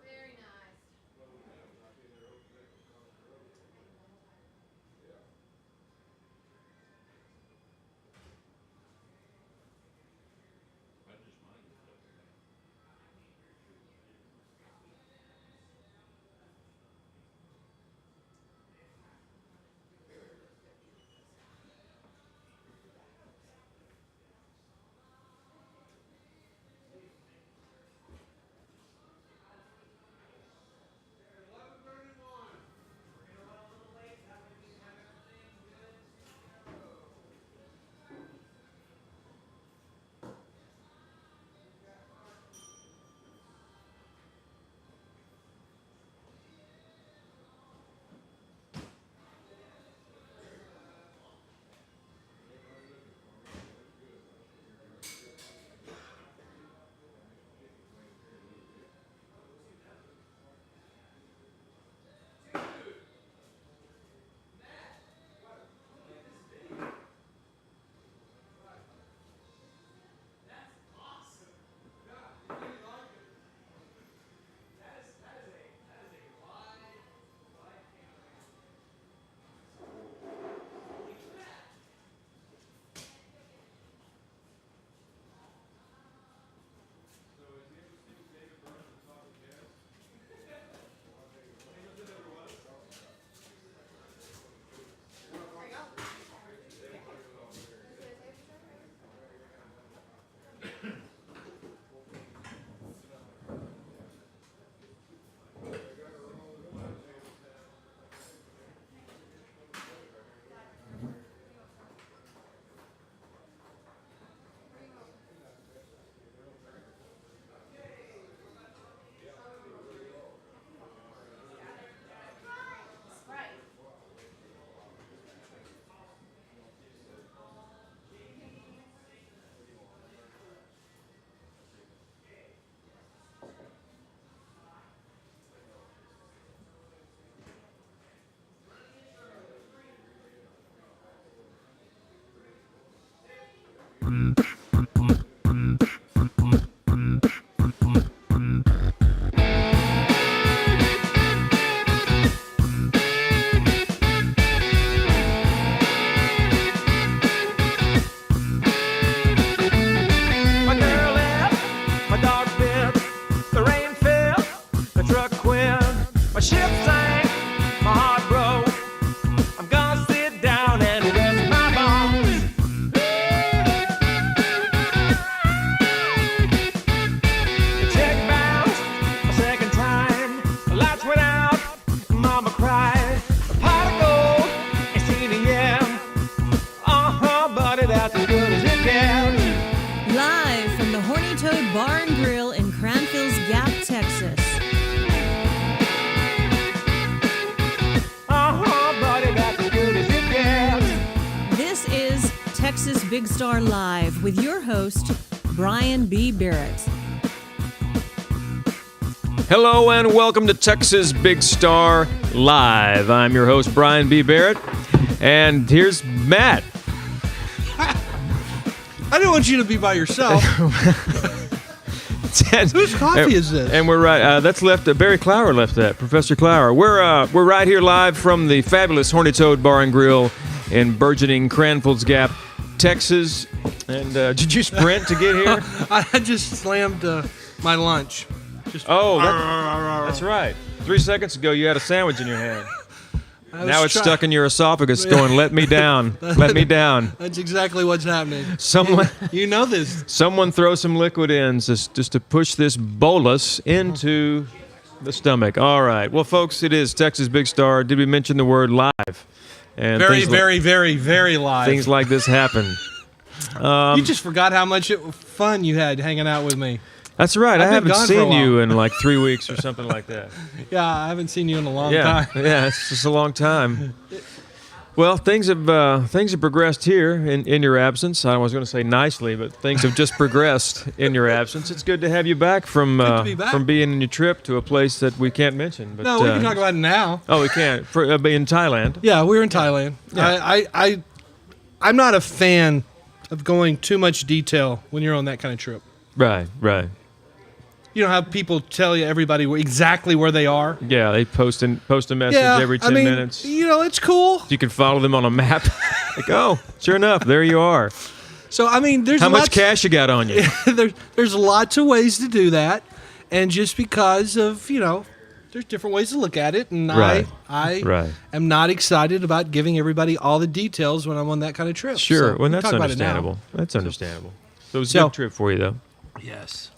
Very nice. Texas Big Star Live with your host, Brian B. Barrett. Hello and welcome to Texas Big Star Live. I'm your host, Brian B. Barrett, and here's Matt. I didn't want you to be by yourself. Whose coffee is this? And we're right. That's left. Barry Clower left that. Professor Clower. We're right here live from the fabulous Horny Toad Bar and Grill in burgeoning Cranfield's Gap, Texas. And did you sprint to get here? I just slammed my lunch. That's right. 3 seconds ago, you had a sandwich in your hand. Now it's stuck in your esophagus going, let me down, let me down. That's exactly what's happening. Someone, you know this. Someone throw some liquid in just to push this bolus into the stomach. All right. Well, folks, it is Texas Big Star. Did we mention the word live? And very live. Things like this happen. You just forgot how much fun you had hanging out with me. That's right. I haven't seen you in like 3 weeks or something like that. Yeah, I haven't seen you in a long time. Yeah, it's just a long time. Well, things have progressed here in your absence. I was going to say nicely, but things have just progressed in your absence. It's good to have you back from being in your trip to a place that we can't mention. But, no, we can talk about it now. Oh, we can't. In Thailand. Yeah, we were in Thailand. Yeah. I'm not a fan of going too much detail when you're on that kind of trip. Right. You know how people tell you everybody exactly where they are? Yeah, they post a message every 10 minutes. You know, it's cool. You can follow them on a map. Like, oh, sure enough, there you are. So, I mean, there's how much cash you got on you? there's lots of ways to do that. And just because of, there's different ways to look at it. And I am not excited about giving everybody all the details when I'm on that kind of trip. Sure. So well, that's understandable. That's understandable. So it was a good trip for you, though. Yes.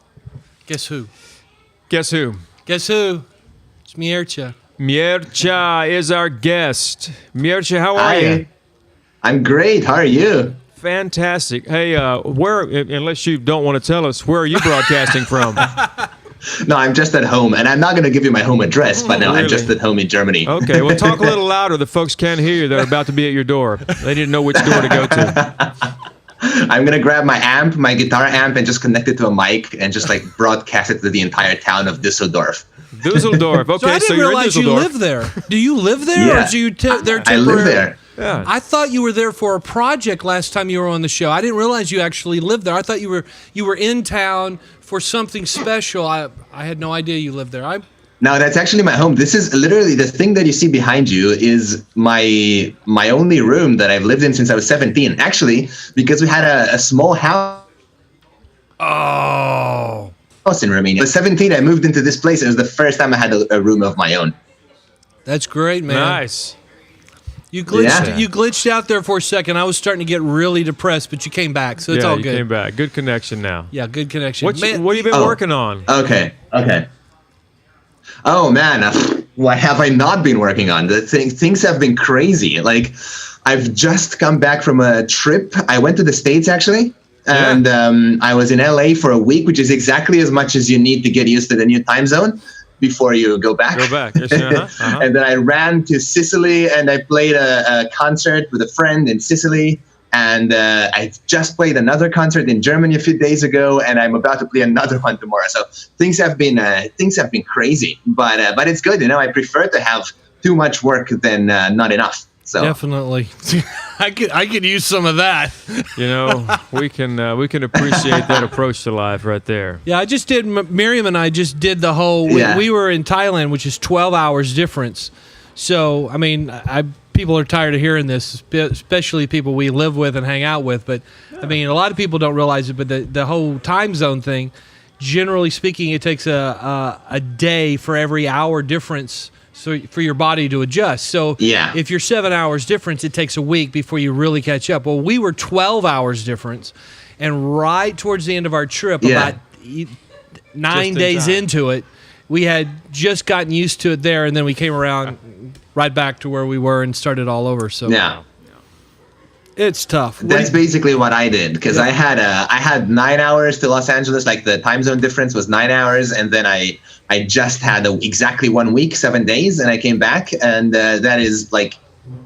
Guess who? Guess who? Guess who? It's Miercha. Miercha is our guest. Miercha, how are you? I'm great. How are you? Fantastic. Hey, where, unless you don't want to tell us, where are you broadcasting from? No, I'm just at home, and I'm not going to give you my home address, but no, really? I'm just at home in Germany. Okay, well, talk a little louder. The folks can't hear you. They're about to be at your door. They didn't know which door to go to. I'm going to grab my guitar amp, and just connect it to a mic and just broadcast it to the entire town of Düsseldorf. Düsseldorf. Okay, so I didn't realize you live there. Do you live there, yeah. or do you there temporarily? I live there. Yeah. I thought you were there for a project last time you were on the show. I didn't realize you actually lived there. I thought you were in town for something special. I had no idea you lived there. No, that's actually my home. This is literally the thing that you see behind you is my only room that I've lived in since I was 17. Actually, because we had a small house. Oh. In Romania. At 17, I moved into this place. It was the first time I had a room of my own. That's great, man. Nice. You glitched out there for a second. I was starting to get really depressed, but you came back, so it's all good. Yeah, you came back. Good connection now. Yeah, good connection. What have you been working on? Okay. Oh, man. What have I not been working on? Things have been crazy. I've just come back from a trip. I went to the States, actually. And I was in LA for a week, which is exactly as much as you need to get used to the new time zone before you go back. Yes, And then I ran to Sicily, and I played a concert with a friend in Sicily. And I just played another concert in Germany a few days ago, and I'm about to play another one tomorrow. So things have been crazy, but it's good. I prefer to have too much work than not enough. So. Definitely, I could use some of that. We can appreciate that approach to life right there. Yeah, I just did. Miriam and I just did the whole. We were in Thailand, which is 12 hours difference. So I mean, people are tired of hearing this, especially people we live with and hang out with. But I mean, a lot of people don't realize it. But the whole time zone thing, generally speaking, it takes a day for every hour difference. So for your body to adjust. So if you're 7 hours difference, it takes a week before you really catch up. Well, we were 12 hours difference, and right towards the end of our trip, about 9 days into it, we had just gotten used to it there, and then we came around right back to where we were and started all over. So it's tough. That's basically what I did, because I had 9 hours to Los Angeles. The time zone difference was 9 hours, and then I just had exactly 1 week, 7 days, and I came back, and that is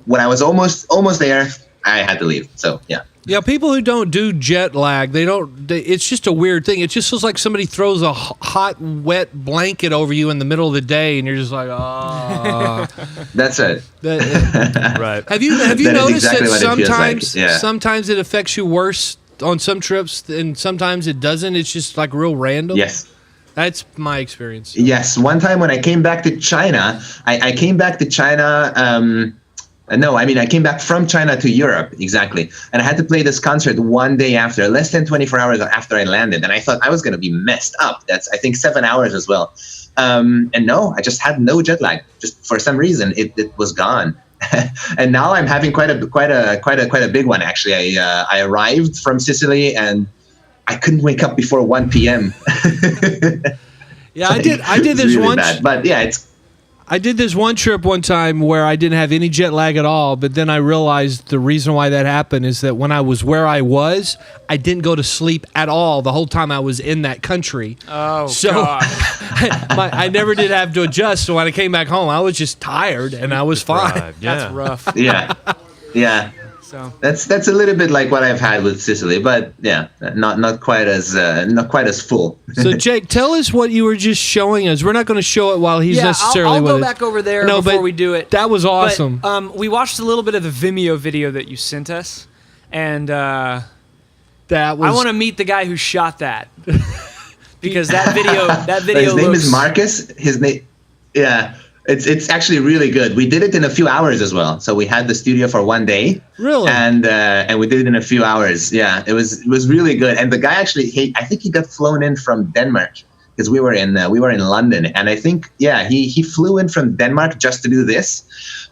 when I was almost there, I had to leave. So Yeah, people who don't do jet lag, it's just a weird thing. It just feels like somebody throws a hot, wet blanket over you in the middle of the day, and you're just like, oh. That's it. Right. Have you noticed exactly that sometimes it affects you worse on some trips, and sometimes it doesn't? It's just real random? Yes. That's my experience. Yes. One time when I came back to China, I came back to China. I came back from China to Europe, exactly. And I had to play this concert one day after, less than 24 hours after I landed. And I thought I was going to be messed up. That's, I think, 7 hours as well. And no, I just had no jet lag. Just for some reason, it was gone. And now I'm having quite a big one, actually. I arrived from Sicily, and I couldn't wake up before 1 p.m. Yeah, I did this really once. Bad. But yeah, I did this one trip one time where I didn't have any jet lag at all, but then I realized the reason why that happened is that when I was where I was, I didn't go to sleep at all the whole time I was in that country. Oh, so God. I never did have to adjust. So when I came back home, I was just tired and I was fine. That's rough. Yeah. So that's a little bit like what I've had with Sicily, but yeah, not quite as full. So Jake, tell us what you were just showing us. We're not going to show it while he's necessarily I'll with go us. back over there before we do it. That was awesome. But, we watched a little bit of the Vimeo video that you sent us, and That was. I want to meet the guy who shot that because that video His name looks, is Marcus. His name, yeah. It's actually really good. We did it in a few hours as well. So we had the studio for one day. Really? And we did it in a few hours. Yeah, it was really good. And the guy actually, I think he got flown in from Denmark because we were in London. And I think, he flew in from Denmark just to do this.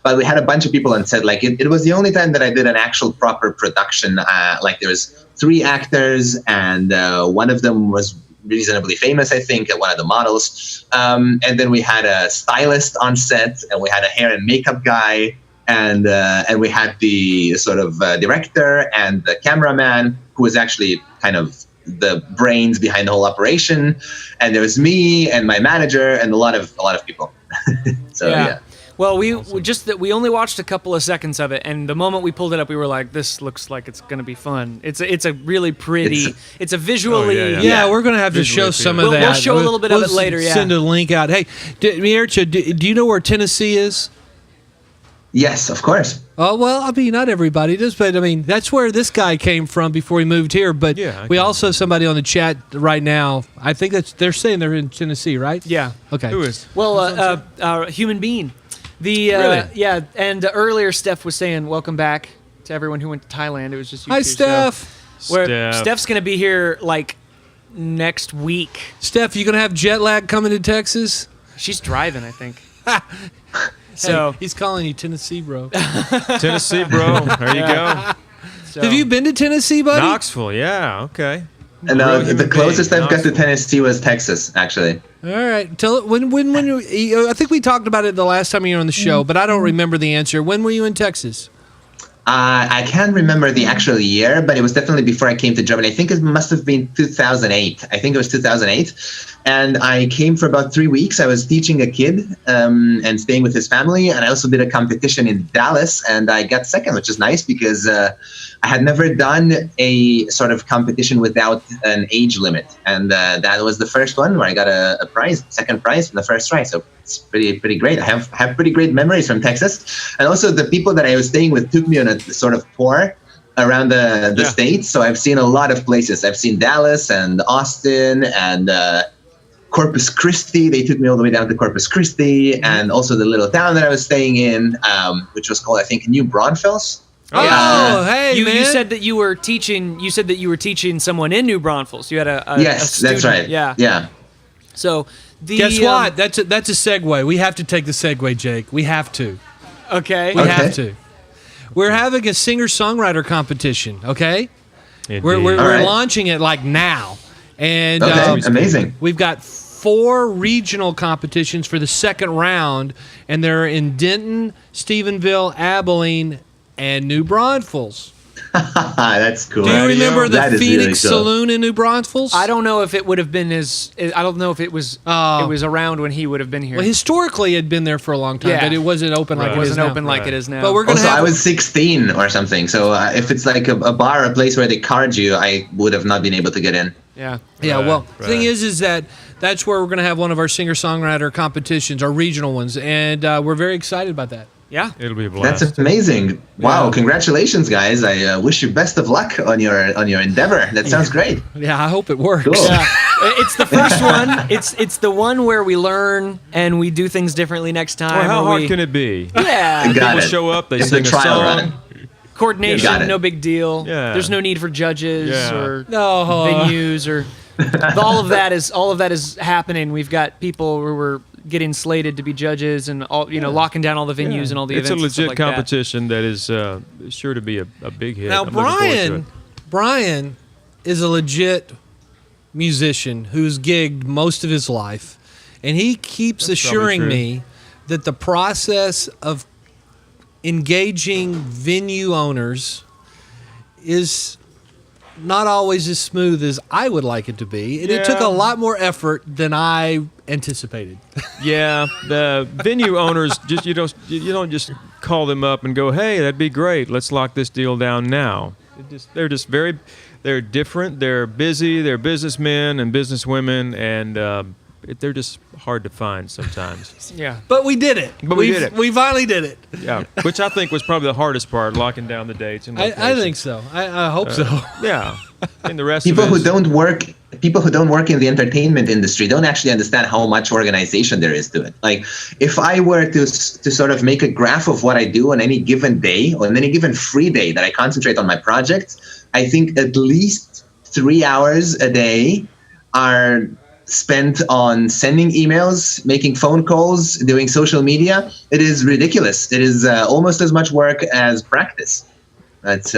But we had a bunch of people on set. Like it was the only time that I did an actual proper production. Like there was 3 actors, and one of them was reasonably famous, I think, one of the models. And then we had a stylist on set, and we had a hair and makeup guy, and we had the sort of director and the cameraman, who was actually kind of the brains behind the whole operation. And there was me and my manager and a lot of people. So yeah. Well, we only watched a couple of seconds of it, and the moment we pulled it up, we were like, "This looks like it's going to be fun." It's a really pretty. It's a visually. Yeah, we're going to have to show some of that. We'll show a little bit of it later. Yeah. Send a link out. Hey, Mircha, do you know where Tennessee is? Yes, of course. Oh, well, I mean, not everybody does, but I mean, that's where this guy came from before he moved here. But we also have somebody on the chat right now. I think they're saying they're in Tennessee, right? Yeah. Okay. Who is? Well, Human Being. Really? Yeah, and earlier Steph was saying, welcome back to everyone who went to Thailand. It was just you Hi, two, Steph. Steph's going to be here, like, next week. Steph, you going to have jet lag coming to Texas? She's driving, I think. So he's calling you Tennessee, bro. Tennessee, bro. There you go. So, have you been to Tennessee, buddy? Knoxville, yeah, okay. And the closest I've got to Tennessee was Texas, actually. All right. Tell it when I think we talked about it the last time you were on the show, but I don't remember the answer. When were you in Texas? I can't remember the actual year, but it was definitely before I came to Germany. I think it must have been 2008. I think it was 2008. And I came for about 3 weeks. I was teaching a kid and staying with his family. And I also did a competition in Dallas, and I got second, which is nice because I had never done a sort of competition without an age limit. And that was the first one where I got a prize, second prize from the first try. So it's pretty great. I have pretty great memories from Texas. And also the people that I was staying with took me on a sort of tour around the states. So I've seen a lot of places. I've seen Dallas and Austin and Corpus Christi. They took me all the way down to Corpus Christi, and also the little town that I was staying in, which was called, I think, New Braunfels. Hey, you man. said that you were teaching. You said that you were teaching someone in New Braunfels. You had a yes, student. that's right. Yeah. So guess what? That's a segue. We have to take the segue, Jake. We have to. Okay. We have to. We're having a singer-songwriter competition. Okay. We're launching it like now, and amazing. We've got 4 regional competitions for the second round, and they're in Denton, Stephenville, Abilene, and New Braunfels. That's cool. Do you remember the Phoenix really cool. Saloon in New Braunfels? I don't know if it would have been I don't know if it was. It was around when he would have been here. Well, historically, it had been there for a long time, but it wasn't open like it is now. Like it is now. But we're gonna also, I was 16 or something, so if it's like a bar, a place where they card you, I would have not been able to get in. Yeah. Well, the thing is that that's where we're going to have one of our singer-songwriter competitions, our regional ones, and we're very excited about that. Yeah, it'll be a blast. That's amazing! Wow, congratulations, guys! I wish you best of luck on your endeavor. That sounds great. Yeah, I hope it works. Cool. Yeah. It's the first one. It's the one where we learn and we do things differently next time. Well, how hard can it be? Yeah, People show up, they it's sing a a trial song. run. Coordination, no big deal. Yeah. There's no need for judges or No. venues or all of that is happening. We've got people who we're getting slated to be judges and all locking down all the venues and all the It's events. a legit like competition that is sure to be a big hit. Now, I'm looking forward to it. Brian is a legit musician who's gigged most of his life, and he keeps assuring me that the process of engaging venue owners is not always as smooth as I would like it to be, and it took a lot more effort than I anticipated. Yeah, the venue owners you don't just call them up and go, "Hey, that'd be great. Let's lock this deal down now." They're different. They're busy. They're businessmen and businesswomen, and they're just hard to find sometimes. Yeah. But we did it. But we did it. We finally did it. Yeah, which I think was probably the hardest part, locking down the dates. And I think so. I hope so. Yeah, and the rest People of it who is- don't work in the entertainment industry don't actually understand how much organization there is to it. Like, if I were to sort of make a graph of what I do on any given day, or on any given free day that I concentrate on my project, I think at least 3 hours a day are spent on sending emails, making phone calls, doing social media. It is ridiculous. It is almost as much work as practice. That's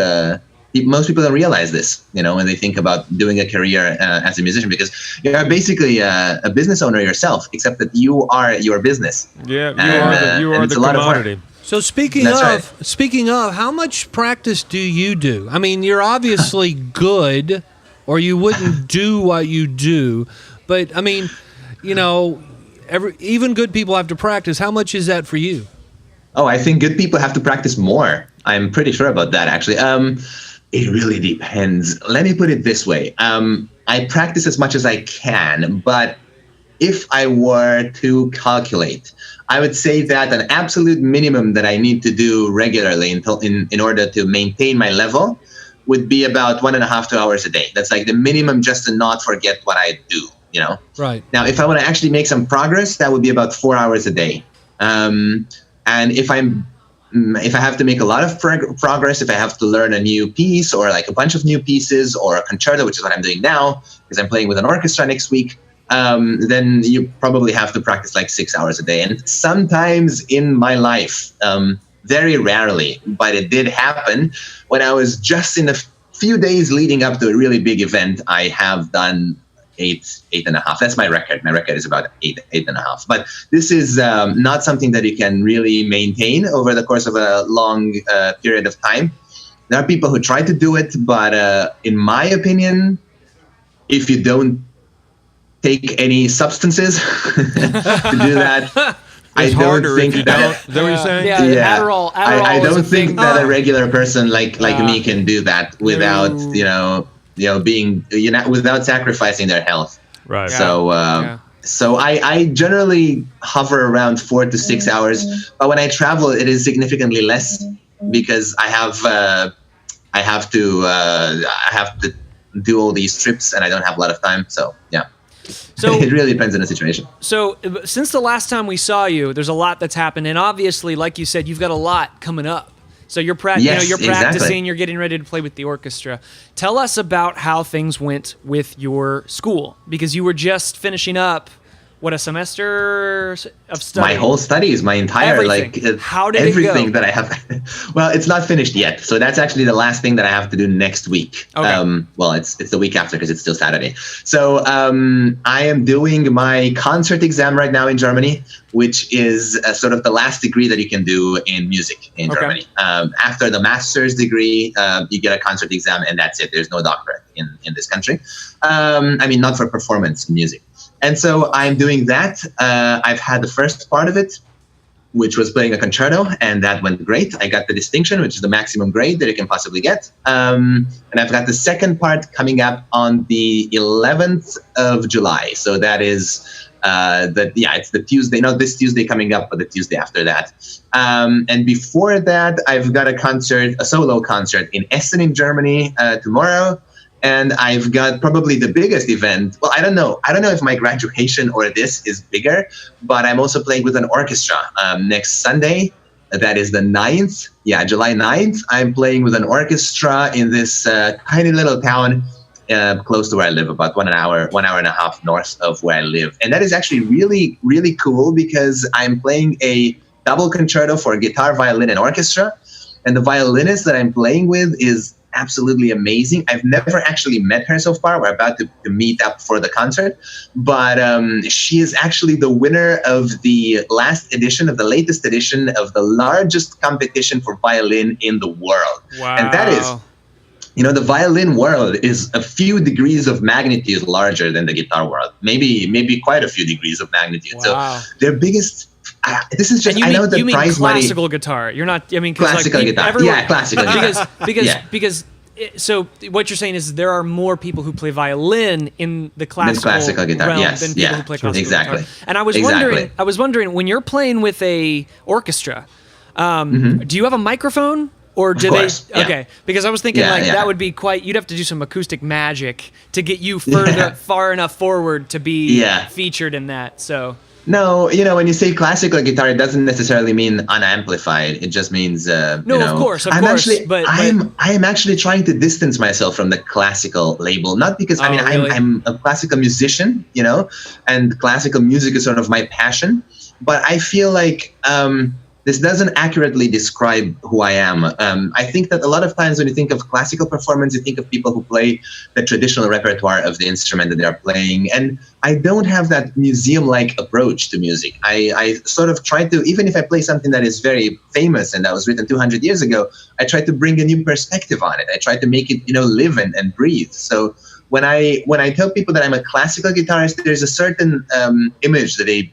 most people don't realize this, when they think about doing a career as a musician, because you're basically a business owner yourself, except that you are your business. Yeah, you are the commodity. So speaking of, how much practice do you do? I mean, you're obviously good, or you wouldn't do what you do. But I mean, even good people have to practice. How much is that for you? Oh, I think good people have to practice more. I'm pretty sure about that, actually. It really depends. Let me put it this way. I practice as much as I can, but if I were to calculate, I would say that an absolute minimum that I need to do regularly in order to maintain my level would be about 1.5 to 2 hours a day. That's like the minimum, just to not forget what I do, Right. Now, if I want to actually make some progress, that would be about 4 hours a day. And if I have to make a lot of progress, if I have to learn a new piece or like a bunch of new pieces or a concerto, which is what I'm doing now, because I'm playing with an orchestra next week, then you probably have to practice like 6 hours a day. And sometimes in my life, very rarely, but it did happen, when I was just in the few days leading up to a really big event, I have done 8.5. That's my record. My record is about 8.5. But this is not something that you can really maintain over the course of a long period of time. There are people who try to do it, but in my opinion, if you don't take any substances to do that, I don't think that. Is that what you're saying? Yeah. Adderall I is a don't think thing. that a regular person like me can do that without being without sacrificing their health. Right. So I generally hover around 4 to 6 hours, but when I travel, it is significantly less because I have to do all these trips and I don't have a lot of time. So yeah. So it really depends on the situation. So since the last time we saw you, there's a lot that's happened, and obviously, like you said, you've got a lot coming up. So you're practicing, exactly. You're getting ready to play with the orchestra. Tell us about how things went with your school, because you were just finishing up a semester of study. My whole studies, my entire everything. How did everything it go? that I have. Well, it's not finished yet, so that's actually the last thing that I have to do next week. Okay. Well, it's the week after because it's still Saturday. So I am doing my concert exam right now in Germany, which is sort of the last degree that you can do in music in Germany. After the master's degree, you get a concert exam, and that's it. There's no doctorate in this country. I mean, not for performance music. And so I'm doing that. I've had the first part of it, which was playing a concerto, and that went great. I got the distinction, which is the maximum grade that you can possibly get. And I've got the second part coming up on the 11th of July. So that is it's the Tuesday, not this Tuesday coming up, but the Tuesday after that. And before that, I've got a solo concert in Essen in Germany tomorrow. And I've got probably the biggest event. Well, I don't know if my graduation or this is bigger, but I'm also playing with an orchestra next Sunday. That is the 9th. Yeah, July 9th. I'm playing with an orchestra in this tiny little town close to where I live, about 1 hour and a half north of where I live. And that is actually really, really cool because I'm playing a double concerto for guitar, violin, and orchestra. And the violinist that I'm playing with is absolutely amazing. I've never actually met her so far. We're about to meet up for the concert, but she is actually the winner of the latest edition of the largest competition for violin in the world. Wow. And that is, the violin world is a few degrees of magnitude larger than the guitar world, maybe quite a few degrees of magnitude. Wow. So their biggest. This is just. And I know the you mean prize classical money. guitar. You're not. I mean, Classical guitar. Everyone, classical guitar. because so what you're saying is there are more people who play violin in the classical guitar, realm yes, than people who play classical exactly. guitar. And I was wondering when you're playing with a orchestra, do you have a microphone? Or do they? Okay, because I was thinking that would be quite. You'd have to do some acoustic magic to get you far enough forward to be featured in that. So no, when you say classical guitar, it doesn't necessarily mean unamplified. It just means of course. I am actually trying to distance myself from the classical label, not because really? I'm a classical musician, and classical music is sort of my passion, but I feel like. This doesn't accurately describe who I am. I think that a lot of times when you think of classical performance, you think of people who play the traditional repertoire of the instrument that they're playing. And I don't have that museum-like approach to music. I sort of try to, even if I play something that is very famous and that was written 200 years ago, I try to bring a new perspective on it. I try to make it, live and breathe. So when I tell people that I'm a classical guitarist, there's a certain image that they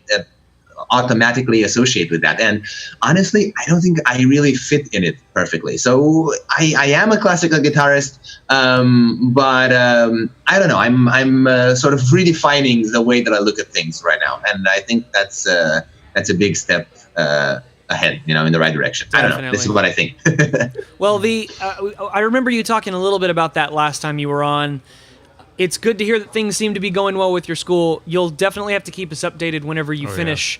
automatically associate with that, and honestly I don't think I really fit in it perfectly. So I am a classical guitarist, but I don't know, I'm sort of redefining the way that I look at things right now, and I think that's a big step ahead, in the right direction. Definitely. I don't know, this is what I think. Well, I remember you talking a little bit about that last time you were on. It's good to hear that things seem to be going well with your school. You'll definitely have to keep us updated whenever you finish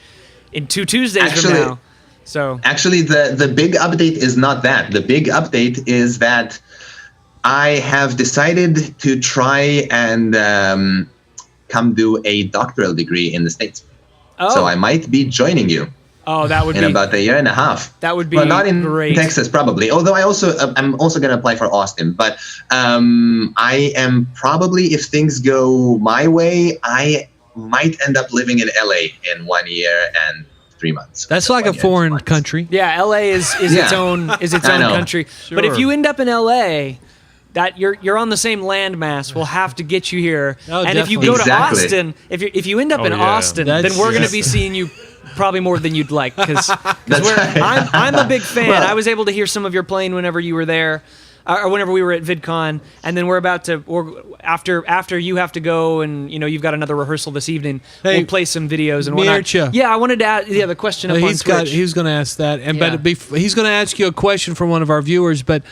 in 2 Tuesdays from now. So actually, the big update is not that. The big update is that I have decided to try and come do a doctoral degree in the States. Oh. So I might be joining you. Oh, that would be in about a year and a half. That would be not in great. Texas, probably. Although I'm also going to apply for Austin. But I am probably, if things go my way, I might end up living in LA in 1 year and 3 months. That's like a foreign country. Yeah, LA is its own country. Sure. But if you end up in LA, that you're on the same landmass. We'll have to get you here. Oh, and if you definitely. go to Austin, if you end up in Austin, then we're going to be seeing you probably more than you'd like, because I'm a big fan. Well, I was able to hear some of your playing whenever you were there, or whenever we were at VidCon, and then we're about to, after you have to go, and you've got another rehearsal this evening. Hey, we'll play some videos and whatnot. Mircha. Yeah, I wanted to add the question up on Twitch. He was going to ask that, Yeah. but he's going to ask you a question from one of our viewers. But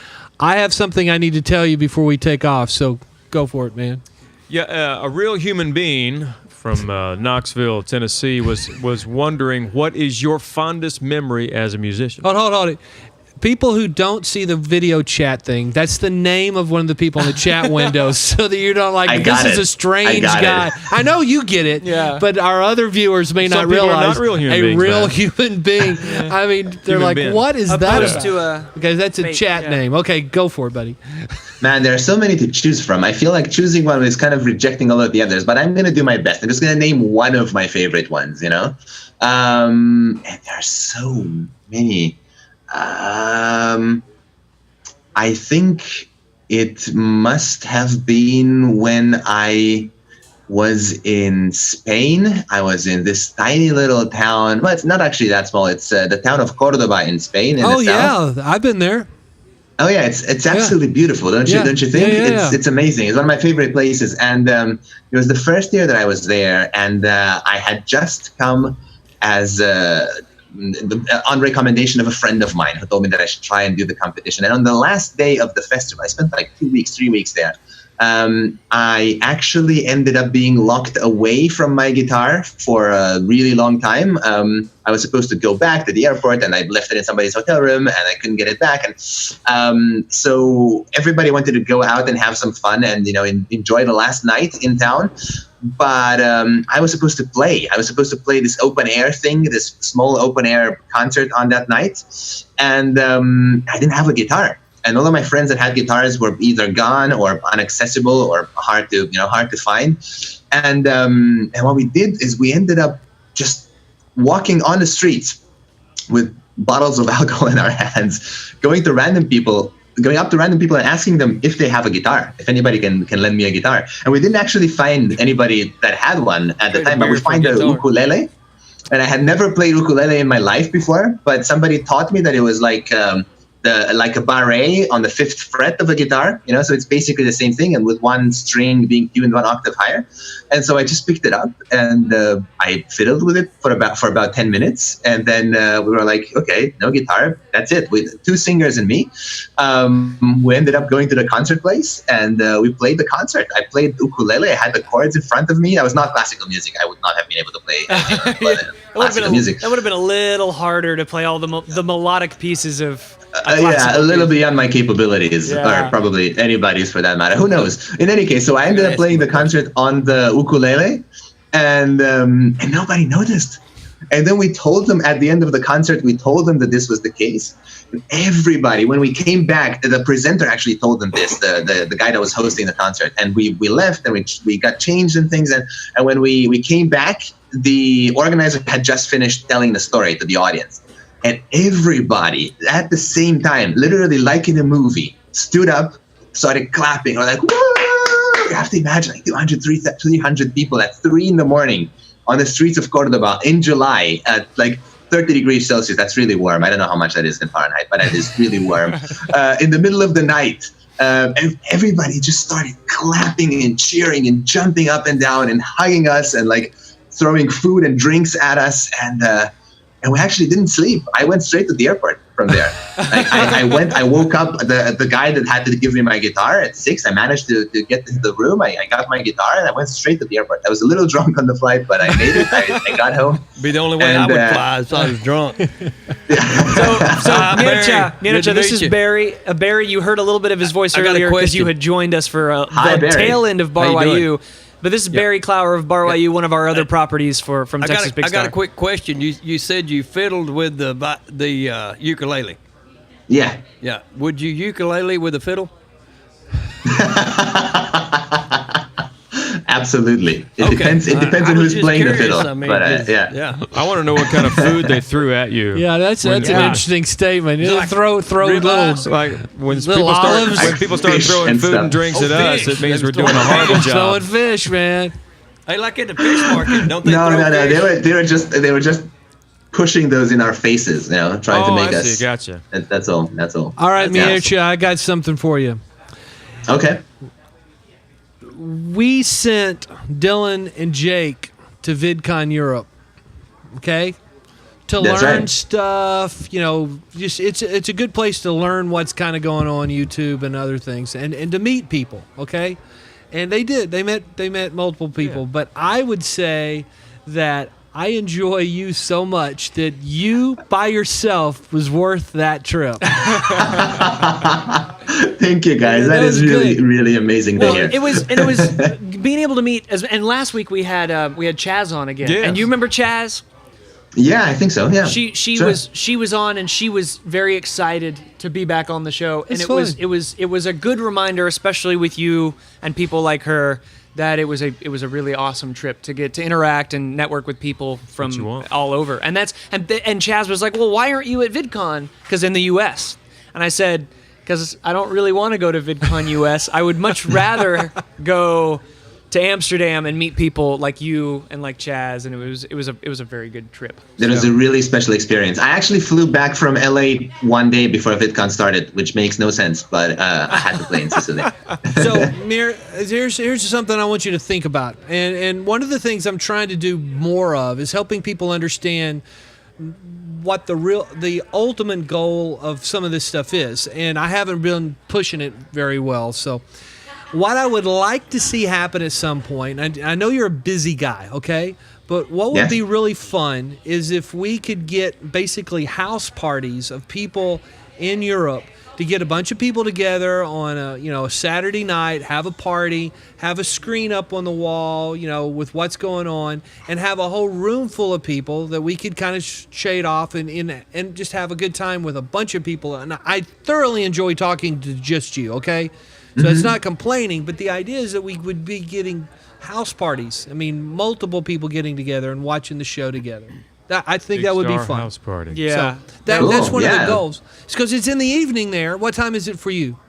I have something I need to tell you before we take off. So go for it, man. Yeah, a real human being from Knoxville, Tennessee, was wondering, what is your fondest memory as a musician? Hold it. People who don't see the video chat thing, that's the name of one of the people in the chat window, so that you're not like, this is a strange guy. I know you get it, but our other viewers may not realize human being. I mean, they're like, what is that? Because that's a chat name. Okay, go for it, buddy. Man, there are so many to choose from. I feel like choosing one is kind of rejecting all of the others, but I'm going to do my best. I'm just going to name one of my favorite ones, And there are so many. I think it must have been when I was in Spain. I was in this tiny little town. Well, it's not actually that small. It's the town of Cordoba in Spain. In the south. I've been there. Oh yeah, it's absolutely beautiful, don't you think? It's amazing. It's one of my favorite places, and it was the first year that I was there, and I had just come as on recommendation of a friend of mine who told me that I should try and do the competition. And on the last day of the festival, I spent like 3 weeks there. I actually ended up being locked away from my guitar for a really long time. I was supposed to go back to the airport, and I left it in somebody's hotel room, and I couldn't get it back. And so everybody wanted to go out and have some fun and enjoy the last night in town. But I was supposed to play. I was supposed to play this open air thing, this small open air concert on that night, and I didn't have a guitar. And all of my friends that had guitars were either gone or inaccessible or hard to find. And what we did is we ended up just walking on the streets with bottles of alcohol in our hands, going up to random people and asking them if they have a guitar, if anybody can lend me a guitar. And we didn't actually find anybody that had one at the time, but we found a ukulele. And I had never played ukulele in my life before, but somebody taught me that it was like like a barré on the 5th fret of a guitar, so it's basically the same thing, and with one string being tuned 1 octave higher. And so I just picked it up and I fiddled with it for about 10 minutes. And then we were like, okay, no guitar, that's it. With 2 singers and me, we ended up going to the concert place and we played the concert. I played ukulele. I had the chords in front of me. That was not classical music. I would not have been able to play anything but classical music. That would have been a little harder to play all the melodic pieces of. A little beyond my capabilities, or probably anybody's for that matter. Who knows? In any case, so I ended up playing the concert on the ukulele, and nobody noticed. And then we told them at the end of the concert, that this was the case. And everybody, when we came back, the presenter actually told them this, the guy that was hosting the concert. And we left and we got changed and things. And when we came back, the organizer had just finished telling the story to the audience. And everybody at the same time, literally like in a movie, stood up, started clapping, or like, whoa! You have to imagine like 300 people at 3 a.m. on the streets of Cordoba in July at like 30 degrees Celsius. That's really warm. I don't know how much that is in Fahrenheit, but it is really warm. In the middle of the night, and everybody just started clapping and cheering and jumping up and down and hugging us and like throwing food and drinks at us. And we actually didn't sleep. I went straight to the airport from there. I woke up, the guy that had to give me my guitar at 6, I managed to get to the room. I got my guitar and I went straight to the airport. I was a little drunk on the flight, but I made it. I got home. Be the only way I would fly, so I was drunk. So Mircha, this is Barry. Barry, you heard a little bit of his voice earlier because you had joined us for the tail end of Bar YU. But this is Barry Clower of Bar YU, one of our other properties from TexasBigStar. I got a quick question. You said you fiddled with the ukulele. Yeah. Yeah. Would you ukulele with a fiddle? Absolutely. It depends. It depends on who's playing the fiddle. I mean, yeah. I want to know what kind of food they threw at you. Yeah, that's an interesting statement. Like throw little like when little olives, people start throwing and food stuff. and drinks at us, fish. it means They we're doing a horrible throwing job. fish, man. Hey, like at the fish market, don't they? No. Fish? They were just pushing those in our faces, trying to make us. Gotcha. That's all. All right, Mircha, I got something for you. Okay. We sent Dylan and Jake to VidCon Europe, okay, to learn stuff. Just it's a good place to learn what's kind of going on YouTube and other things, and to meet people, okay. And they did. They met multiple people, but I would say that I enjoy you so much that you by yourself was worth that trip. Thank you, guys. That is really, really amazing to hear. It was being able to meet. And last week we had Chaz on again. Yes. And you remember Chaz? Yeah, I think so. Yeah. She was on, and she was very excited to be back on the show. And it was a good reminder, especially with you and people like her, that it was a really awesome trip to get to interact and network with people from all over. And Chaz was like, well, why aren't you at VidCon? Because in the U.S. And I said, because I don't really want to go to VidCon US. I would much rather go to Amsterdam and meet people like you and like Chaz, and it was a very good trip. It was a really special experience. I actually flew back from LA one day before VidCon started, which makes no sense, but I had to play in Sicily. So, Mir, here's something I want you to think about, and one of the things I'm trying to do more of is helping people understand what the ultimate goal of some of this stuff is, and I haven't been pushing it very well. So what I would like to see happen at some point, I know you're a busy guy, okay, but what would be really fun is if we could get basically house parties of people in Europe, to get a bunch of people together on a Saturday night, have a party, have a screen up on the wall, with what's going on, and have a whole room full of people that we could kind of shade off and just have a good time with a bunch of people. And I thoroughly enjoy talking to just you, okay? So it's not complaining, but the idea is that we would be getting house parties. I mean, multiple people getting together and watching the show together. I think that would be fun. House party. Yeah. So that's one of the goals. It's because it's in the evening there. What time is it for you?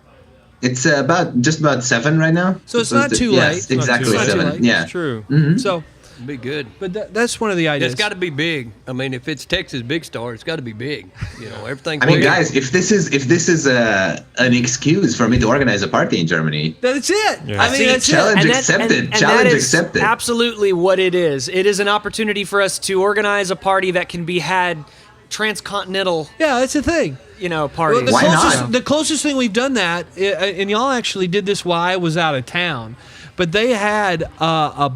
It's just about 7 right now. So it's not too late. Yes, exactly It's not too 7. late. Yeah. It's true. So It'd be good. But that's one of the ideas. It's got to be big. I mean, if it's Texas Big Star, it's got to be big. You know, everything. I mean, guys, if this is an excuse for me to organize a party in Germany, That's it. Yeah. I mean, that's challenge it. accepted. and Challenge that is accepted. absolutely what it is. It is an opportunity for us to organize a party that can be had transcontinental, Yeah, that's the thing. parties. Well, Why not? The closest thing we've done that, and y'all actually did this while I was out of town, but they had a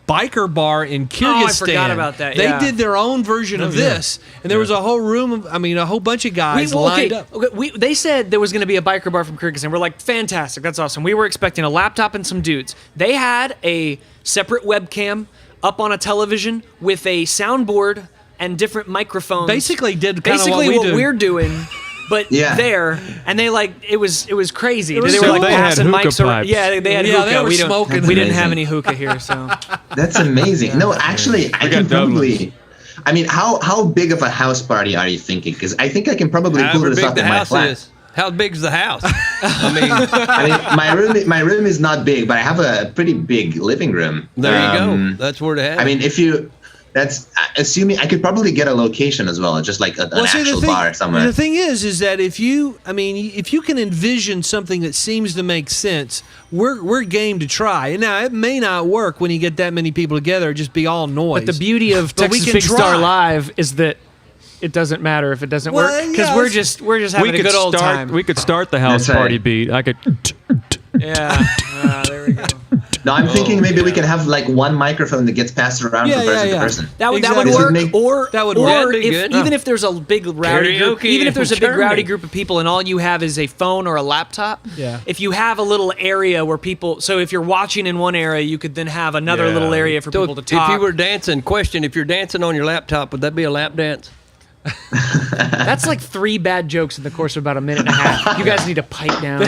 biker bar in Kyrgyzstan. I forgot about that, They yeah. did their own version of this, and there was a whole room of, a whole bunch of guys lined up. They said there was going to be a biker bar from Kyrgyzstan. We're like, fantastic, that's awesome. We were expecting a laptop and some dudes. They had a separate webcam up on a television with a soundboard and different microphones. Basically did kind of Basically what we do. we're doing. But Yeah. there, and they it was crazy. was They so were like they had passing hookah mics around. pipes. Yeah, they had Yeah, hookah. they were we don't- smoking. We didn't have Amazing. any hookah here, so That's amazing. No, actually, I can got doublets. probably. I mean, how big of a house party are you thinking? Because I think I can probably pull However this big off the in my house flat. is. How big's the house? I mean, I mean, my room is not big, but I have a pretty big living room. there you go. That's where to have. I mean, that's assuming I could probably get a location as well, just like an See, actual bar somewhere. The thing is that if you can envision something that seems to make sense, we're game to try. And now it may not work when you get that many people together; it'd just be all noise. But the beauty of But we Texas can Big Star try. Live is that it doesn't matter if it doesn't Well, work because yeah, we're that's- just having a good old time. We could start the house That's right. party beat. I could. Yeah, there we go. No, I'm thinking maybe we can have like one microphone that gets passed around Yeah, from person yeah, to yeah. person. That would Exactly. work, Make- or That would or work. That'd be if, good. even if there's a big rowdy group, Karaoke even if there's a in big rowdy Germany. group of people and all you have is a phone or a laptop. Yeah. If you have a little area where people, so if you're watching in one area, you could then have another Yeah. little area for so people to talk. if you were dancing, if you're dancing on your laptop, would that be a lap dance? That's like 3 bad jokes in the course of about a minute and a half. You guys need to pipe down.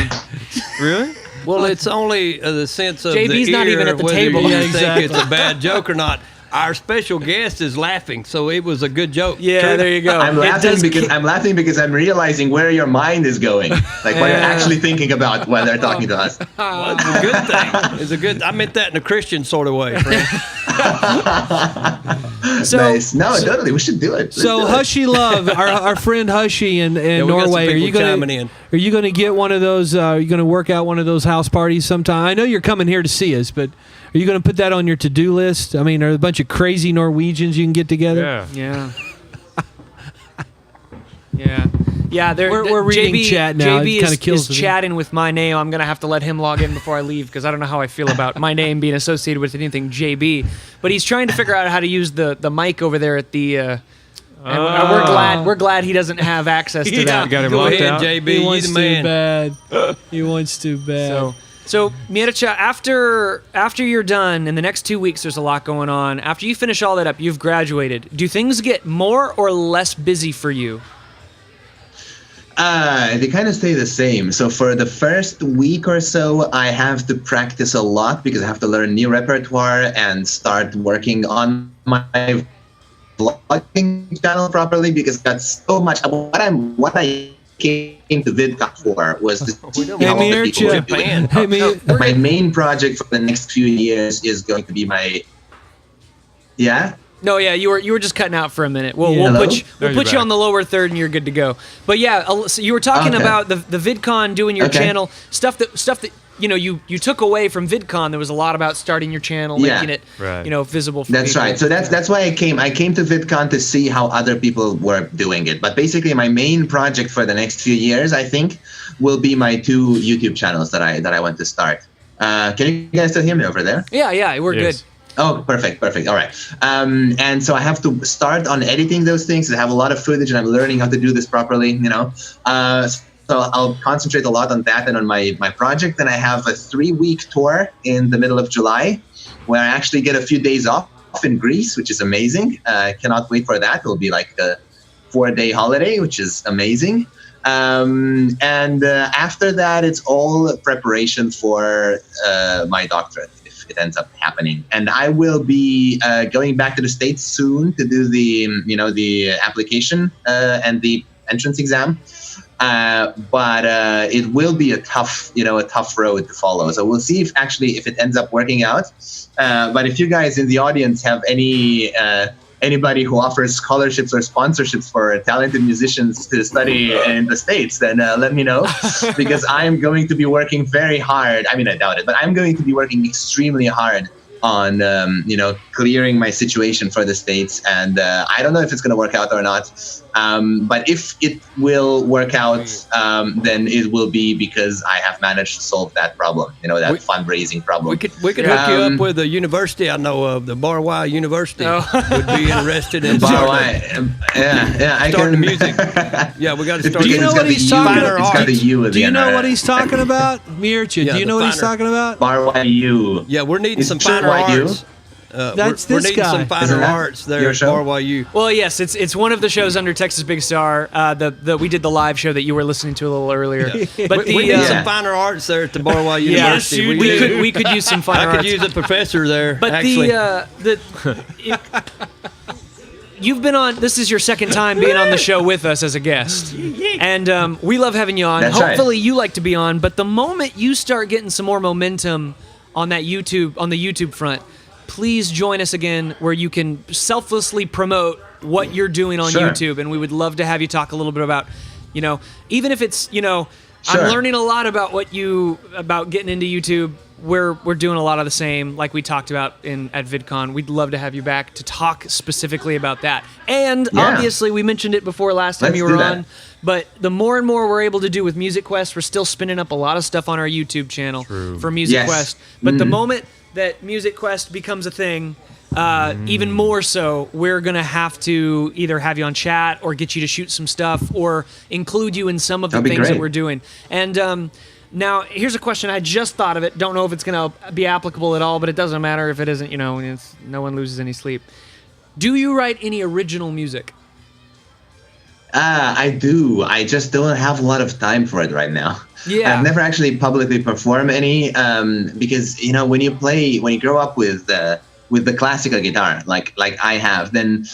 Really? Well, it's only the sense of JB's the not ear, even at the whether table. you Yeah, think exactly. it's a bad joke or not. Our special guest is laughing, so it was a good joke. Yeah, there you go. I'm It laughing does because ki- I'm laughing because I'm realizing where your mind is going, like what you're actually thinking about while they're talking to us. Well, it's a good thing. It's a good. I meant that in a Christian sort of way, friend. So, Nice. No, totally. We should do it. Let's So do it. Hushy Love, our friend Hushy in we got some Norway, people chiming in. are you gonna get one of those? Are you gonna work out one of those house parties sometime? I know you're coming here to see us, but are you gonna put that on your to-do list? I mean, are there a bunch of crazy Norwegians you can get together? Yeah. Yeah. Yeah, We're reading JB, chat now. It JB kinda is, kills is the- chatting with my name. I'm going to have to let him log in before I leave because I don't know how I feel about my name being associated with anything JB. But he's trying to figure out how to use the mic over there at the. And we're glad he doesn't have access to that. Got him Go locked ahead, out. JB. He You wants the too man. bad. He wants too bad. So Mierica, after you're done in the next 2 weeks, there's a lot going on. After you finish all that up, you've graduated. Do things get more or less busy for you? They kind of stay the same. So for the first week or so, I have to practice a lot because I have to learn new repertoire and start working on my vlogging channel properly because I've got so much. What I came to VidCon for was to see how other people were doing. Hey, Mir- My main project for the next few years is going to be my. Yeah. No, yeah, you were just cutting out for a minute. We'll Hello? put you, There you're put you back. on the lower third, and you're good to go. But yeah, so you were talking Okay. about the VidCon, doing your Okay. channel stuff that you took away from VidCon. There was a lot about starting your channel, Yeah. making it Right. visible for That's people. right. So that's why I came. I came to VidCon to see how other people were doing it. But basically, my main project for the next few years, I think, will be my 2 YouTube channels that I want to start. Can you guys still hear me over there? Yeah, we're Yes. good. Oh, perfect. All right. And so I have to start on editing those things. I have a lot of footage, and I'm learning how to do this properly. So I'll concentrate a lot on that and on my project. And I have a 3-week tour in the middle of July, where I actually get a few days off in Greece, which is amazing. I cannot wait for that. It'll be like a 4-day holiday, which is amazing. And after that, it's all preparation for my doctorate, if it ends up happening. And I will be going back to the States soon to do the application and the entrance exam. But it will be a tough road to follow. So we'll see if it ends up working out. But if you guys in the audience have anybody who offers scholarships or sponsorships for talented musicians to study in the States, then let me know, because I'm going to be working very hard. I mean, I doubt it, but I'm going to be working extremely hard on clearing my situation for the States, and I don't know if it's going to work out or not, but if it will work out, then it will be because I have managed to solve that problem, that fundraising problem. We could hook you up with a university I know of, the Bar-Y University would be interested in starting music. Yeah, we got to start. Do you know what he's talking about? It's got the U at the Do you end, know right? what he's talking about, Mircha? Yeah, do you know what he's talking about? Bar-Y-U. Yeah, we're needing Is some it finer YU? arts. That's we're this needing guy. some finer Isn't that arts there your at show? Bar-YU. Well, yes, it's one of the shows under Texas Big Star. We did the live show that you were listening to a little earlier. But We need Yeah. some finer arts there at the Bar-Y yes, University. we could use some fine I arts. could use a professor there. But actually. You've been on. This is your second time being on the show with us as a guest, and we love having you on. That's right. Hopefully, you like to be on. But the moment you start getting some more momentum on the YouTube front, please join us again, where you can selflessly promote what you're doing on Sure. YouTube, and we would love to have you talk a little bit about, even if it's, Sure. I'm learning a lot about about getting into YouTube. We're doing a lot of the same, like we talked about at VidCon. We'd love to have you back to talk specifically about that. And Yeah. obviously, we mentioned it before last time Let's you do were that. on. But the more and more we're able to do with Music Quest, we're still spinning up a lot of stuff on our YouTube channel for Music Yes. Quest. But the moment that Music Quest becomes a thing, even more so, we're going to have to either have you on chat or get you to shoot some stuff or include you in some of the That'd be things that great. we're doing. And now, here's a question. I just thought of it. Don't know if it's going to be applicable at all, but it doesn't matter if it isn't. No one loses any sleep. Do you write any original music? I do. I just don't have a lot of time for it right now. Yeah. I've never actually publicly performed any, because when you grow up with the classical guitar, like I have, then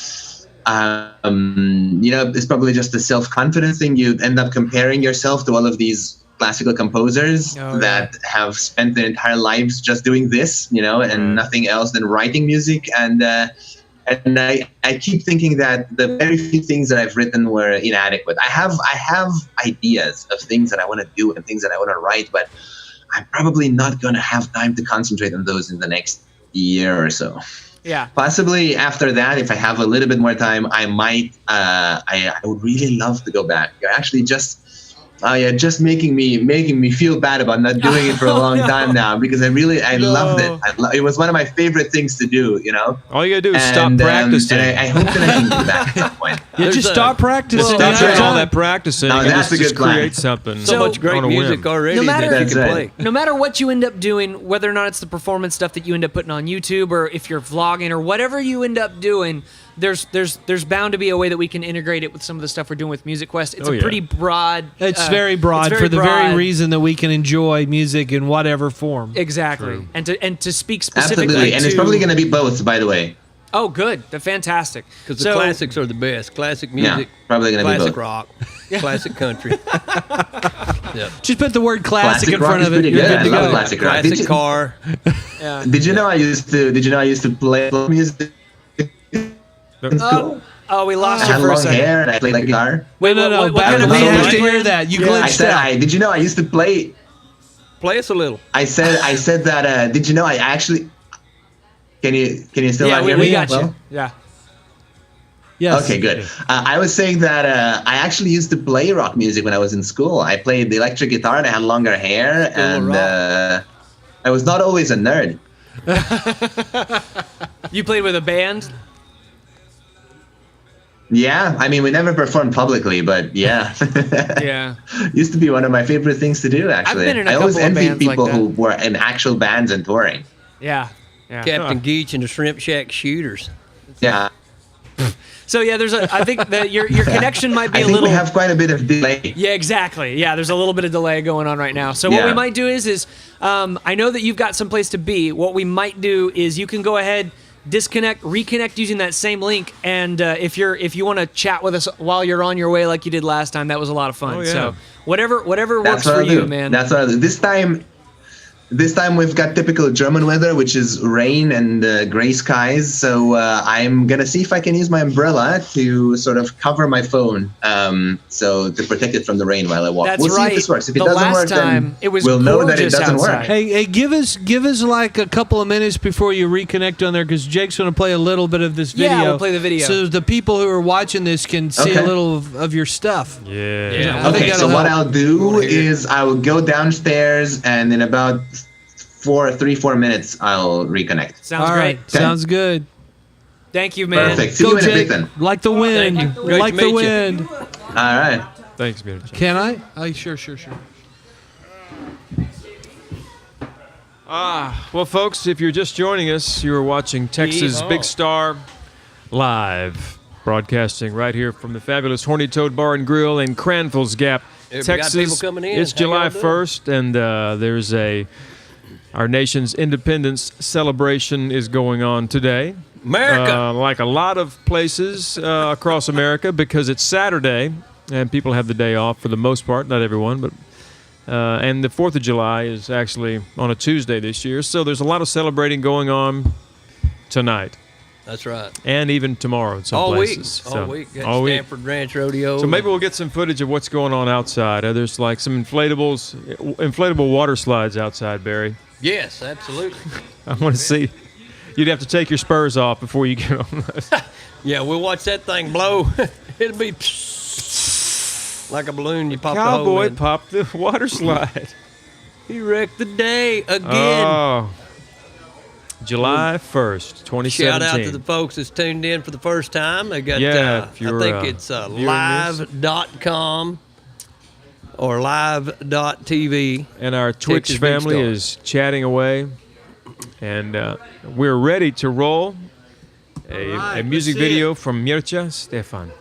it's probably just a self-confidence thing. You end up comparing yourself to all of these classical composers that have spent their entire lives just doing this, and nothing else than writing music. And I keep thinking that the very few things that I've written were inadequate. I have ideas of things that I want to do and things that I want to write, but I'm probably not going to have time to concentrate on those in the next year or so. Yeah. Possibly after that, if I have a little bit more time, I might. I would really love to go back. You're actually just making me feel bad about not doing it for a long time now, because I loved it. It was one of my favorite things to do. All you gotta do is stop practicing. And I hope that I can do that at some point. Yeah, just stop practicing. Stop That's doing right. all that practicing. No, and that's a just good plan. create something. so much great on a music whim. already No matter- that you That's can right. play. No matter what you end up doing, whether or not it's the performance stuff that you end up putting on YouTube, or if you're vlogging, or whatever you end up doing, there's bound to be a way that we can integrate it with some of the stuff we're doing with Music Quest. It's Oh, a yeah. pretty broad. It's very broad it's for the very broad. reason that we can enjoy music in whatever form. Exactly. And to speak specifically Absolutely, and to, it's probably going to be both, by the way. Oh, good. They're fantastic. Because the classics are the best. Classic Yeah, music, probably going to be classic both. rock, classic country. Yeah. Just put the word classic in rock front is of it. pretty You're good. good to I love go. classic rock. Classic car. Yeah. Did you know I used to play music in school? Oh, we lost I you had for a long second. hair and I played guitar. Wait, No, what back kind of we music have are to you hear that. You I glitched said, out. did you know I used to play? Play us a little. I said that. Did you know I actually? Can you still Yeah, not we hear me? got Well? you. Yeah. Yes. Okay, good. I was saying that I actually used to play rock music when I was in school. I played the electric guitar and I had longer hair, and I was not always a nerd. You played with a band? Yeah, I mean, we never performed publicly, but yeah. Yeah. Used to be one of my favorite things to do, actually. been in a I always couple of envied bands like people that. who were in actual bands and touring. Yeah. Yeah. Captain Geach and the Shrimp Shack Shooters. Yeah. So yeah, I think that your connection might be I a think little. we have quite a bit of delay. Yeah, exactly. Yeah, there's a little bit of delay going on right now. So what Yeah. we might do is I know that you've got someplace to be. What we might do is you can go ahead, disconnect, reconnect using that same link. And if you want to chat with us while you're on your way like you did last time, that was a lot of fun. Oh, yeah. So whatever That's works what for I'll you, do. man. That's what I'll do. This time we've got typical German weather, which is rain and gray skies. So I'm going to see if I can use my umbrella to sort of cover my phone, so to protect it from the rain while I walk. That's we'll right. see if this works. If it The doesn't last work, time, then it was we'll know that it gorgeous doesn't outside. work. Hey, give us like a couple of minutes before you reconnect on there, because Jake's going to play a little bit of this video. Yeah, we'll play the video. So the people who are watching this can see Okay. a little of your stuff. Yeah. I think Okay, so that'll what help. I'll do is I will go downstairs, and in about 4 minutes, I'll reconnect. Sounds All right, great. sounds good. Thank you, man. Perfect. See Go, you in a bit Jake. then. Like the wind. Thank you. Great Like to the meet you. wind. All right. Thanks, Mircha. Can I? Oh, sure. Well, folks, if you're just joining us, you're watching Texas Yeehaw. Big Star live, broadcasting right here from the fabulous Horny Toad Bar and Grill in Cranfill's Gap, Hey, we got Texas. people coming in. It's How July y'all doing? 1st, and there's our nation's independence celebration is going on today. America. Like a lot of places across America, because it's Saturday and people have the day off for the most part, not everyone, but and the 4th of July is actually on a Tuesday this year, so there's a lot of celebrating going on tonight That's right. and even tomorrow in some All week. places. All week. Got all week. Stanford Ranch Rodeo. So maybe we'll get some footage of what's going on outside. There's like some inflatable water slides outside, Barry. Yes, absolutely. I want to see. You'd have to take your spurs off before you get on those. Yeah, we'll watch that thing blow. It'll be like a balloon. You pop the hole Cowboy in. popped the water slide. He wrecked the day again. Oh. July 1st, 2017. Shout out to the folks that's tuned in for the first time. They got, Yeah, if I you're, think it's viewing this. live.com or live.tv. And our Twitch Texas Big family Star. is chatting away. And we're ready to roll a music video from Mircha Stefan.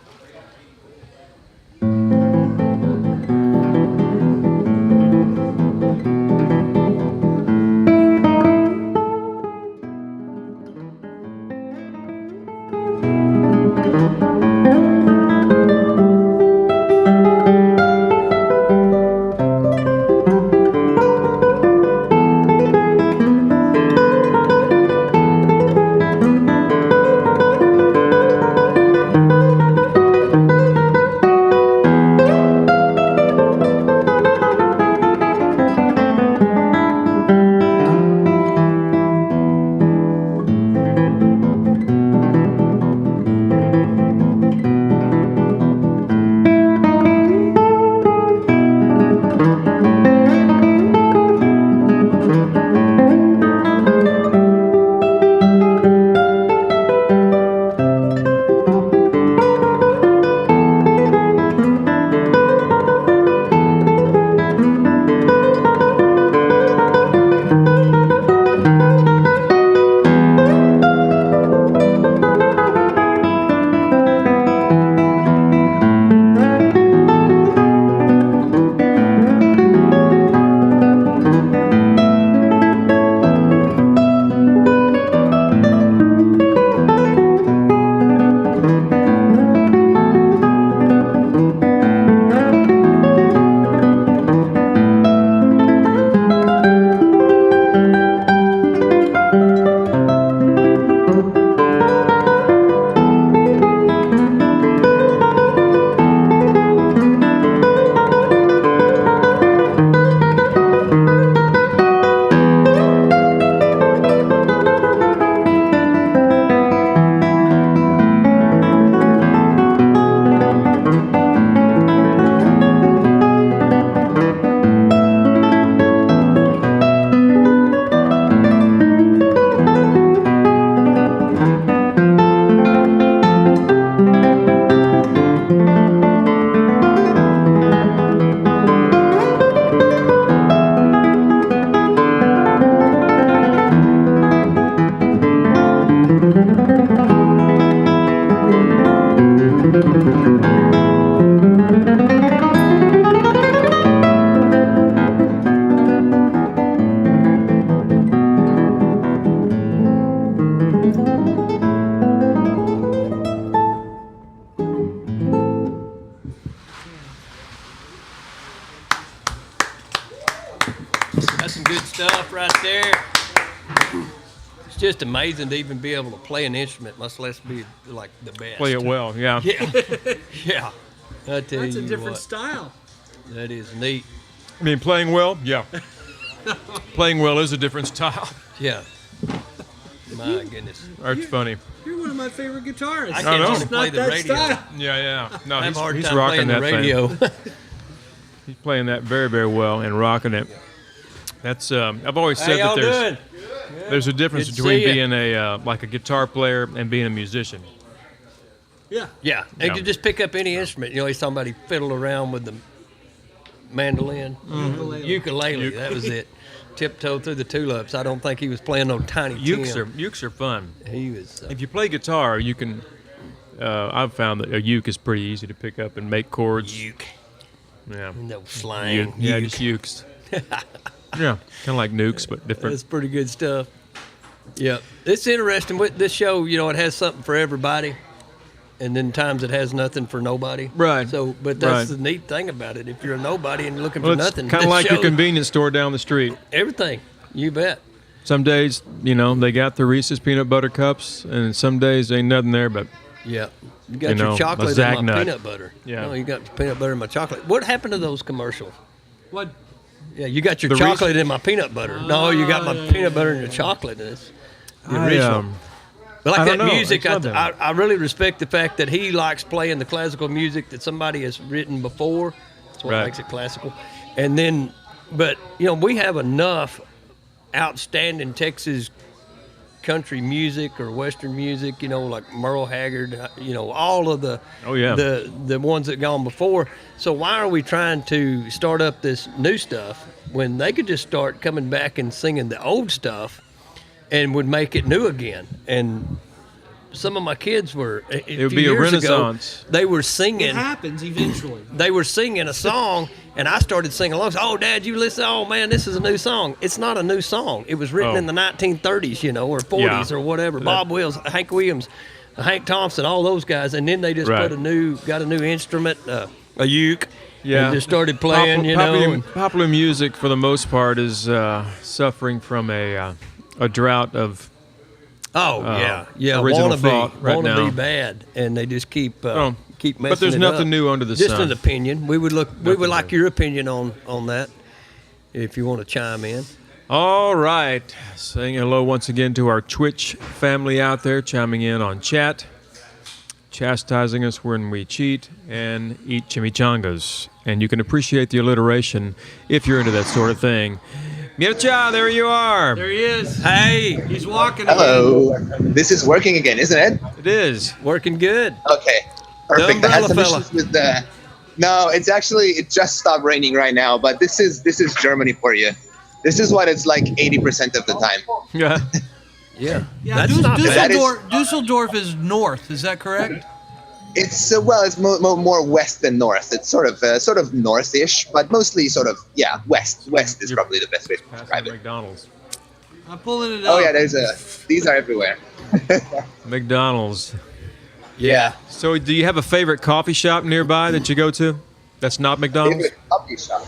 right there. It's just amazing to even be able to play an instrument, much less be like the best. Play it well, yeah. Yeah. I tell That's a you different what, style. that is neat. I mean, playing well, yeah. Playing well is a different style. Yeah. My goodness. That's funny. You're one of my favorite guitarists. I can't know. even It's play not the that radio. style. Yeah. No, I have a hard he's time rocking playing the that radio. thing. He's playing that very, very well and rocking it. That's I've always How said y'all that doing? there's a difference Good to between see ya. being a like a guitar player and being a musician. Yeah. Yeah, and Yeah. you just pick up any instrument. You know, he's talking about he fiddled around with the mandolin, ukulele. That was it. Tiptoe through the tulips. I don't think he was playing no Tiny Tim. Ukes are fun. He was. If you play guitar, you can. I've found that a uke is pretty easy to pick up and make chords. Uke. Yeah. No slang. Yeah, Uke. just ukes. Yeah, kind of like nukes, but different. That's pretty good stuff. Yeah, it's interesting with this show. You know, it has something for everybody, and then times it has nothing for nobody. Right. So, but that's Right. the neat thing about it. If you're a nobody and you're looking Well, for it's nothing, kind of this like your show- convenience store down the street. everything. You bet. Some days, they got the Reese's peanut butter cups, and some days ain't nothing there but Yeah. You got You know, your a chocolate and Zag my nut. peanut butter. Yeah. No, you got peanut butter and my chocolate. What happened to those commercials? What? Yeah, you got your The chocolate and my peanut butter. No, you got my peanut butter and your chocolate. And it's the original. But like I that don't know. music, I love that. I really respect the fact that he likes playing the classical music that somebody has written before. That's what Right. makes it classical. And then, but, we have enough outstanding Texas country music or Western music, like Merle Haggard, all of the Oh, yeah. the ones that gone before. So why are we trying to start up this new stuff when they could just start coming back and singing the old stuff and would make it new again? And some of my kids were. It would be a renaissance. They were It singing. happens eventually. They were singing a song, and I started singing along. Oh, Dad, you listen. Oh, man, this is a new song. It's not a new song. It was written Oh. in the 1930s, or 40s Yeah. or whatever. Bob Wills, Hank Williams, Hank Thompson, all those guys. And then they just Right. got a new instrument, a uke, Yeah. and just started playing, Popular music, for the most part, is suffering from a drought of. Original wanna thought right wanna now. be bad, and they just keep Oh, messing but there's it nothing up. new under the Just sun. an opinion. We would Nothing like new. your opinion on that, if you want to chime in. All right. Saying hello once again to our Twitch family out there, chiming in on chat, chastising us when we cheat and eat chimichangas. And you can appreciate the alliteration if you're into that sort of thing. Mircha, there you are. There he is. Hey, He's walking again. Hello. This is working again, isn't it? It is. working good. Okay. Perfect. The I had umbrella some fella. issues with the. No, it just stopped raining right now. But this is Germany for you. This is what it's like 80% of the time. Yeah. Yeah, Yeah, that's not bad. Dusseldorf is north. Is that correct? It's it's more west than north. It's sort of north-ish, but mostly west. West is probably the best way to Past describe the it. McDonald's. I'm pulling it up. Oh yeah, these are everywhere. McDonald's. Yeah, So, do you have a favorite coffee shop nearby that you go to? That's not McDonald's. Favorite coffee shop.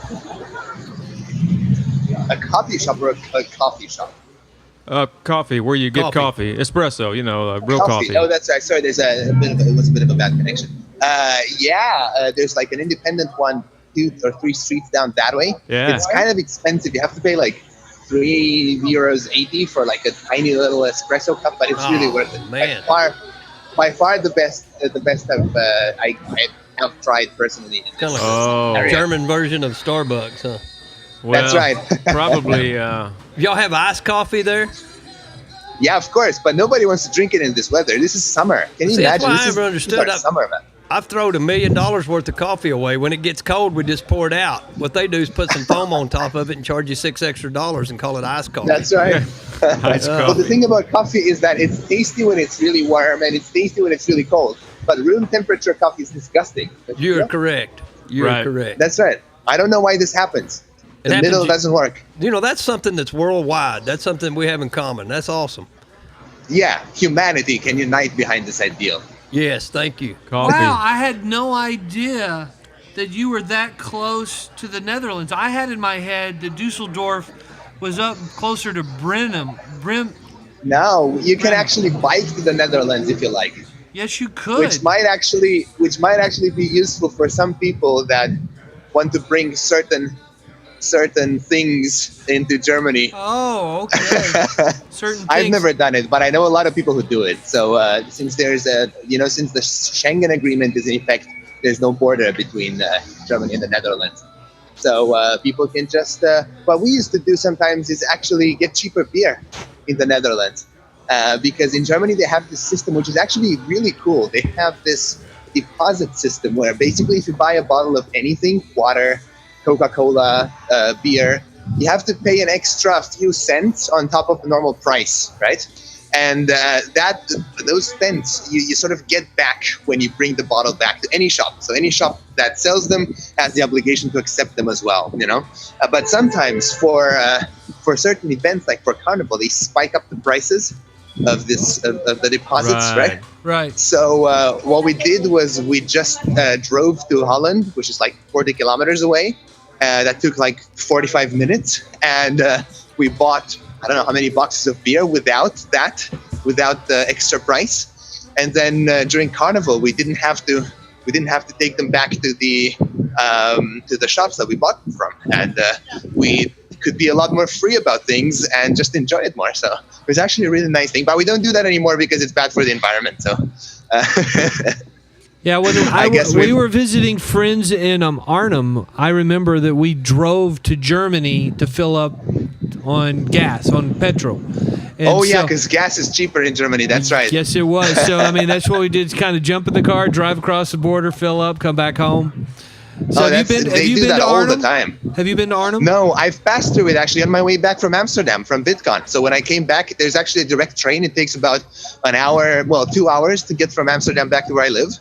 A coffee shop or a coffee shop? Coffee, where you get Coffee. coffee, espresso. Real coffee. Oh, that's right. Sorry, there's it was a bit of a bad connection. There's like an independent one, 2 or 3 streets down that way. Yeah. It's kind of expensive. You have to pay like €3.80 for like a tiny little espresso cup, but it's really worth it. man. By far the best I have tried personally. In Kind of this like area. a German version of Starbucks, huh? Well, That's right. Probably. Y'all have iced coffee there? Yeah, of course, but nobody wants to drink it in this weather. This is summer. Can you See, that's imagine? why I This is never understood. summer, man. I've thrown $1 million worth of coffee away. When it gets cold, we just pour it out. What they do is put some foam on top of it and charge you $6 extra and call it iced coffee. That's right. Iced But the coffee. thing about coffee is that it's tasty when it's really warm and it's tasty when it's really cold. But room temperature coffee is disgusting. You're correct. You're Right. correct. That's right. I don't know why this happens. It The happens- middle doesn't work. That's something that's worldwide. That's something we have in common. That's awesome. Yeah, humanity can unite behind this ideal. Yes, thank you. Coffee. Wow, I had no idea that you were that close to the Netherlands. I had in my head that Dusseldorf was up closer to Brenham. Now you can actually bike to the Netherlands if you like. Yes, you could. Which might actually be useful for some people that want to bring certain things into Germany. Oh, okay. Certain things. I've never done it, but I know a lot of people who do it. So since there's since the Schengen agreement is in effect, there's no border between Germany and the Netherlands. So people can just what we used to do sometimes is actually get cheaper beer in the Netherlands. Because in Germany they have this system which is actually really cool. They have this deposit system where basically if you buy a bottle of anything, water, Coca-Cola, beer, you have to pay an extra few cents on top of the normal price, right? And those cents you sort of get back when you bring the bottle back to any shop. So any shop that sells them has the obligation to accept them as well, But sometimes for certain events, like for Carnival, they spike up the prices of the deposits, right? Right. So what we did was we just drove to Holland, which is like 40 kilometers away. That took like 45 minutes, and we bought I don't know how many boxes of beer without the extra price. And then during Carnival, we didn't have to take them back to the shops that we bought them from, and we could be a lot more free about things and just enjoy it more. So it was actually a really nice thing, but we don't do that anymore because it's bad for the environment. So. Yeah, when we were visiting friends in Arnhem, I remember that we drove to Germany to fill up on gas, on petrol. And because gas is cheaper in Germany. That's right. Yes, it was. So, I mean, that's what we did, kind of jump in the car, drive across the border, fill up, come back home. So they do that all the time. Have you been to Arnhem? No, I've passed through it actually on my way back from Amsterdam, from VidCon. So when I came back, there's actually a direct train. It takes about 2 hours to get from Amsterdam back to where I live.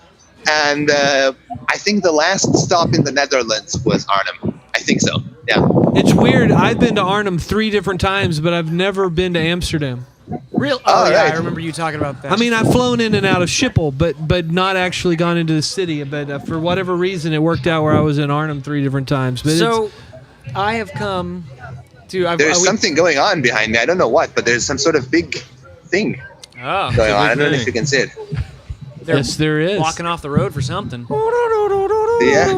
And I think the last stop in the Netherlands was Arnhem. I think so, yeah. It's weird. I've been to Arnhem 3 different times, but I've never been to Amsterdam. Real? Oh, yeah, right. I remember you talking about that. I mean, I've flown in and out of Schiphol, but not actually gone into the city. But for whatever reason, it worked out where I was in Arnhem 3 different times. But so I have come to... There's something going on behind me. I don't know what, but there's some sort of big thing going on. I don't know if you can see it. Yes, there is. Blocking off the road for something. Yeah.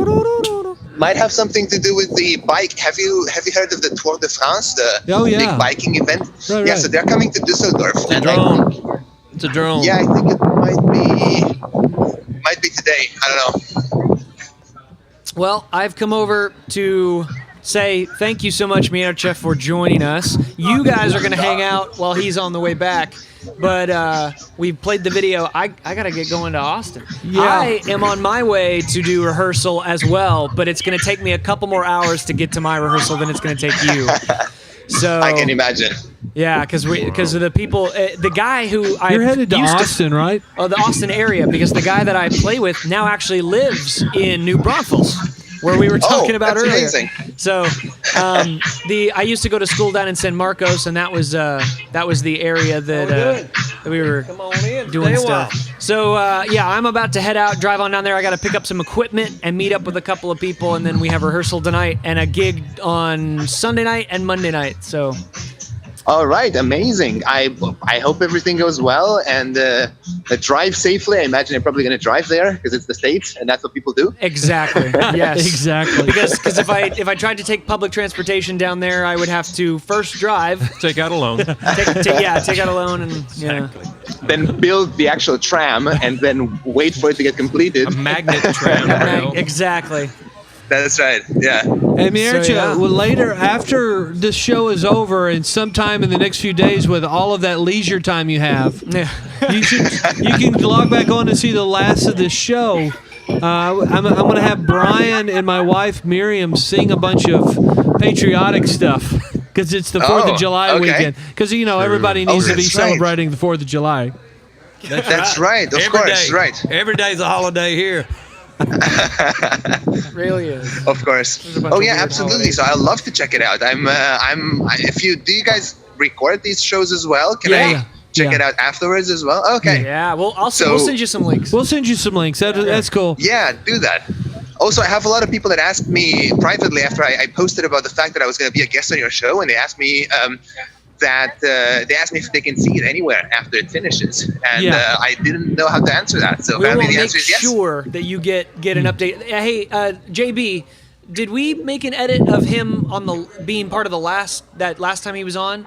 Might have something to do with the bike. Have you heard of the Tour de France, the big biking event? Right. So they're coming to Düsseldorf. It's a drone. It's a drone. Yeah, I think it might be today. I don't know. Well, I've come over to say thank you so much, Mirochev, for joining us. You guys are going to hang out while he's on the way back. But we played the video. I got to get going to Austin. Yeah. I am on my way to do rehearsal as well, but it's going to take me a couple more hours to get to my rehearsal than it's going to take you. So I can imagine. Yeah, because of the people, the guy who You're headed to Austin, right? Oh, the Austin area, because the guy that I play with now actually lives in New Braunfels, where we were talking about earlier. Amazing. So, I used to go to school down in San Marcos, and that was the area that we were doing stuff. So, I'm about to head out, drive on down there. I got to pick up some equipment and meet up with a couple of people, and then we have rehearsal tonight and a gig on Sunday night and Monday night. So. All right, amazing. I hope everything goes well and drive safely. I imagine you're probably going to drive there because it's the States and that's what people do. Exactly. Yes. Exactly. Because if I tried to take public transportation down there, I would have to first drive. Take out a loan. Take out a loan and then build the actual tram and then wait for it to get completed. A magnet tram. Exactly. That's right. Yeah. And Mircha, later after this show is over, and sometime in the next few days, with all of that leisure time you have, you can log back on and see the last of this show. I'm going to have Brian and my wife Miriam sing a bunch of patriotic stuff because it's the 4th of July weekend. Because everybody needs to be celebrating the 4th of July. That's right. Of course. Right. Every day's a holiday here. It really is. Of course. Oh yeah, absolutely. So I'd love to check it out. Do you guys record these shows as well? Can I check it out afterwards as well? Okay. Yeah. We'll send you some links. We'll send you some links. That's cool. Yeah, do that. Also, I have a lot of people that asked me privately after I posted about the fact that I was going to be a guest on your show, and they asked me they asked me if they can see it anywhere after it finishes, and I didn't know how to answer that. So We will apparently the make answer is yes. sure that you get an update. Hey, JB, did we make an edit of him on the being part of the last time he was on,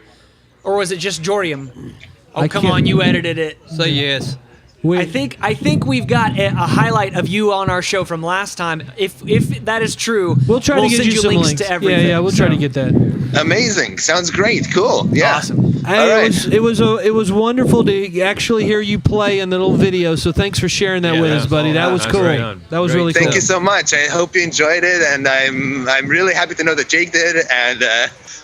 or was it just Jorium? Oh, come on, you edited it. Say yes. I think we've got a highlight of you on our show from last time. If that is true, We'll try to get send you some links to everything. Yeah, we'll try to get that. Amazing. Sounds great. Cool. Yeah. Awesome. Hey, All right. it was wonderful to actually hear you play in the little video. So thanks for sharing that with us, buddy. That was Nice, cool. right on. That was Great. really cool. Thank you so much. I hope you enjoyed it, and I'm really happy to know that Jake did, and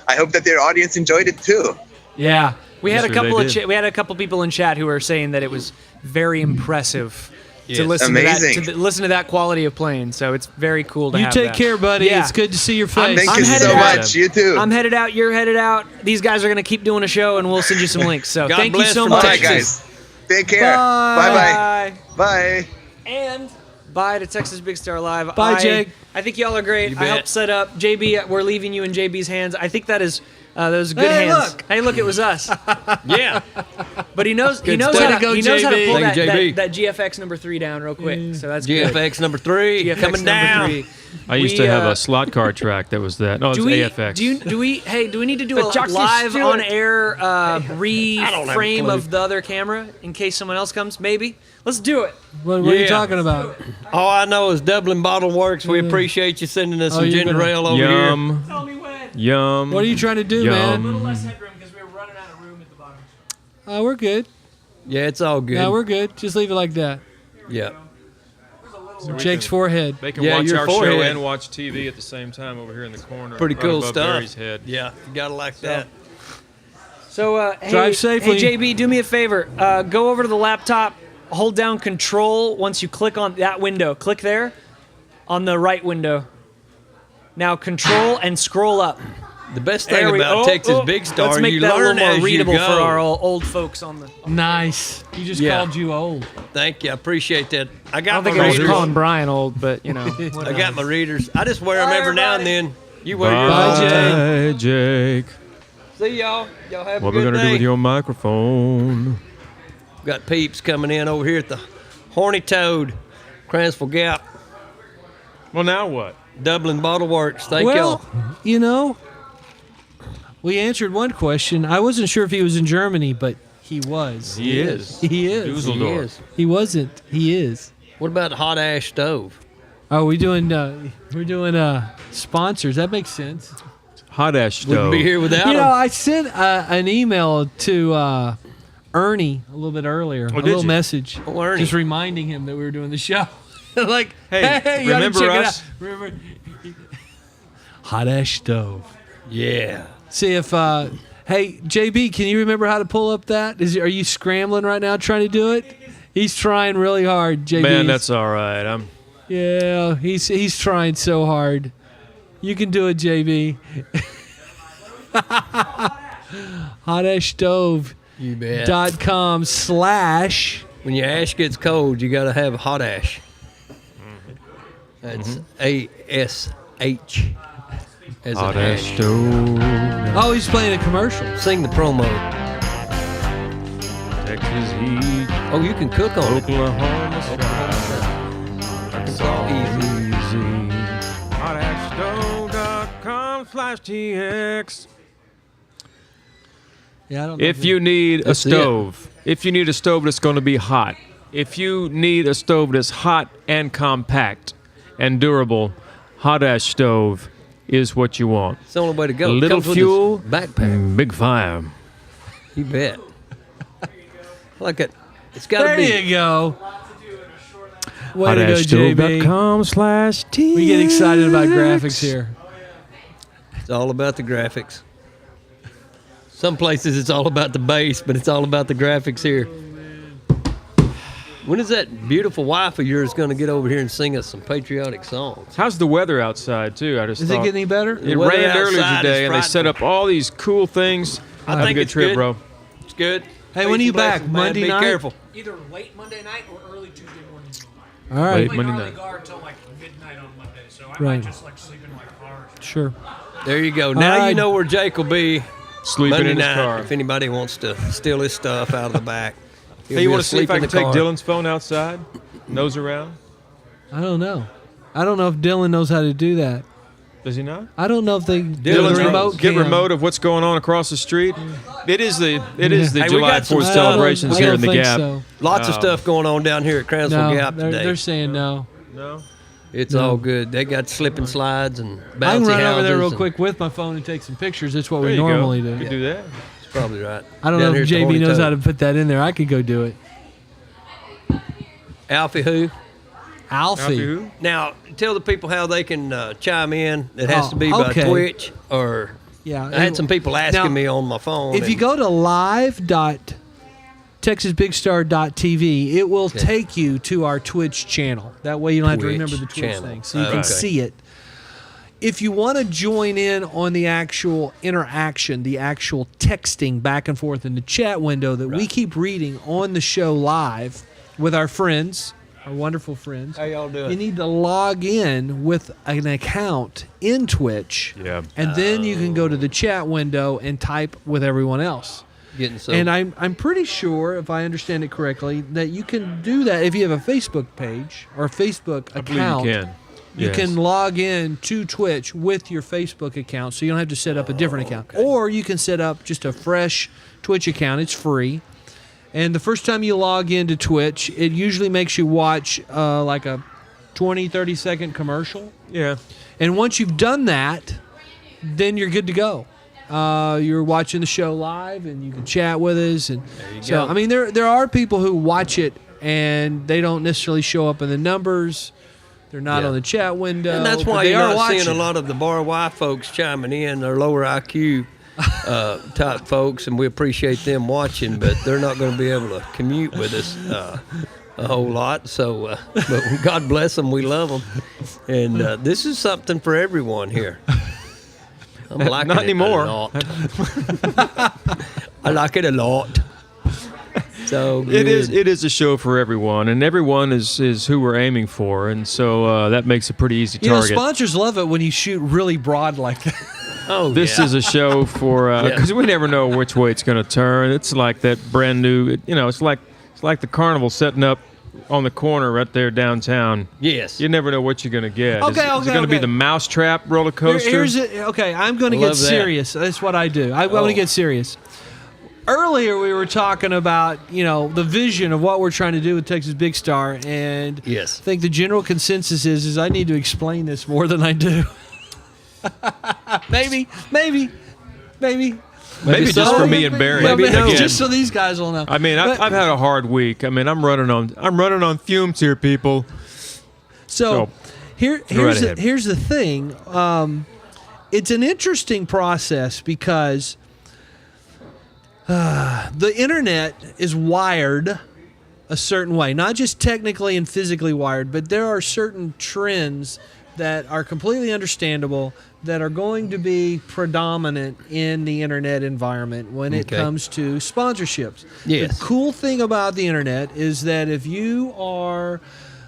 I hope that their audience enjoyed it too. Yeah. We had Yes, a sir, couple they we had a couple people in chat who were saying that it was very impressive to Yes. listen Amazing. to listen to that quality of playing. So it's very cool to You have take that. care, buddy. Yeah. It's good to see your face. Thank I'm you headed so out. much. You too. I'm headed out. You're headed out. These guys are going to keep doing a show, and we'll send you some links. So God thank you bless so from much. All right, Texas. guys. Take care. Bye. Bye-bye. Bye. And bye to Texas Big Star Live. Bye, Jake. I think y'all are great. You I bet. helped set up. JB, we're leaving you in JB's hands. I think that is those good Hey, hands. look. Hey, look, it was us. Yeah. But he knows Good how stuff. to, Way to go, he knows how to JB. pull Thank that, you, JB. that GFX number 3 down real quick. So that's good. GFX number 3 GFX coming number down. 3. I used to have a slot car track that was that. No, it was AFX. Do we need to do a Chuck, you live steal on it. air don't have a reframe clue. of the other camera in case someone else comes? Maybe. Let's do it. What are you Yeah. talking about? All I know is Dublin Bottle Works. We appreciate you sending us some you're ginger gonna- ale over here. Yum, Tell me when. yum. What are you trying to do, Yum. man? Less headroom because we were running out of room at the bottom. We're good. Yeah, it's all good. No, we're good. Just leave it like that. yeah. Jake's forehead. They can Yeah, watch your our show forehead. and watch TV at the same time over here in the corner. Pretty right cool above stuff. Barry's head. Yeah, you gotta like that. So, hey, Drive safely. Hey, JB, do me a favor. Go over to the laptop, hold down Control once you click on that window. Click there on the right window. Now Control and scroll up. The best There thing we about go. Texas Big Let's Star, make you that a learn little more as readable you go. for our old folks on the. Nice. You just Yeah. called you old. Thank you, I appreciate that. I I got don't my think I was readers. calling Brian old, but you know. I got my readers. I just wear them every now and then. You wear yours. Bye, Jake. See y'all. Y'all have What a we good gonna day. do with your microphone? Got peeps coming in over here at the Horny Toad, Cransville Gap, Well, now what? Dublin Bottle Works. Thank Well, y'all. you know, we answered one question. I wasn't sure if he was in Germany, but he was. He is. He is. Dusseldorf. Yes. He wasn't. He is. What about hot ash stove? Oh, we're doing sponsors. That makes sense. Hot ash Wouldn't stove. be here without You know, them. I sent an email to Ernie a little bit earlier. Oh, A did little you? message, Oh, Ernie. just reminding him that we were doing the show. Like, Hey, you gotta remember check us? It out. Remember, hot ash stove. Yeah. See if. Hey, JB, can you remember how to pull up that? Are you scrambling right now trying to do it? He's trying really hard, JB. Man, that's all right. Yeah, he's trying so hard. You can do it, JB. HotAshStove.com/ When your ash gets cold, you got to have hot ash. That's ASH. As Hot an ash ash. stove. Oh, he's playing a commercial. Sing the promo. Texas heat. Oh, you can cook on it. Oklahoma Arkansas easy. easy. HotAshStove.com/TX. Yeah, I don't know. If you need a That's it. stove, if you need a stove that's going to be hot, if you need a stove that's hot and compact and durable, Hot Ash Stove is what you want. It's the only way to go. Little Comes with fuel, this backpack. big fire. You bet. I like it. It's got to There be. you go. Way to go, JB. HotAshStove.com/TX. We get excited about graphics here. It's all about the graphics. Some places it's all about the bass, but it's all about the graphics here. When is that beautiful wife of yours going to get over here and sing us some patriotic songs? How's the weather outside, too? I just Is it thought. getting any better? It weather rained earlier outside today, is and they set up all these cool things. I Have think a good it's trip, good. bro. It's good. Hey, when are you back? Blessings, man. Monday Be night? careful. Either late Monday night or early Tuesday morning. All right. Late Monday night. Until like midnight on Monday, so I Right. might just like sleep in my car. Sure. There you go. Now right. you know where Jake will be Sleeping Monday in his night car. if anybody wants to steal his stuff out of the back. He'll Hey, you be want to see if asleep I in can the take car. Dylan's phone outside? Nose around? I don't know. I don't know if Dylan knows how to do that. Does he not? I don't know if they Dylan's the remote get can. remote of what's going on across the street. It is the Hey, we July got some 4th stuff. celebrations I here don't in the think Gap. So. Lots of stuff going on down here at Cransville No, Gap they're, today. they're saying no. No. It's all good. They got slip and slides and bouncy I can run over there houses real and- quick with my phone and take some pictures. That's what There we you normally go. You do. could do that. That's probably right. I don't Down know here if at the JB Horny knows Toad. how to put that in there. I could go do it. Alfie who? Alfie. Who? Now, tell the people how they can chime in. It has to be by okay. Twitch or. Yeah. I had some people asking Now, me on my phone. If you and- go to live.texasbigstar.tv, it will take you to our Twitch channel. That way you don't have to Twitch remember the Twitch channel. thing, so you Okay. can see it. If you want to join in on the actual interaction, the actual texting back and forth in the chat window that we keep reading on the show live with our friends, our wonderful friends, How y'all doing? you need to log in with an account in Twitch. Yeah. And then you can go to the chat window and type with everyone else. Getting so. And I'm pretty sure, if I understand it correctly, that you can do that if you have a Facebook page or a Facebook I believe account. you can. You Yes. can log in to Twitch with your Facebook account, so you don't have to set up a different account. Or you can set up just a fresh Twitch account. It's free. And the first time you log into Twitch, it usually makes you watch like a 20, 30-second commercial. Yeah. And once you've done that, then you're good to go. You're watching the show live, and you can chat with us. And so, go. I mean, there are people who watch it, and they don't necessarily show up in the numbers. They're not Yeah. on the chat window. and that's but why they you're are not watching. seeing a lot of the Bar Y folks chiming in. They're lower IQ type folks, and we appreciate them watching, but they're not going to be able to commute with us a whole lot. So, but God bless them. We love them. And this is something for everyone here. I'm liking Not it anymore. a lot. I like it a lot. So good. It is a show for everyone, and everyone is who we're aiming for, and so that makes a pretty easy You know, target. sponsors love it when you shoot really broad like that. Oh, This yeah. is a show for because we never know which way it's going to turn. It's like that brand new, it's like the carnival setting up on the corner right there downtown. Yes. You never know what you're going to get. Okay, is it okay, going to be okay. the mousetrap roller coaster? Here's it. Okay, I'm going to I get love that. serious. That's what I do. I want to get serious. Earlier, we were talking about, the vision of what we're trying to do with Texas Big Star, and Yes. I think the general consensus is I need to explain this more than I do. maybe. Maybe just so. for me and Barry. Maybe no. Again. Just so these guys will know. I mean, But- I've had a hard week. I mean, I'm running on fumes here, people. So, So, right ahead. here's the thing. It's an interesting process because the internet is wired a certain way, not just technically and physically wired, but there are certain trends that are completely understandable that are going to be predominant in the internet environment when it Okay. comes to sponsorships. Yes. The cool thing about the internet is that if you are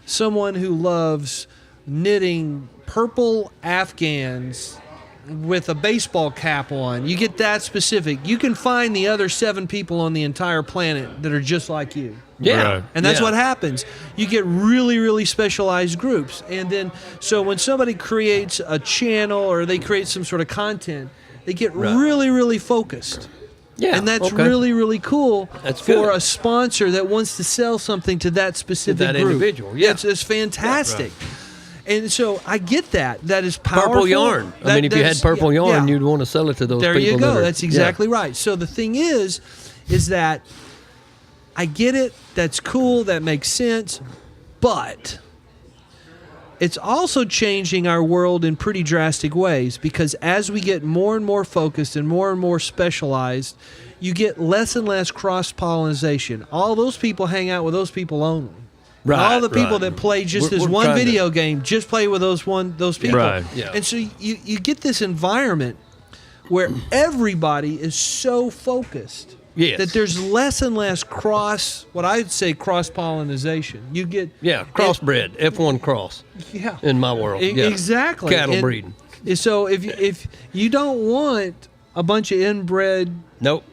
someone who loves knitting purple Afghans with a baseball cap on, you get that specific, you can find the other 7 people on the entire planet that are just like you. Yeah. Right. And that's Yeah. what happens. You get really, really specialized groups. And then, so when somebody creates a channel or they create some sort of content, they get Right. really, really focused. Yeah. And that's okay. really, really cool That's for good. a sponsor that wants to sell something to that specific that group. individual, yeah. It's fantastic. And so I get that. That is powerful. Purple yarn. I mean, if you had That's- purple yarn, yeah. you'd want to sell it to those There people. you go. that are- That's exactly right. So the thing is that I get it. That's cool. That makes sense. But it's also changing our world in pretty drastic ways because as we get more and more focused and more specialized, you get less and less cross-pollination. All those people hang out with those people only. Right, All the people right. that play just We're this one trying to- video game just play with those people. Right. Yeah. And so you get this environment where everybody is so focused Yes. that there's less and less what I'd say cross pollination. You get crossbred, F1 cross. Yeah, in my world, exactly cattle breeding. So if you don't want a bunch of inbred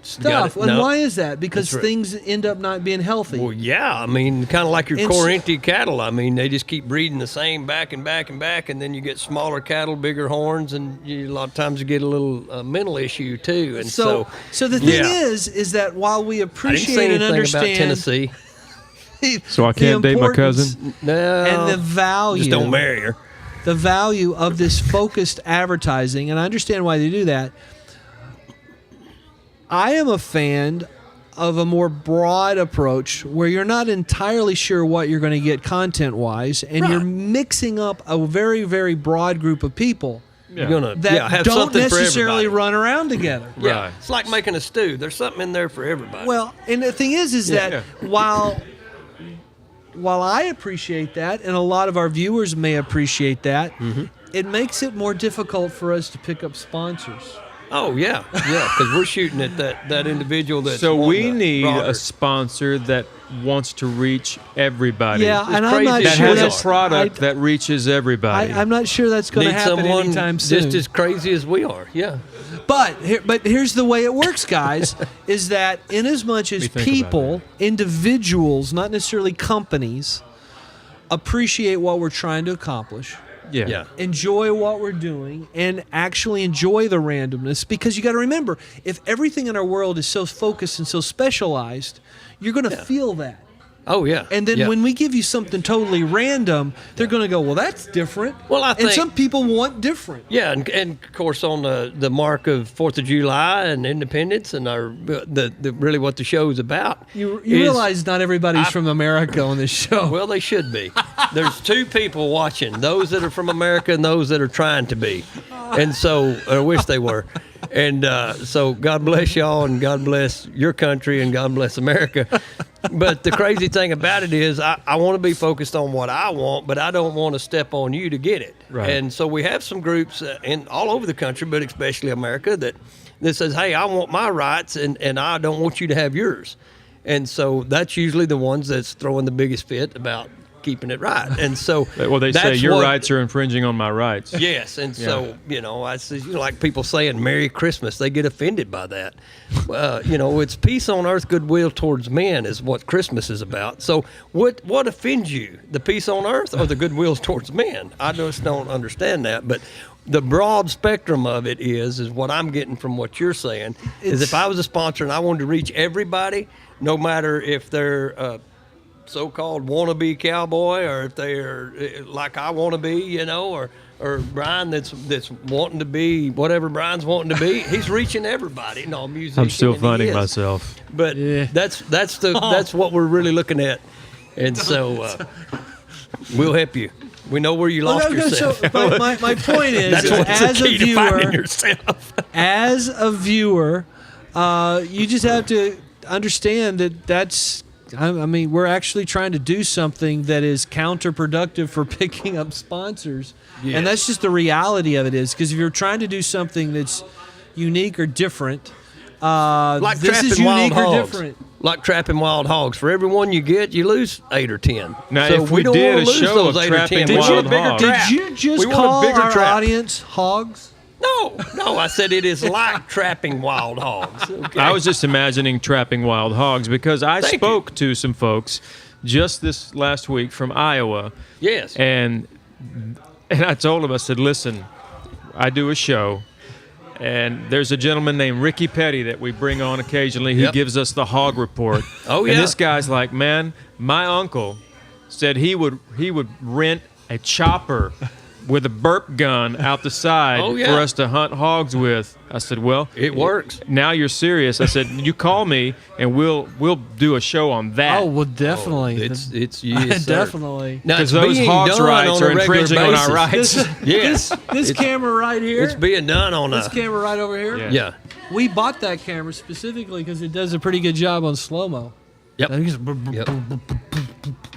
stuff, and why is that? Because things end up not being healthy. Well, yeah, I mean, kind of like your Corriente cattle. I mean, they just keep breeding the same back and back and back, and then you get smaller cattle, bigger horns, and a lot of times you get a little mental issue too. And so the thing is that while we appreciate and understand about Tennessee, so I can't date my cousin. No, and the value, just don't marry her. The value of this focused advertising, and I understand why they do that. I am a fan of a more broad approach where you're not entirely sure what you're going to get content-wise, and you're mixing up a very, very broad group of people You're gonna have don't something necessarily for everybody. run around together. Yeah, it's like making a stew. There's something in there for everybody. Well, and the thing is that while I appreciate that, and a lot of our viewers may appreciate that, it makes it more difficult for us to pick up sponsors. Oh yeah, because we're shooting at that individual that's so we need broader. a sponsor that wants to reach everybody. Yeah, and I'm crazy not that sure has that's a product that reaches everybody. I'm not sure that's going to Need happen someone anytime soon. just as crazy as we are. Yeah. But here's the way it works, guys, is that in as much as think people, about individuals, not necessarily companies, appreciate what we're trying to accomplish, yeah. enjoy what we're doing, and actually enjoy the randomness, because you got to remember, if everything in our world is so focused and so specialized, you're going to feel that. Oh yeah. And then when we give you something totally random, they're going to go, well, that's different. Well, I think, and some people want different. Yeah, and of course on the mark of 4th of July and Independence and our the really what the show is about. You realize not everybody's from America on this show. Well, they should be. There's two people watching: those that are from America and those that are trying to be. And so I wish they were. And so God bless y'all, and God bless your country, and God bless America. But the crazy thing about it is I want to be focused on what I want, but I don't want to step on you to get it. Right. And so we have some groups in all over the country, but especially America, that says, hey, I want my rights, and I don't want you to have yours. And so that's usually the ones that's throwing the biggest fit about keeping it right. And so Well, they say your rights are infringing on my rights. Yes, and so I say, like people saying "Merry Christmas," they get offended by that. It's peace on earth, goodwill towards men is what Christmas is about. So what offends you, the peace on earth or the goodwill towards men? I just don't understand that, but. The broad spectrum of it is what I'm getting from what you're saying. Is if I was a sponsor and I wanted to reach everybody, no matter if they're so-called wannabe cowboy, or if they're like I want to be, or Brian that's wanting to be whatever Brian's wanting to be. He's reaching everybody. No, musician. I'm still finding myself. But that's what we're really looking at, and so we'll help you. We know where you lost yourself. So my point is, that's what's as the key a to finding viewer, yourself. as a viewer, you just have to understand that's. I mean, we're actually trying to do something that is counterproductive for picking up sponsors, and that's just the reality of it. Is because if you're trying to do something that's unique or different, like this is trapping wild unique or hogs. different. Like trapping wild hogs. For every one you get, you lose 8 or 10. Now, so if we don't did wanna a lose show those of 8 or 10. trapping We want a wild bigger hogs. trap. Did you just We want a call bigger our trap. audience hogs? No, I said it is like trapping wild hogs. Okay? I was just imagining trapping wild hogs because I Thank spoke to some folks just this last week from Iowa. Yes. And I told them, I said, listen, I do a show, and there's a gentleman named Ricky Petty that we bring on occasionally who gives us the hog report. Oh, yeah. And this guy's like, man, my uncle said he would rent a chopper with a burp gun out the side for us to hunt hogs with. I said, well, it works. Now you're serious. I said, you call me and we'll do a show on that. Oh, well, definitely. It's yes, sir. Definitely. Because those hogs' rights are infringing on our rights. This camera right here. It's being done on this camera right over here. Yeah. We bought that camera specifically because it does a pretty good job on slow mo. Yep.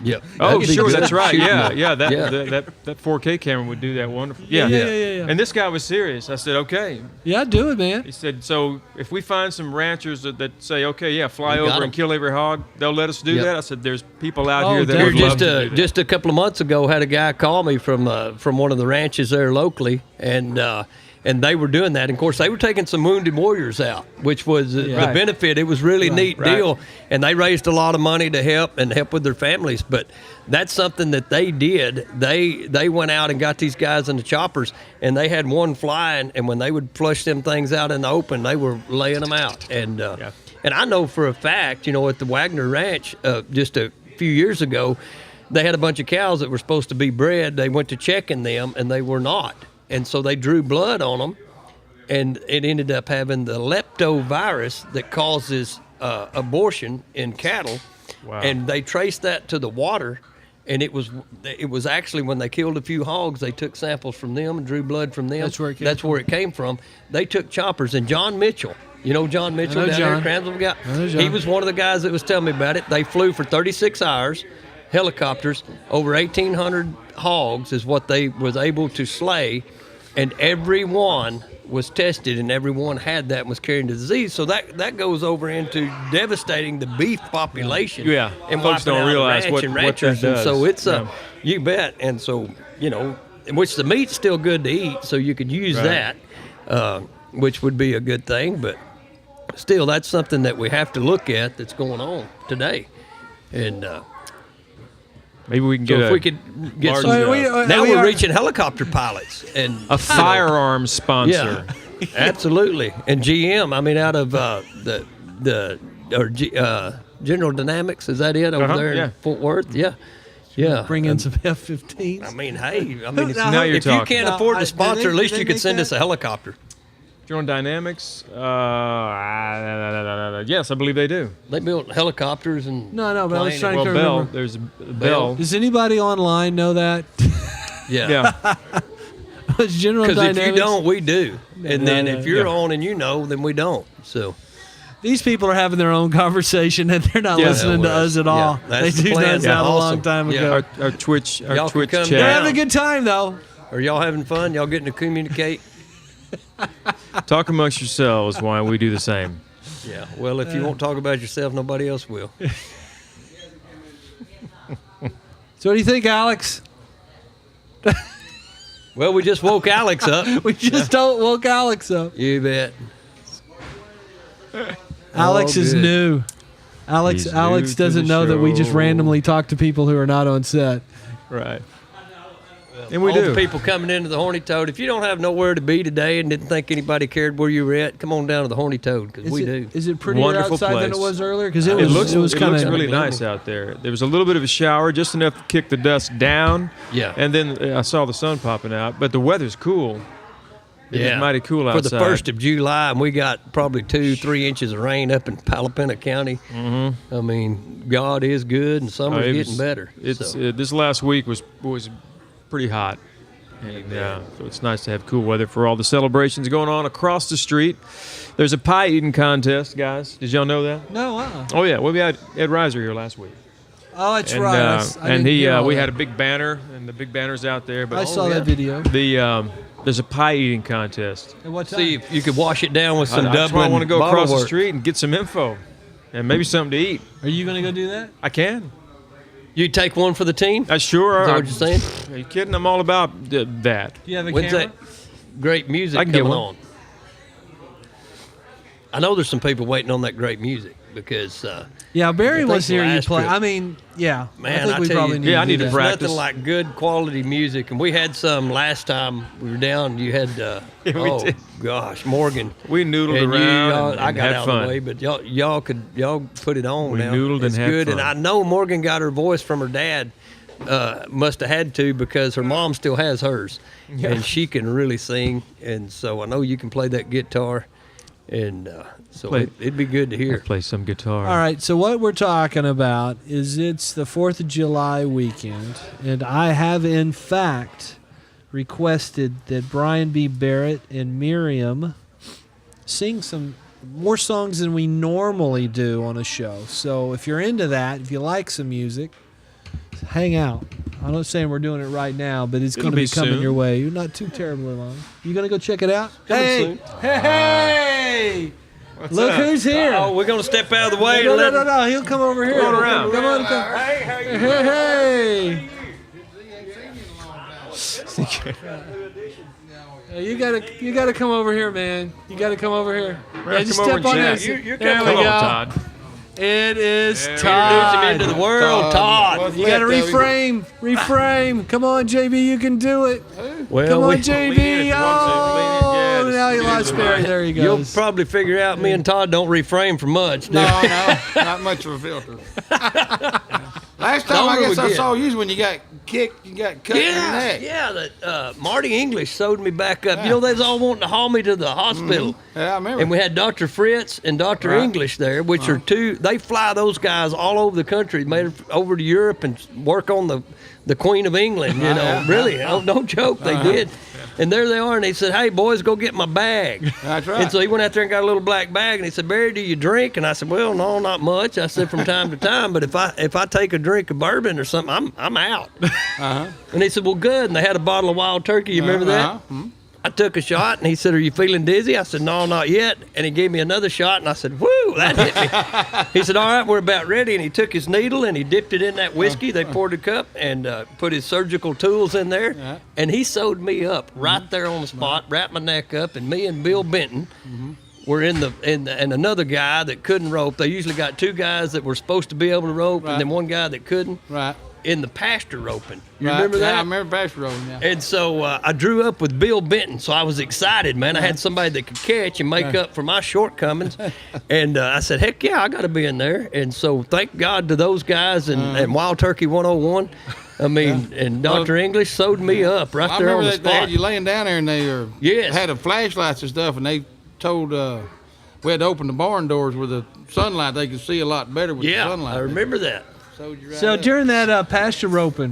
Yep. Oh, That'd be sure, good. that's right. Shoot 'em Yeah, up. yeah. That, Yeah. that 4K camera would do that wonderful. Yeah. And this guy was serious. I said, okay. Yeah, do it, man. He said, so if we find some ranchers that say, okay, yeah, fly We got over 'em. and kill every hog, they'll let us do Yep. that. I said, there's people out Oh, here that definitely. would love Just to do that. just a couple of months ago, had a guy call me from one of the ranches there locally, and they were doing that. And of course, they were taking some wounded warriors out, which was the Right. benefit. It was really neat Right. deal, and they raised a lot of money to help with their families. But that's something that they did. They went out and got these guys in the choppers, and they had one flying. And when they would flush them things out in the open, they were laying them out. And and I know for a fact, at the Wagner Ranch, just a few years ago, they had a bunch of cows that were supposed to be bred. They went to checking them, and they were not. And so they drew blood on them, and it ended up having the leptovirus that causes abortion in cattle. Wow. And they traced that to the water, and it was actually when they killed a few hogs, they took samples from them and drew blood from them. That's where it came That's where it came from. They took choppers, and John Mitchell, John Mitchell I know down John. there, Cransville guy, I know John. he was one of the guys that was telling me about it. They flew for 36 hours, helicopters, over 1,800 hogs is what they was able to slay, and every one was tested, and everyone had that and was carrying the disease. So that goes over into devastating the beef population. Yeah. and Folks wiping don't out realize ranch what- and what that ranchers. And so does. it's you bet. And so which the meat's still good to eat, so you could use Right. that, which would be a good thing. But still, that's something that we have to look at that's going on today. And Maybe we can so get if we could get large, some. Now we we're are- reaching helicopter pilots and a firearms sponsor. Yeah, absolutely. And GM, I mean, out of General Dynamics, is that it over Uh-huh, there yeah. in Fort Worth? Yeah, yeah. Bring in some F-15s. I mean, hey, I mean, Now if you're you talking. can't afford Now, to sponsor, do at least they you could make send that? us a helicopter. Drone Dynamics? Yes, I believe they do. They built helicopters and No, but I was plane trying Well, to Bell, remember. there's a Bell. Does anybody online know that? yeah. Yeah. Was General Because Dynamics? if you don't, we do. And then no, if you're yeah. on and you know, then we don't. So These people are having their own conversation and they're not Yeah. listening to Yeah, us at yeah, all. that's They the do plan. that Yeah, out a long awesome. time Yeah. ago. Our Twitch, Y'all can Twitch come chat. They're down. having a good time though. are y'all having fun? Y'all getting to communicate? Talk amongst yourselves while we do the same. Yeah. Well, if you won't talk about yourself, nobody else will. So what do you think, Alex? Well, we just woke Alex up. We just don't woke Alex up. You bet. Alex is good. new. Alex He's Alex new to doesn't the know that we just show. randomly talk to people who are not on set. Right. And we All do. the people coming into the Horny Toad. If you don't have nowhere to be today and didn't think anybody cared where you were at, come on down to the Horny Toad because we do. Is it prettier Wonderful outside than it place. was earlier? Because It looks kind of really nice out there. There was a little bit of a shower, just enough to kick the dust down. Yeah. And then I saw the sun popping out, but the weather's cool. It was mighty cool For outside. the 1st of July, and we got probably 2-3 inches of rain up in Palapena County. Mm-hmm. I mean, God is good, and summer's it getting was- better. It's so. this last week was pretty hot, and so it's nice to have cool weather for all the celebrations going on across the street. There's a pie eating contest, guys. Did y'all know that? No, Oh yeah, well, we had Ed Reiser here last week, Oh, that's and, right. and we had a big banner, and the big banner's out there. But I saw that video. there's a pie eating contest. And what time? See if you could wash it down with some That's why I Dublin want to go bottle across the work. street and get some info, and maybe something to eat. Are you going to go do that? I can. You take one for the team? I sure. Is that are. what you're saying? Are you kidding? I'm all about that. Do you have a When's camera? that great music I can get coming one. on? I know there's some people waiting on that great music because, Yeah, Barry I wants to think hear you last play. trip- I mean, yeah. man, I think we tell probably you, need Yeah, to I do need to that. practice. nothing like good quality music. And we had some last time we were down. You had, we did. gosh, Morgan. We noodled And around y'all, and I got had out fun. of the way, but y'all put it on. We now. noodled and It's had good. fun. And I know Morgan got her voice from her dad. Must have had to because her mom still has hers, and she can really sing. And so I know you can play that guitar, and so Play- it'd be good to hear. Play some guitar. All right, so what we're talking about is it's the 4th of July weekend, and I have, in fact, requested that Brian B. Barrett and Miriam sing some more songs than we normally do on a show. So if you're into that, if you like some music, hang out. I'm not saying we're doing it right now, but it's going to be coming soon. your way. You're not too terribly long. You going to go check it out? Coming soon. Hey! Look who's here. Oh, we're going to step out of the way. No. He'll come over here. Come on around. Come on. Hey. You gotta come over here, man. You gotta come over here. Yeah, just come over step on and this. chat. You're There coming we Come on, go. Todd. It is Introduce Todd. him into the world, Todd. You gotta reframe. Come on, JB, you can do it. Well, Come on, Lean in if JB. you want to. Lean in, yeah, just Now he lean lost into the Barry. mic. There he you'll goes. probably figure out me and Todd don't reframe for much. No, not much of a filter. Last time I Longer guess we I get. saw you was when you got kicked, you got cut in the neck. That Marty English sewed me back up. You know, they was all wanting to haul me to the hospital. Yeah, I remember. And we had Dr. Fritz and Dr. Right. English there, which are two. They fly those guys all over the country, made it over to Europe and work on the Queen of England. You know, really, no joke, they did. And there they are, and he said, "Hey boys, go get my bag." That's right. And so he went out there and got a little black bag, and he said, "Barry, do you drink?" And I said, "Well, no, not much." I said, "From time to time, but if I take a drink of bourbon or something, I'm out." And he said, "Well, good." And they had a bottle of Wild Turkey. You remember that? I took a shot, and he said, "Are you feeling dizzy?" I said, "No, not yet." And he gave me another shot, and I said, "Woo, that hit me." He said, "All right, we're about ready." And he took his needle, and he dipped it in that whiskey. They poured a cup and put his surgical tools in there. And he sewed me up right there on the spot, wrapped my neck up, and me and Bill Benton were in and another guy that couldn't rope. They usually got two guys that were supposed to be able to rope, and then one guy that couldn't. Right. In the pasture roping. You Right. remember that? Yeah, I remember pasture roping, yeah. And so I drew up with Bill Benton, so I was excited, man. I had somebody that could catch and make up for my shortcomings. And I said, heck yeah, I got to be in there. And so thank God to those guys and Wild Turkey 101. I mean, and Dr. English sewed me up right I there on remember the that they had spot. you laying down there and they Yes. had a flashlights and stuff, and they told we had to open the barn doors with the sunlight. They could see a lot better with the Yeah, sunlight. I remember that. Sewed you right So up. during that pasture roping,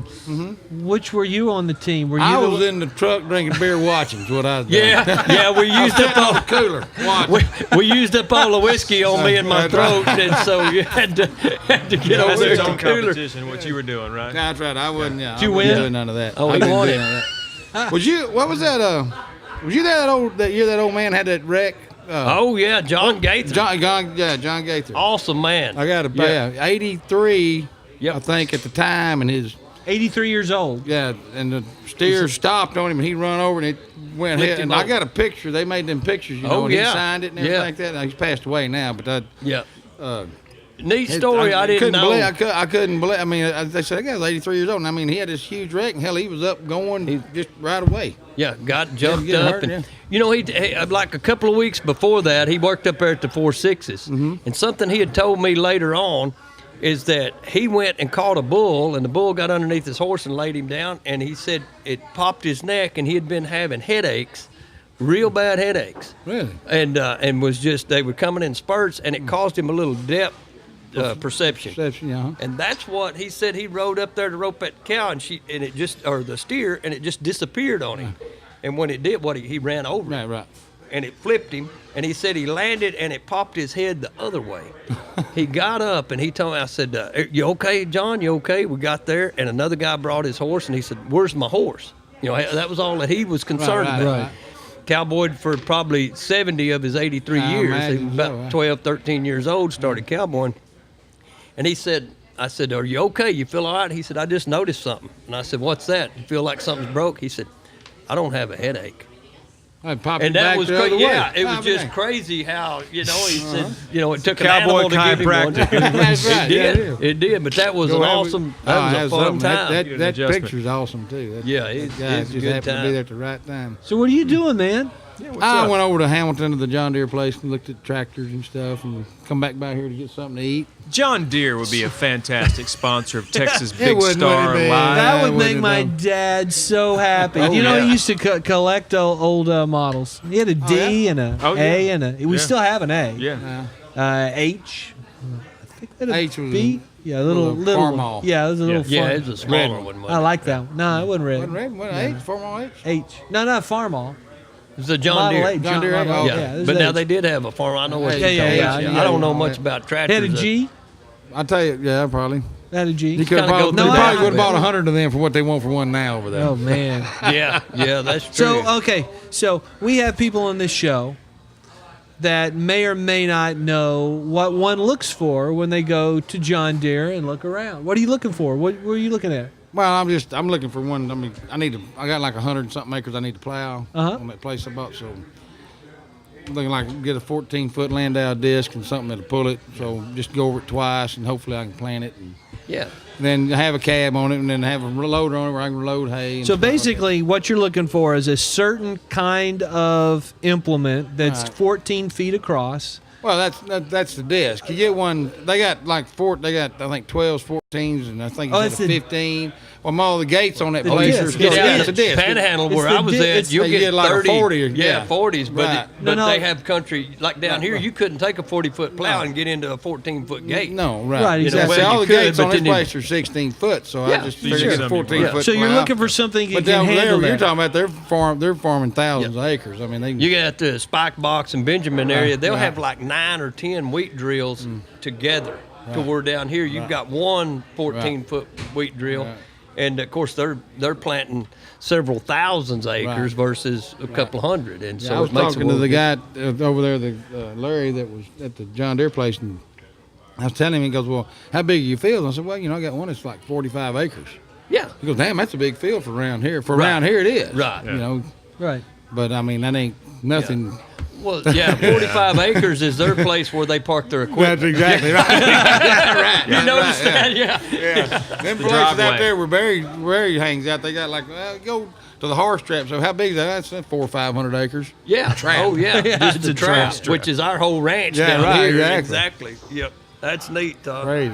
which were you on the team? Were you I the was in the truck drinking beer watching is what I was doing. Yeah, we used up all the cooler watching. we used up all the whiskey on me in my throat, and so you had to get over That's there its to own the cooler. competition, what you were doing, right? That's right. I wasn't. Yeah, Did you I wasn't win? doing none of that. Oh, I he didn't won do it. none of that. Was you? What was that? Was you there that year that old man had that wreck? Oh yeah, John Gaither. John Gaither. Awesome man. I got a 83. Yep. I think at the time, and his 83 years old? and the steer stopped on him, and he run over and it went Flipped ahead. him And I over. got a picture. They made them pictures, you know, Oh, and yeah. he signed it and everything Yeah. like that. Now, he's passed away now, but that. Yeah. Neat story. I didn't couldn't know. Believe, I couldn't believe. I mean, they said that guy was 83 years old. And I mean, he had this huge wreck, and hell, he was up going just right away. Yeah, got jumped getting up, hurt, and yeah. you know he like a couple of weeks before that he worked up there at the 4.6s, and something he had told me later on is that he went and caught a bull, and the bull got underneath his horse and laid him down, and he said it popped his neck, and he had been having headaches, real bad headaches, Really? and was just they were coming in spurts, and it caused him a little depth perception. Perception, yeah. And that's what he said. He rode up there to rope that cow, and it just, or the steer, and it just disappeared on him. And when it did, he ran over it, Right. and it flipped him. And he said he landed, and it popped his head the other way. He got up, and he told me, I said, "You okay, John? You okay?" We got there, and another guy brought his horse, and he said, "Where's my horse?" You know, that was all that he was concerned Right, about. right. Cowboyed for probably 70 of his 83 I years. He imagine was so, about huh? 12, 13 years old, started cowboying. And he said, I said, "Are you okay? You feel all right?" He said, "I just noticed something." And I said, "What's that? You feel like something's broke?" He said, "I don't have a headache." I'd pop And it that back was the other crazy. way. Yeah, it was I'd be just dang. crazy how, he said, it took an Cowboy animal to give him one. chiropractic. That's right. It yeah, did. is. It did. But that was Go an have- awesome, Oh, that was that's a fun something. time. Get an That adjustment. picture's awesome too. That's, Yeah, it's guys a just good happened to be time. there at the right time. So what are you doing, man? I went over to Hamilton to the John Deere place and looked at tractors and stuff, and come back by here to get something to eat. John Deere would be a fantastic sponsor of Texas It Big would, Star wouldn't it, Live. That would I make wouldn't my know. dad so happy. Oh, you know, yeah. he used to collect old models. He had a D and a Oh, A yeah. and a. We Yeah. still have an A. Yeah. H. I think that H was B. Yeah, a little little farm one. mall. Yeah, it was a little Yeah, farm. it was a smaller Red. one. I Wasn't it? like that one. No, it wasn't red. Wasn't red? What H? Formal H? H. No, not farmall. It was a John Model Deere. H. John Deere, Model- oh, yeah, this but is now H. they did have a farm. I know what Yeah, you're yeah, talking yeah, about. yeah, I don't know yeah. much about tractors. Had a G. I tell you, yeah, probably. That a G. You could kinda go probably, through they that probably a would have bit. bought 100 of them for what they want for one now over there. Oh man. Yeah, that's true. So okay, so we have people on this show that may or may not know what one looks for when they go to John Deere and look around. What are you looking for? What are you looking at? Well, I'm looking for one. I mean, I got like 100 and something acres I need to plow on that place I bought. So I'm looking like get a 14-foot Landau disc and something that'll pull it. So just go over it twice and hopefully I can plant it. And yeah. then have a cab on it and then have a loader on it where I can load hay. And So stuff like that. basically, what you're looking for is a certain kind of implement that's Right. 14 feet across. Well, that's the disc. You get one. They got like They got I think 12s, 14s, and I think Oh, it's it's the- 15. Well, all the gates on that The place disc. are Get still. out It's a of disc. Panhandle It's where the I was di- at, it's- you'll you get get like a 30. 40 or- yeah, yeah. 40s, but Right. but No. they have country like down here. You couldn't take a 40-foot plow and get into a 14-foot gate. No, right. Right, You know, exactly. see, Well, all you the could, gates but on this then you- place are 16 foot, so Yeah. I just So you figured get it's a some- 14-foot. So you're plow. looking for something that But can handle you're that. talking about they're farming thousands of acres. I mean, they You get out to the Spike Box and Benjamin area, they'll right. have like 9 or 10 wheat drills together. To where down here you've got one 14-foot wheat drill, Right. and of course they're planting several thousands of acres versus a couple hundred, and Yeah, so I was it makes talking to the guy over there, the Larry that was at the John Deere place, and I was telling him, he goes, "Well, how big are your fields?" I said, "Well, I got one that's like 45 acres." Yeah, He goes, "Damn, that's a big field for around here. For Right. around here, it is. Right. You know, Right. but I mean, that ain't nothing." well, yeah, 45 acres is their place where they park their equipment. exactly right. right. You notice that, yeah. Yeah. Them places driveway. out there where Barry hangs out, they got like, well, go to the horse trap. So how big is that? That's 400 or 500 acres. Yeah. Oh, yeah. Just It's the a trap, trap. which is our whole ranch Yeah, down right, here. exactly. Yep. That's neat, Tom. Crazy.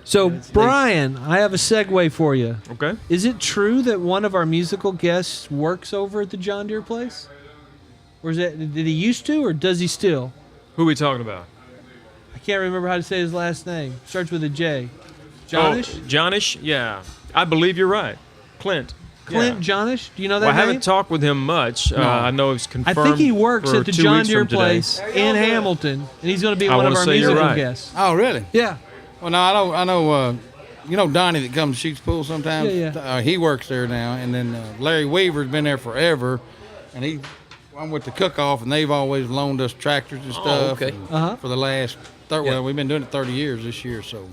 So, Brian, I have a segue for you. Okay. Is it true that one of our musical guests works over at the John Deere place? Or is that, did he used to, or does he still? Who are we talking about? I can't remember how to say his last name. Starts with a J. Johnish? Oh, Johnish? Yeah. I believe you're right. Clint. Clint Yeah. Johnish? Do you know that Well, I name? haven't talked with him much. I know it's I confirmed. think he works for at the 2 John weeks Deere from today. place in Hamilton, and he's going to be I one of wanna our say you're musical right. guests. Oh, really? Yeah. Well, no, I know. You know Donnie that comes shoots pool sometimes. Yeah, He works there now, and then Larry Weaver's been there forever, and I'm with the cook-off, and they've always loaned us tractors and stuff. okay. and For the last, well, we've been doing it 30 years this year, so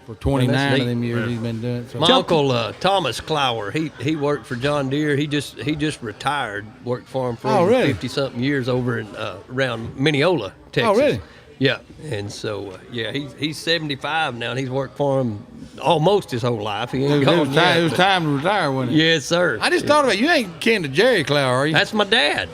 for 29 neat. of them years he's been doing it. So. My uncle Thomas Clower, he worked for John Deere. He just retired. Worked for him for Oh, over really? 50-something years over in around Mineola, Texas. Oh, really? Yeah, and so he's 75 now, and he's worked for him almost his whole life. He ain't It gone was, yet, it was but- time to retire, wasn't it? Yes, sir. I just thought about you ain't kin to Jerry Clower, are you? That's my dad.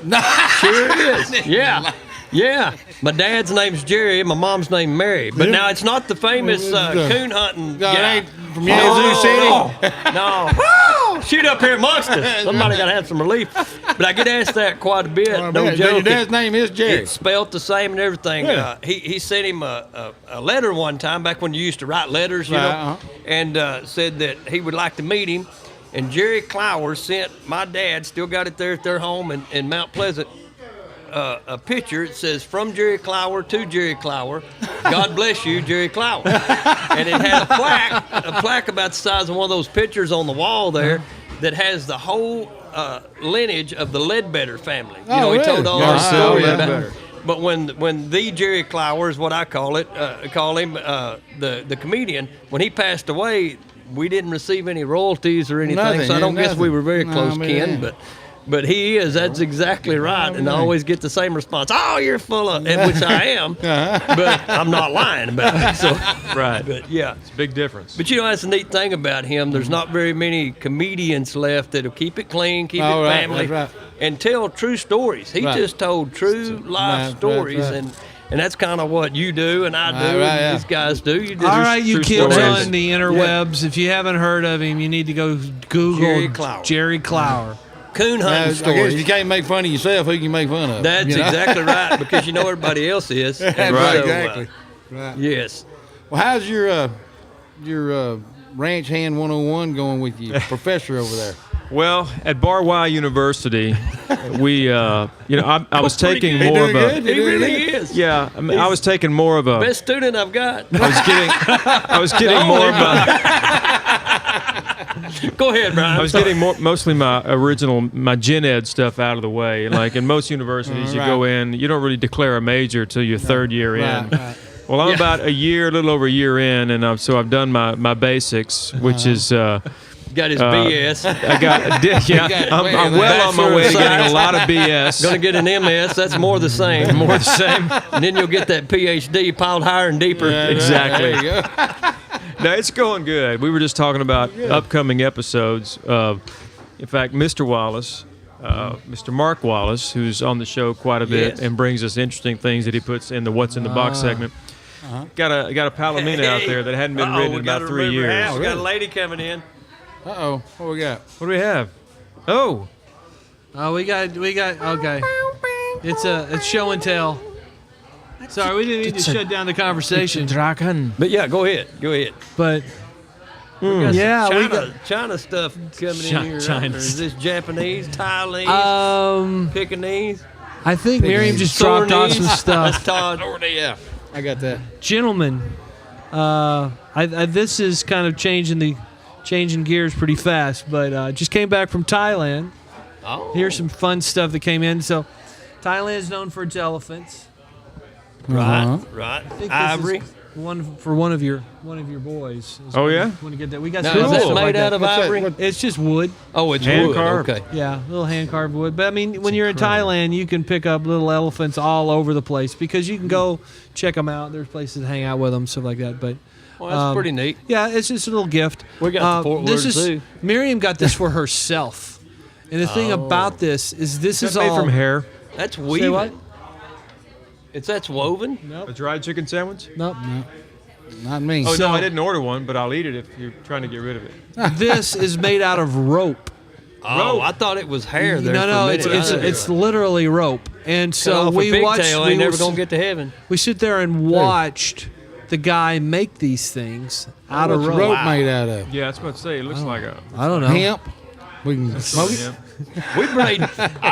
Sure is. Yeah. Yeah. My dad's name's Jerry. My mom's name Mary. But now it's not the famous coon hunting No, it guy. ain't from Yazoo City. No. Shoot up here amongst us. Somebody got to have some relief. But I get asked that quite a bit. No Your joke. dad's name is Jerry. It's spelt the same and everything. Yeah. He sent him a letter one time back when you used to write letters, you Right, know, uh-huh. and said that he would like to meet him. And Jerry Clower sent my dad, still got it there at their home in Mount Pleasant, a picture. It says, "From Jerry Clower to Jerry Clower. God bless you, Jerry Clower." And it had a plaque about the size of one of those pictures on the wall there that has the whole lineage of the Ledbetter family. You know, he really? told all Yeah, our I story know about. Ledbetter. But when the Jerry Clower is what I call him, the comedian, when he passed away, we didn't receive any royalties or anything. Nothing, So I don't yeah, guess we nothing. were very No, close I mean, kin, yeah. but he is. That's exactly right. And I always get the same response. Oh, you're full of, and which I am, but I'm not lying about it. So, Right. but yeah. It's a big difference. But you know, that's the neat thing about him. There's not very many comedians left that'll keep it clean, keep Oh, it right, family, that's right. and tell true stories. He Right. just told true life right, stories, right. and that's kind of what you do and I do, Right, and yeah. these guys do. You just All right, you true kids stories. on the interwebs, if you haven't heard of him, you need to go Google Jerry Clower. Jerry Clower. coon I hunting guess stories. you can't make fun of yourself. Who can you make fun of? That's you know? exactly right, because you know everybody else is. And Right, so, exactly. Right. Yes. Well, how's your ranch hand 101 going with you, professor over there? Well, at Bar Y University, we, I was taking He more of a. He really is. Yeah, I mean, I was taking more of a. Best student I've got. I was getting more of a. Go ahead, Brian. I was getting mostly my gen ed stuff out of the way. Like in most universities, you go in, you don't really declare a major till your third year in. Right. Well, I'm about a little over a year in, and so I've done my basics, which is. Got his BS. I'm well on my way to getting a lot of BS. Going to get an MS. That's more the same. More the same. And then you'll get that PhD piled higher and deeper. Exactly. There you go. No, it's going good. We were just talking about upcoming episodes of, in fact, Mr. Wallace, Mr. Mark Wallace, who's on the show quite a bit and brings us interesting things that he puts in the What's in the Box segment. Got a Palomino out there that hadn't been ridden in about 3 years. We got a lady coming in. Uh-oh. What we got? What do we have? Oh, we got. Okay, it's show and tell. Sorry, we didn't mean to shut down the conversation. Dragon. But yeah, go ahead. But Yeah, we we got got China stuff coming in here. China Or is this Japanese, Thailandese, Pekingese? I think Miriam just dropped off some That's stuff. Todd. Yeah, I got that. Gentlemen, this is kind of changing gears pretty fast, but just came back from Thailand. Oh. Here's some fun stuff that came in. So, Thailand is known for its elephants. Right, right. I think this Ivory. is one of your boys. Oh, yeah? Want to get that? We got Now, some is that stuff made like out of What's that? ivory? It's just wood. Oh, it's Hand wood. carved. Okay. Yeah, little hand carved wood. But I mean, when you're in Thailand, you can pick up little elephants all over the place because you can go check them out. There's places to hang out with them, stuff like that. But Well, that's pretty neat. yeah, it's just a little gift. We got the Fort this Worth is Zoo. Miriam got this for herself, and the thing about this is Is made all from hair? That's Say weaving. what? That's woven. A dried chicken sandwich? Nope. Not me. Oh, So- no, I didn't order one, but I'll eat it if you're trying to get rid of it. This is made out of rope. Oh, I thought it was hair there. No, for a no, minute. it's literally rope. And so Cut off a we watched. pigtail, We, ain't never was- gonna get to heaven. we sit there and watched the guy make these things out of What's rope. rope made out of? Yeah, that's what I say. It looks like a. I don't know. Hemp. We can smoke it. Yeah. We made.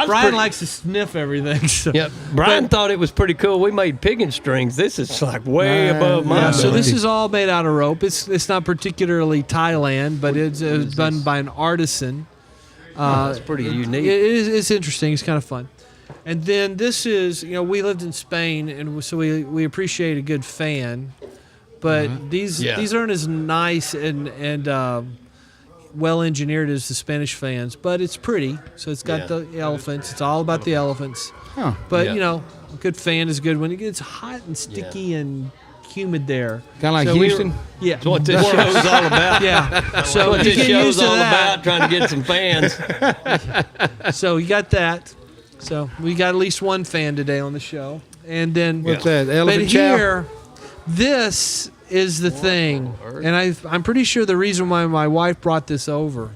Brian likes to sniff everything. So. Yeah, Brian thought it was pretty cool. We made pigging strings. This is like way above my Yeah, so ability. this is all made out of rope. It's not particularly Thailand, but it's done by an artisan. That's pretty unique. It's interesting. It's kind of fun. And then this is, we lived in Spain, and so we appreciate a good fan. But these aren't as nice and well engineered as the Spanish fans, but it's pretty. So it's got the elephants. It's all about the elephants. Huh. But Yeah. a good fan is good when it gets hot and sticky and humid there. Kind of like So we were- Houston. Yeah. That's what this show's all about. Yeah. So What you this get show's used to all that. about, trying to get some fans. So you got that. So we got at least one fan today on the show, and then What's that? but Elephant chow? here, this is the thing, and I'm pretty sure the reason why my wife brought this over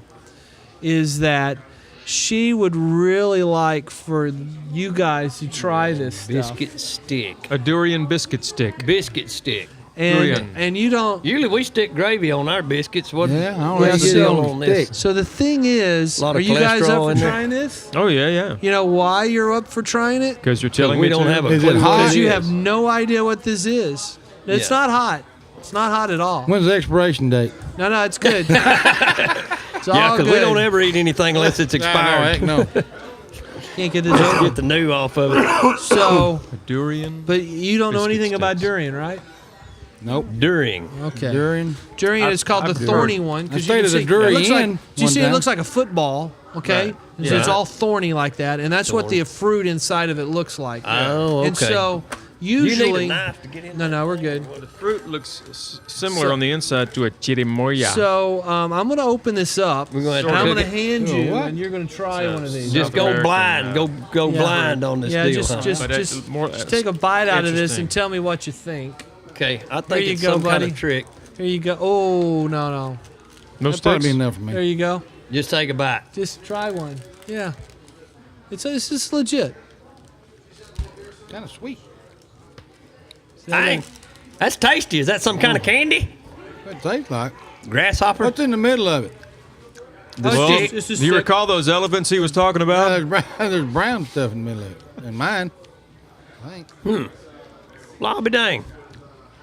is that she would really like for you guys to try this stuff. Biscuit stick. A durian biscuit stick. Biscuit stick. Durian. And you don't. Usually we stick gravy on our biscuits. What? Yeah, I don't what's like the it deal on on the this? stick. So the thing is, Lot are of you guys up cholesterol for in there. trying this? Oh, yeah, yeah. You know why you're up for trying it? Because you're telling we me don't to. have a Is it clue hot? what Because it you is. have no idea what this is. It's Yeah. not hot. It's not hot at all. When's the expiration date? No, it's good. It's all Yeah, because we good. don't ever eat anything unless it's expired. No. Can't get this over. Get the new off of it. So, A durian. but you don't know Biscuit anything about sticks. durian, right? Nope. During. Okay. Durian. Durian is called the I've thorny heard. one. 'cause I you stayed can at a see- durian it looks like, one do you see? It time. looks like a football. Okay. Right. And so it's Yeah. all thorny like that, and that's what the fruit inside of it looks like. Oh, okay. And so You need usually, a knife to get in. no, we're good. The fruit looks similar So- on the inside to a chirimoya. So I'm going to open this up, We're gonna have and to I'm cook going to it. hand you, what? and you're going to try one of these. Just go American, blind. Go Yeah. blind on this yeah, deal. just huh? just But just, it's more- just take a bite out of this interesting. and tell me what you think. Okay, I Here think you it's go, some kind buddy. of trick. Here you go. Oh no. no That'd probably sticks. be enough for There me. you go. Just take a bite. Just try one. Yeah. It's just legit. Kind of sweet. Dang, that's tasty. Is that some kind of candy? What it tastes like. Grasshopper? What's in the middle of it? It's a do you stick. recall those elephants he was talking about? There's brown stuff in the middle of it. And mine, I think. Lobby dang.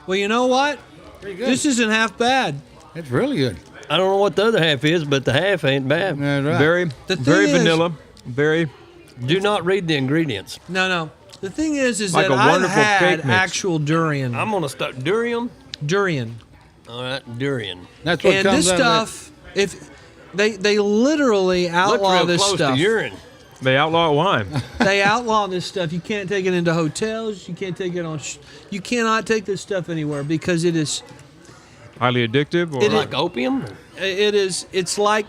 Well, you know what? Pretty good. This isn't half bad. It's really good. I don't know what the other half is, but the half ain't bad. That's right. Very, The thing very is- vanilla. Very. Do not read the ingredients. No. The thing is Like that a I've wonderful had cake mix. actual durian. I'm gonna start durian. Durian. All right, durian. That's what And comes this out of stuff, if they literally Look outlaw real this close stuff. to urine. They outlaw wine. They outlaw this stuff. You can't take it into hotels. You can't take it on. You cannot take this stuff anywhere because it is. Highly addictive. Or It is- Like opium. It is. It's like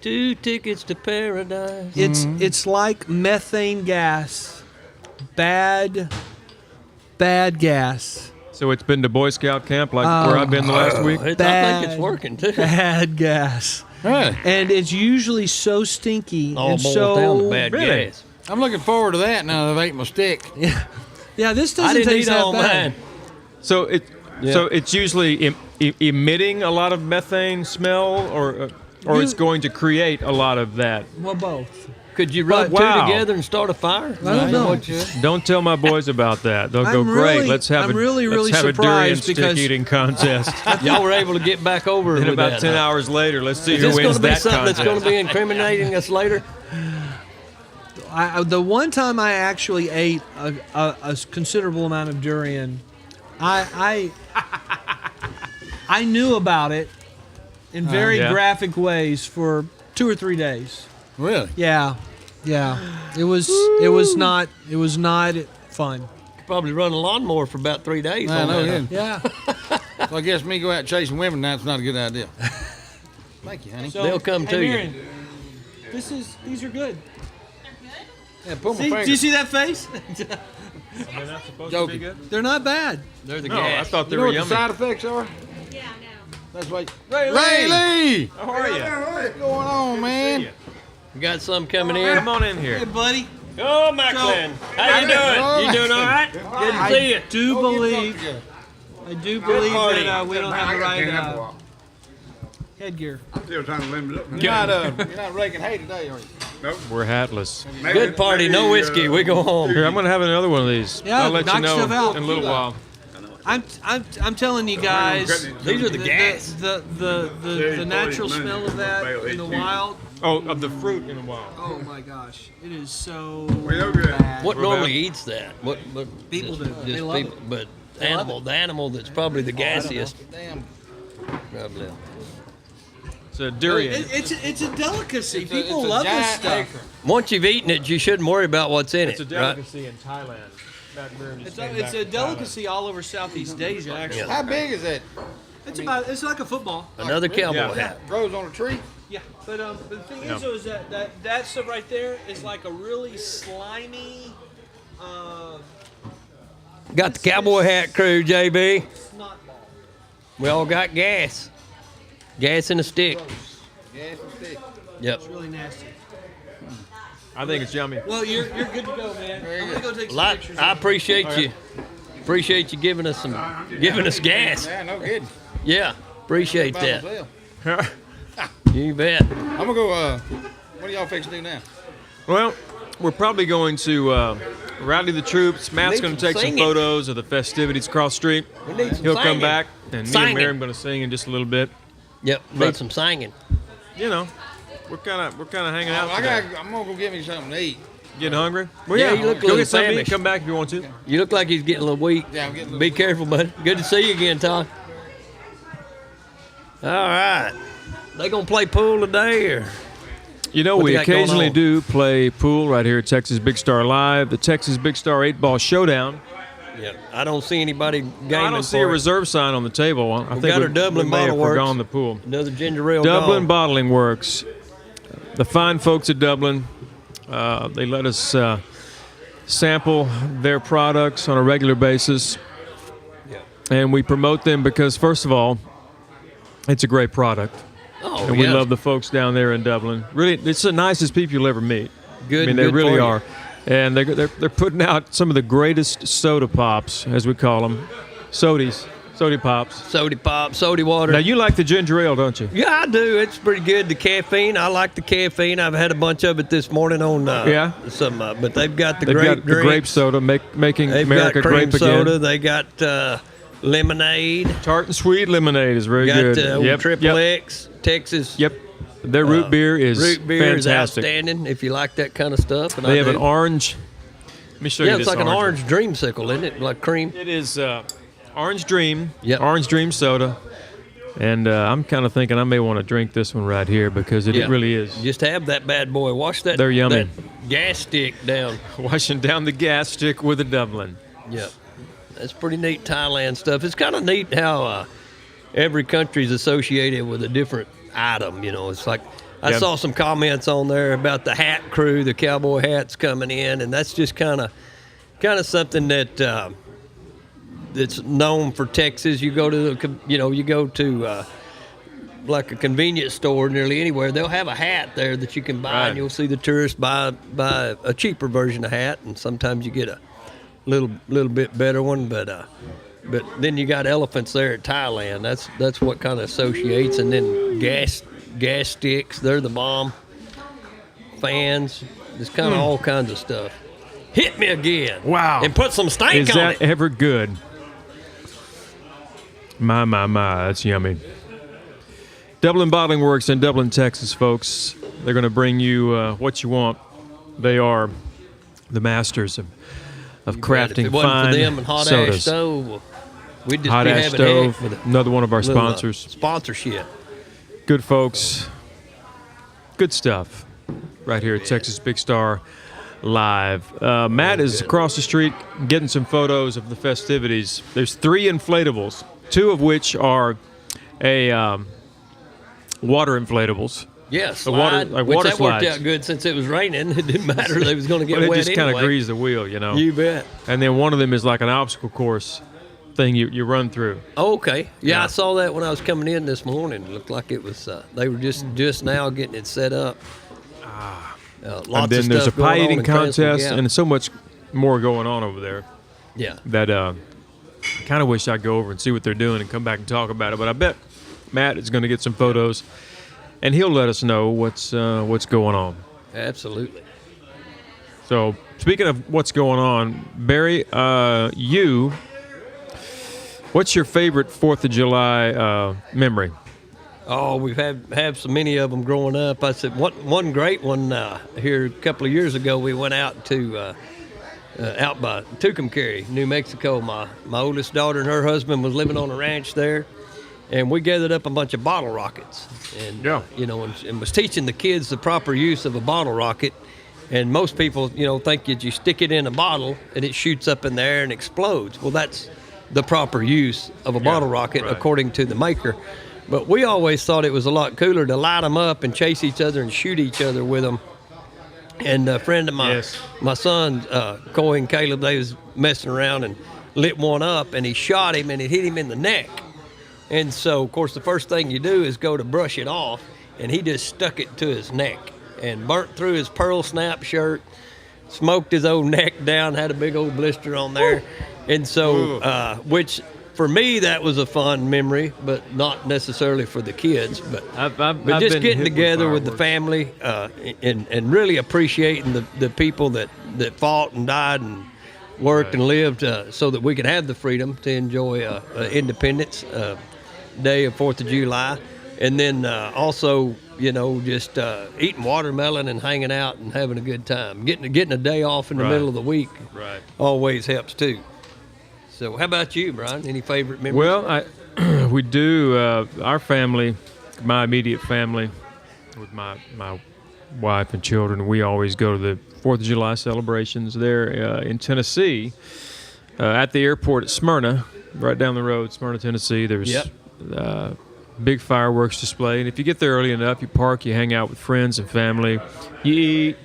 2 tickets to paradise. it's like methane gas. Bad gas. so it's been to Boy Scout camp like where I've been the last week. I think Bad. it's working too. Bad gas. it. Really? And it's usually so stinky All and boils so down to bad Really? gas. I'm looking forward to that now that I've ate my stick. Yeah, this doesn't I didn't taste eat that all bad. mine. So it's usually emitting a lot of methane smell, or it's going to create a lot of that. Well, both. Could you rub Wow. two together and start a fire? I don't know. Don't tell my boys about that. They'll go, I'm great. really- Let's have I'm a really, let's really have a durian surprised stick because- eating contest. Y'all were able to get back over it And with about that, 10 huh? hours later, let's see Is who this going wins to be that something contest. that's going to be incriminating us later? The one time I actually ate a considerable amount of durian, I knew about it in very Yeah. graphic ways for 2 or 3 days. Really? Yeah. It was not fun. Could probably run a lawnmower for about 3 days. I on know. that. Yeah. Yeah. So I guess me go out chasing women, that's not a good idea. Thank you, honey. So, They'll come to you. Marion, these are good. Yeah, pull my See, finger. do you see that face? They're not supposed Joking. to be good? They're not bad. They're the No, I gas. thought they You know were what the yummy. side effects are? Yeah, no. That's like Ray Lee. How are you? What's going on, man? We got some coming in. Come on in here. Hey, buddy. Oh, Macklin. How you doing? You doing all right? Good to see you. Do believe party. that we don't have the right headgear. Still trying to limit up. You're not raking hay today, are you? We're hatless. Good party. No whiskey. We go home. Here, I'm going to have another one of these. Yeah, I'll let you knock know stuff out. in a little while. I'm telling you guys, These are the gas. the natural smell of that in the wild. Oh, of the fruit in a while. Oh my gosh, it is so Well, good. bad. What normally eats that? What People do. Just They love people, but the animal that's probably the gassiest. Damn. Probably. It's a durian. It's a delicacy. It's a People love this giant stuff. acre. Once you've eaten it, you shouldn't worry about what's in It's a it. Right? delicacy in Thailand. Matt Miriam just It's came a, it's back a from delicacy all over Southeast Asia. Actually, How big is that? it's like a football. Another cowboy Yeah. hat. Grows on a tree? Yeah, but the thing is, though, is that stuff right there is like a really slimy. Got the cowboy hat crew, JB. Snot ball. We all got gas. Gas in a stick. Gas and stick. Yep. It's really nasty. I think it's yummy. Well, you're good to go, man. I'm gonna go take some Lot, pictures. I appreciate you. Appreciate you giving us gas. Yeah, no kidding. Yeah, appreciate By that. myself. You bet. I'm gonna go. What are y'all fixing to do now? Well, we're probably going to rally the troops. Matt's Need going to some take some singing. photos of the festivities across the street. We need some He'll come singing. back, and me Singing. and Miriam going to sing in just a little bit. Yep, But- need some singing. You know, we're kind of hanging out. I today. I'm gonna go get me something to eat. Getting hungry? Well, Yeah, you look a go little get something to eat. famished. Come back if you want to. You look like he's getting a little weak. Yeah, I'm getting a little Be weak. careful, bud. Good to see you again, Todd. All right. They gonna play pool today, or You know, What we they got going occasionally on? do play pool right here at Texas Big Star Live, the Texas Big Star 8-Ball Showdown. yeah? I don't see anybody gaming. I don't see a for it. reserve sign on the table. I think got we, our Dublin we may have Bottle Works. forgone the pool. Another ginger ale. Dublin gone. Bottling Works. The fine folks at Dublin, they let us sample their products on a regular basis. Yeah. And we promote them because, first of all, it's a great product. Oh, And we yeah. love the folks down there in Dublin. Really, it's the nicest people you'll ever meet. Good. I mean, they good really for you. are. And they're putting out some of the greatest soda pops, as we call them. Sodies. Sody pops. Soda pop, soda water. Now, you like the ginger ale, don't you? Yeah, I do. It's pretty good. The caffeine, I like the caffeine. I've had a bunch of it this morning on some, but they've got the They've grape got the grape drinks. soda, making They've America got cream grape soda. again. They got lemonade. Tart and sweet lemonade is very Got good. Triple X, Texas. Yep. Their root beer is is fantastic. outstanding if you like that kind of stuff. And They I have do. an orange. Let me show you Yeah, this. it's like an orange orange dreamsicle, isn't it? Like cream. It is Orange Dream. Yep. Orange Dream soda. And I'm kind of thinking I may want to drink this one right here because it really is. Just have that bad boy. Wash that. They're yummy. That gas stick down. Washing down the gas stick with a Dublin. Yep. That's pretty neat Thailand stuff. It's kind of neat how every country's associated with a different item. You know, it's like I saw some comments on there about the hat crew, the cowboy hats coming in, and that's just kind of something that that's known for Texas. You go to like a convenience store nearly anywhere, they'll have a hat there that you can buy, and you'll see the tourists buy a cheaper version of hat, and sometimes you get a little bit better one, but then you got elephants there at Thailand. That's what kind of associates, and then gas sticks, they're the bomb. Fans, there's kind of all kinds of stuff. Hit me again. Wow. And put some stank Is on that it. ever good? My, that's yummy. Dublin Bottling Works in Dublin, Texas, folks. They're going to bring you what you want. They are the masters of crafting if it wasn't fine for them and Hot sodas. Ash Stove, we'd just Hot be Ash having Stove, heck with another one of our little, sponsors. Sponsorship. Good folks. Good stuff right here at Texas Big Star Live. Matt is across the street getting some photos of the festivities. There's 3 inflatables, 2 of which are water inflatables. Yeah, water which that slides. worked out good since it was raining. It didn't matter. They was going to get But it wet just kind of anyway. greased the wheel, you know. You bet. And then one of them is like an obstacle course thing you run through. Oh, okay. Yeah, Yeah. I saw that when I was coming in this morning. It looked like it was. They were just now getting it set up. Lots And then of there's a stuff going pie on eating in Cranswick, contest yeah. and so much more going on over there Yeah. that I kind of wish I'd go over and see what they're doing and come back and talk about it. But I bet Matt is going to get some photos, and he'll let us know what's going on. Absolutely. So speaking of what's going on, Barry, what's your favorite 4th of July memory? Oh, we've had so many of them growing up. I said one great one here a couple of years ago. We went out to out by Tucumcari, New Mexico. My oldest daughter and her husband was living on a ranch there, and we gathered up a bunch of bottle rockets, and and was teaching the kids the proper use of a bottle rocket. And most people, think that you stick it in a bottle and it shoots up in the air and explodes. Well, that's the proper use of a bottle rocket, right. according to the maker. But we always thought it was a lot cooler to light them up and chase each other and shoot each other with them. And a friend of my son, Coy and Caleb, they was messing around and lit one up, and he shot him, and it hit him in the neck. And so, of course, the first thing you do is go to brush it off, and he just stuck it to his neck and burnt through his pearl snap shirt, smoked his old neck down, had a big old blister on there. And so, which for me, that was a fun memory, but not necessarily for the kids. But I've just been getting hit together with the fireworks. family and really appreciating the people that fought and died and worked and lived so that we could have the freedom to enjoy Independence Day of 4th of July. And then also, just eating watermelon and hanging out and having a good time. Getting a day off in the Right. middle of the week Right. always helps too. So how about you, Brian? Any favorite memories? Well, we do. Our family, my immediate family, with my wife and children, we always go to the 4th of July celebrations there in Tennessee at the airport at Smyrna, right down the road, Smyrna, Tennessee. There's big fireworks display. And if you get there early enough, you park, you hang out with friends and family, you eat,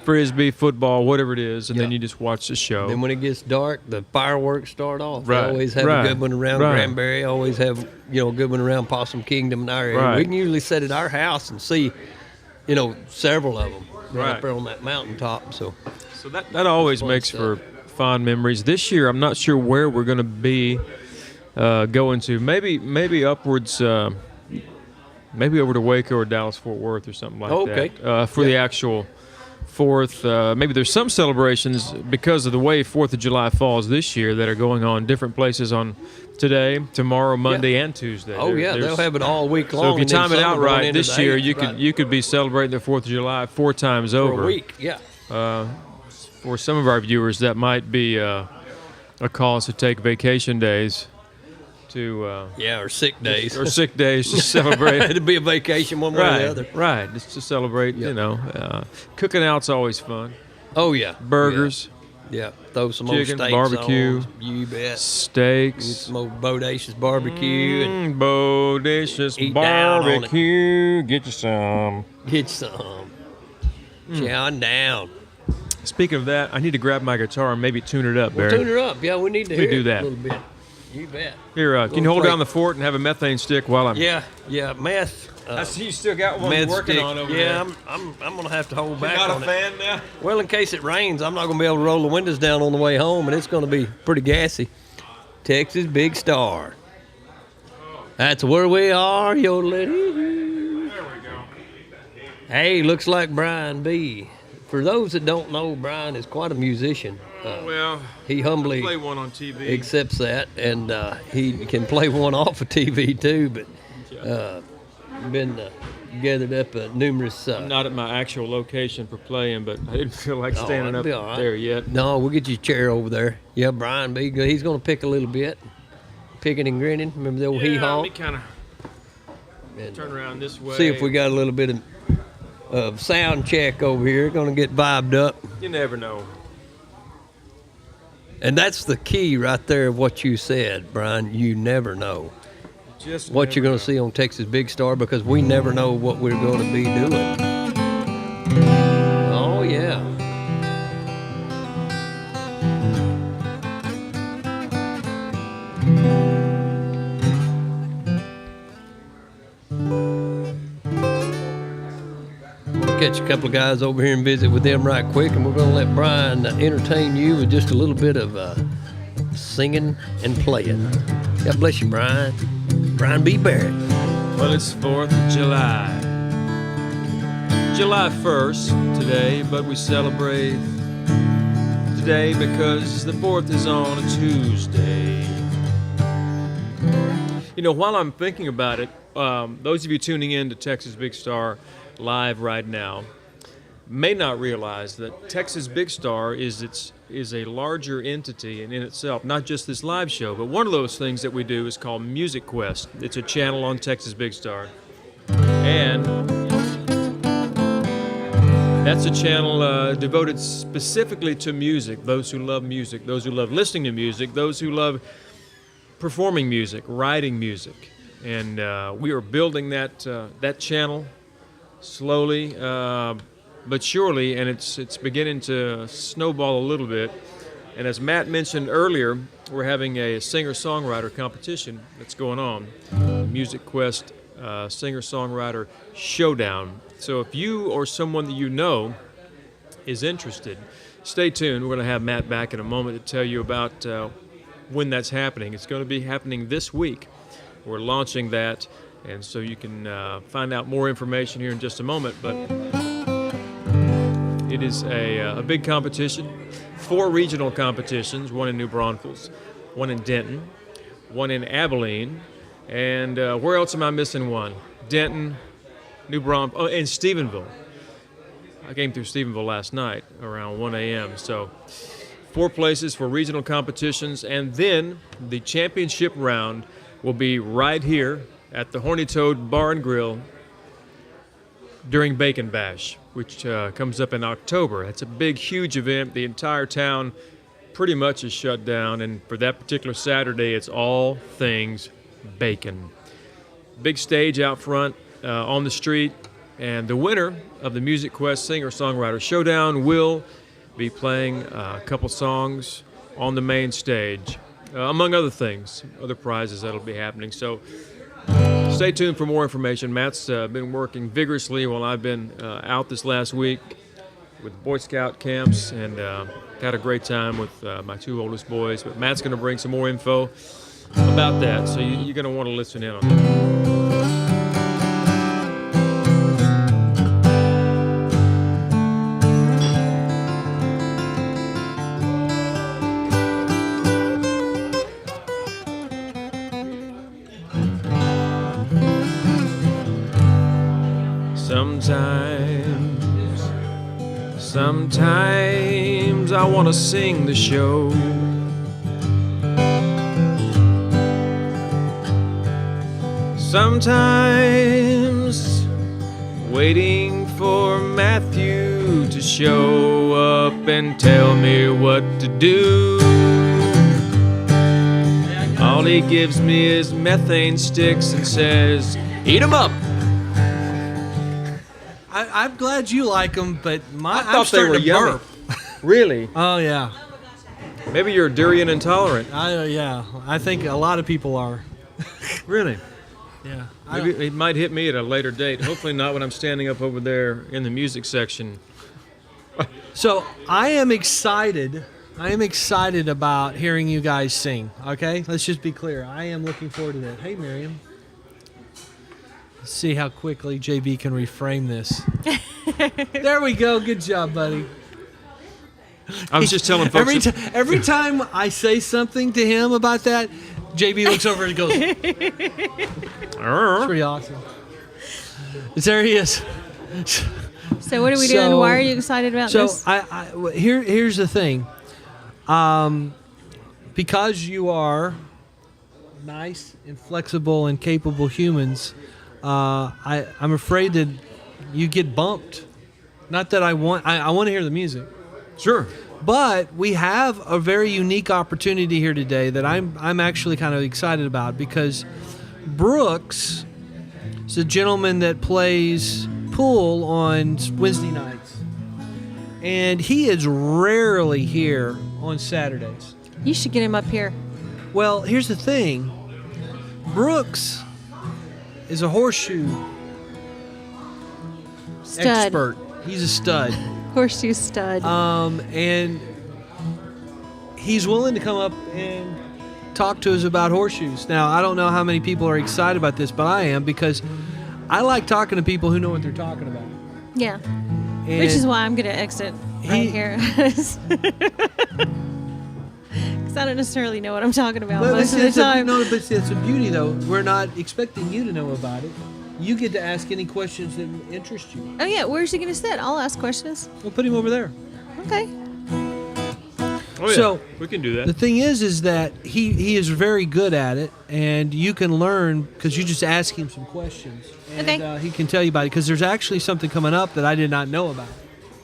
Frisbee, football, whatever it is, and then you just watch the show. Then when it gets dark, the fireworks start off. Right, They always have right, a good one around right. Granbury. Always have a good one around Possum Kingdom in our area. Right. We can usually sit at our house and see, several of them Right. up there on that mountaintop. So So that always fun makes stuff. for fond memories. This year, I'm not sure where we're going to be going to. Maybe upwards, maybe over to Waco or Dallas-Fort Worth or something like that. For the actual 4th. Maybe there's some celebrations because of the way 4th of July falls this year that are going on different places on today, tomorrow, Monday, and Tuesday. They'll have it all week long. So if you time it out right this year, you could be celebrating the 4th of July 4 times over. For a week, yeah. For some of our viewers, that might be a cause to take vacation days to or sick days. Or sick days to celebrate. It'd be a vacation one way or the other. Right, just to celebrate, cooking out's always fun. Oh, yeah. Burgers. Yeah, throw some chicken, old steaks barbecue. on. You bet. Steaks. Get some old bodacious barbecue. And bodacious eat down on it. barbecue. Get you some. Get some. Chowing down. Speaking of that, I need to grab my guitar and maybe tune it up, Barry. Tune her up. Yeah, we need to hear do it that. a little bit. You bet. Here, can you hold down the fort and have a methane stick while I'm... Yeah, meth. I see you still got one you're working stick. on over there. Yeah, I'm gonna have to hold back You're not on a it. fan now? Well, in case it rains, I'm not gonna be able to roll the windows down on the way home, and it's gonna be pretty gassy. Texas Big Star. That's where we are, yodeling. There we go. Hey, looks like Brian B. For those that don't know, Brian is quite a musician. He humbly play one on TV. accepts that, and he can play one off of TV too. But been gathered up numerous. I'm not at my actual location for playing, but I didn't feel like standing up right. there yet. No, we'll get you a chair over there. Yeah, Brian B. He's going to pick a little bit. Picking and grinning. Remember the old hee-haw? Let me kind of turn around this way. See if we got a little bit of sound check over here. Going to get vibed up. You never know. And that's the key right there of what you said, Brian. You never know what you're going to see on Texas Big Star, because we never know what we're going to be doing. Oh, yeah. We'll catch a couple of guys over here and visit with them right quick, and we're going to let Brian entertain you with just a little bit of singing and playing. God bless you, Brian. Brian B. Barrett. Well, it's 4th of July. July 1st today, but we celebrate today because the 4th is on a Tuesday. You know, while I'm thinking about it, those of you tuning in to Texas Big Star live right now may not realize that Texas Big Star is a larger entity in itself, not just this live show, but one of those things that we do is called Music Quest. It's a channel on Texas Big Star, and that's a channel devoted specifically to music, those who love music, those who love listening to music, those who love performing music, writing music, and we are building that channel slowly but surely, and it's beginning to snowball a little bit. And as Matt mentioned earlier, we're having a singer-songwriter competition that's going on, Music Quest Singer-Songwriter Showdown. So if you or someone that you know is interested, stay tuned. We're going to have Matt back in a moment to tell you about when that's happening. It's going to be happening this week. We're launching that, and so you can find out more information here in just a moment. But it is a big competition, 4 regional competitions, one in New Braunfels, one in Denton, one in Abilene, and where else am I missing one? Denton, New Braunfels, and Stephenville. I came through Stephenville last night around 1 a.m. So 4 places for regional competitions, and then the championship round will be right here at the Horny Toad Bar and Grill during Bacon Bash, which comes up in October. It's a big, huge event. The entire town pretty much is shut down, and for that particular Saturday, it's all things bacon. Big stage out front on the street, and the winner of the Music Quest Singer-Songwriter Showdown will be playing a couple songs on the main stage, among other things, other prizes that'll be happening. So stay tuned for more information. Matt's been working vigorously while I've been out this last week with Boy Scout camps, and had a great time with my 2 oldest boys. But Matt's going to bring some more info about that. So you're going to want to listen in on that. Sometimes I want to sing the show. Sometimes waiting for Matthew to show up and tell me what to do. All he gives me is methane sticks and says, "Eat 'em up." I'm glad you like them, but I I'm thought they were starting to yummy. burp. Really? Oh yeah, Maybe you're durian intolerant. yeah. I think a lot of people are. Really? Yeah. Maybe it might hit me at a later date. Hopefully not when I'm standing up over there in the music section. So I am excited. I am excited about hearing you guys sing. Okay, let's just be clear. I am looking forward to that. Hey, Miriam. Let's see how quickly JB can reframe this. There we go. Good job, buddy. I was just telling folks. Every time I say something to him about that, JB looks over and goes, it's pretty awesome. There he is. So what are we doing? Why are you excited about this? So here's the thing. Because you are nice and flexible and capable humans, I'm afraid that you get bumped. Not that I want to hear the music. Sure. But we have a very unique opportunity here today that I'm actually kind of excited about, because Brooks is a gentleman that plays pool on Wednesday nights. And he is rarely here on Saturdays. You should get him up here. Well, here's the thing. Brooks is a horseshoe Stud. expert. He's a stud. Horseshoe stud. And he's willing to come up and talk to us about horseshoes. Now, I don't know how many people are excited about this, but I am, because I like talking to people who know what they're talking about. Yeah. And Which is why I'm going to exit right here. Because I don't necessarily know what I'm talking about most of the time. No, but it's a beauty, though. We're not expecting you to know about it. You get to ask any questions that interest you. Oh, yeah. Where's he going to sit? I'll ask questions. We'll put him over there. Okay. Oh, yeah. So we can do The that. thing is that he is very good at it, and you can learn because you just ask him some questions, and Okay. he can tell you about it, because there's actually something coming up that I did not know about.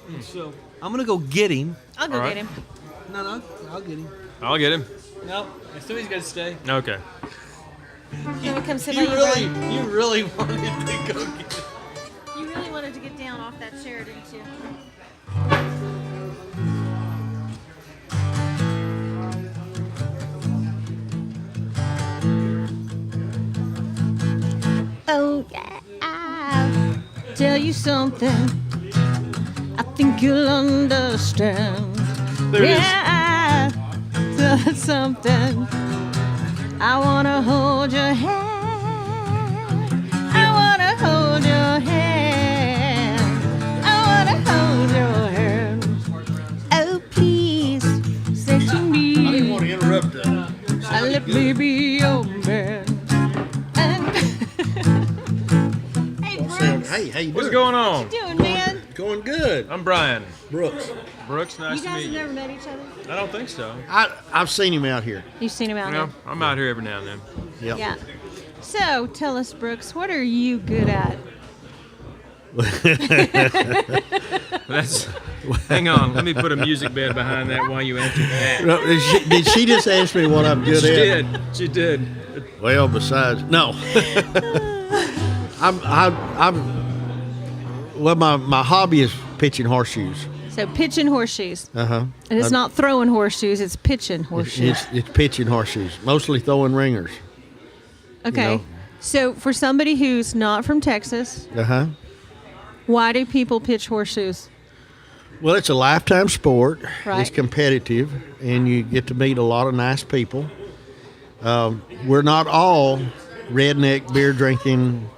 And so I'm gonna go get him. I'll go All right. get him. No, I'll get him. I'll get him. No, I still he's got to stay. Okay. You want to come sit by you, Brian? You really wanted to go get him. You really wanted to get down off that chair, didn't you? Oh, yeah. I'll tell you something. I think you'll understand. There it is. Yeah, I'll tell you something. I want to hold your hand. I want to hold your hand. I want to hold your hand. Oh, please, say to me. I didn't want to interrupt that. Let me be your man. Hey, Brooks. Hey, how you What's doing? going on? What you doing, man? Going good. I'm Brian. Brooks. Brooks, nice You to guys meet have you. never met each other? I don't think so. I've seen him out here. You've seen him out No, there? I'm out here every now and then. Yep. Yeah. So, tell us, Brooks, what are you good at? That's. Hang on. Let me put a music bed behind that while you answer that. No, did she just ask me what I'm good She at? did. She did. Well, besides, no. Well, my hobby is pitching horseshoes. So, pitching horseshoes. Uh-huh. And it's not throwing horseshoes, it's pitching horseshoes. It's pitching horseshoes, mostly throwing ringers. Okay. know. So, for somebody who's not from Texas, Uh-huh. why do people pitch horseshoes? Well, it's a lifetime sport. Right. It's competitive, and you get to meet a lot of nice people. We're not all redneck beer drinking,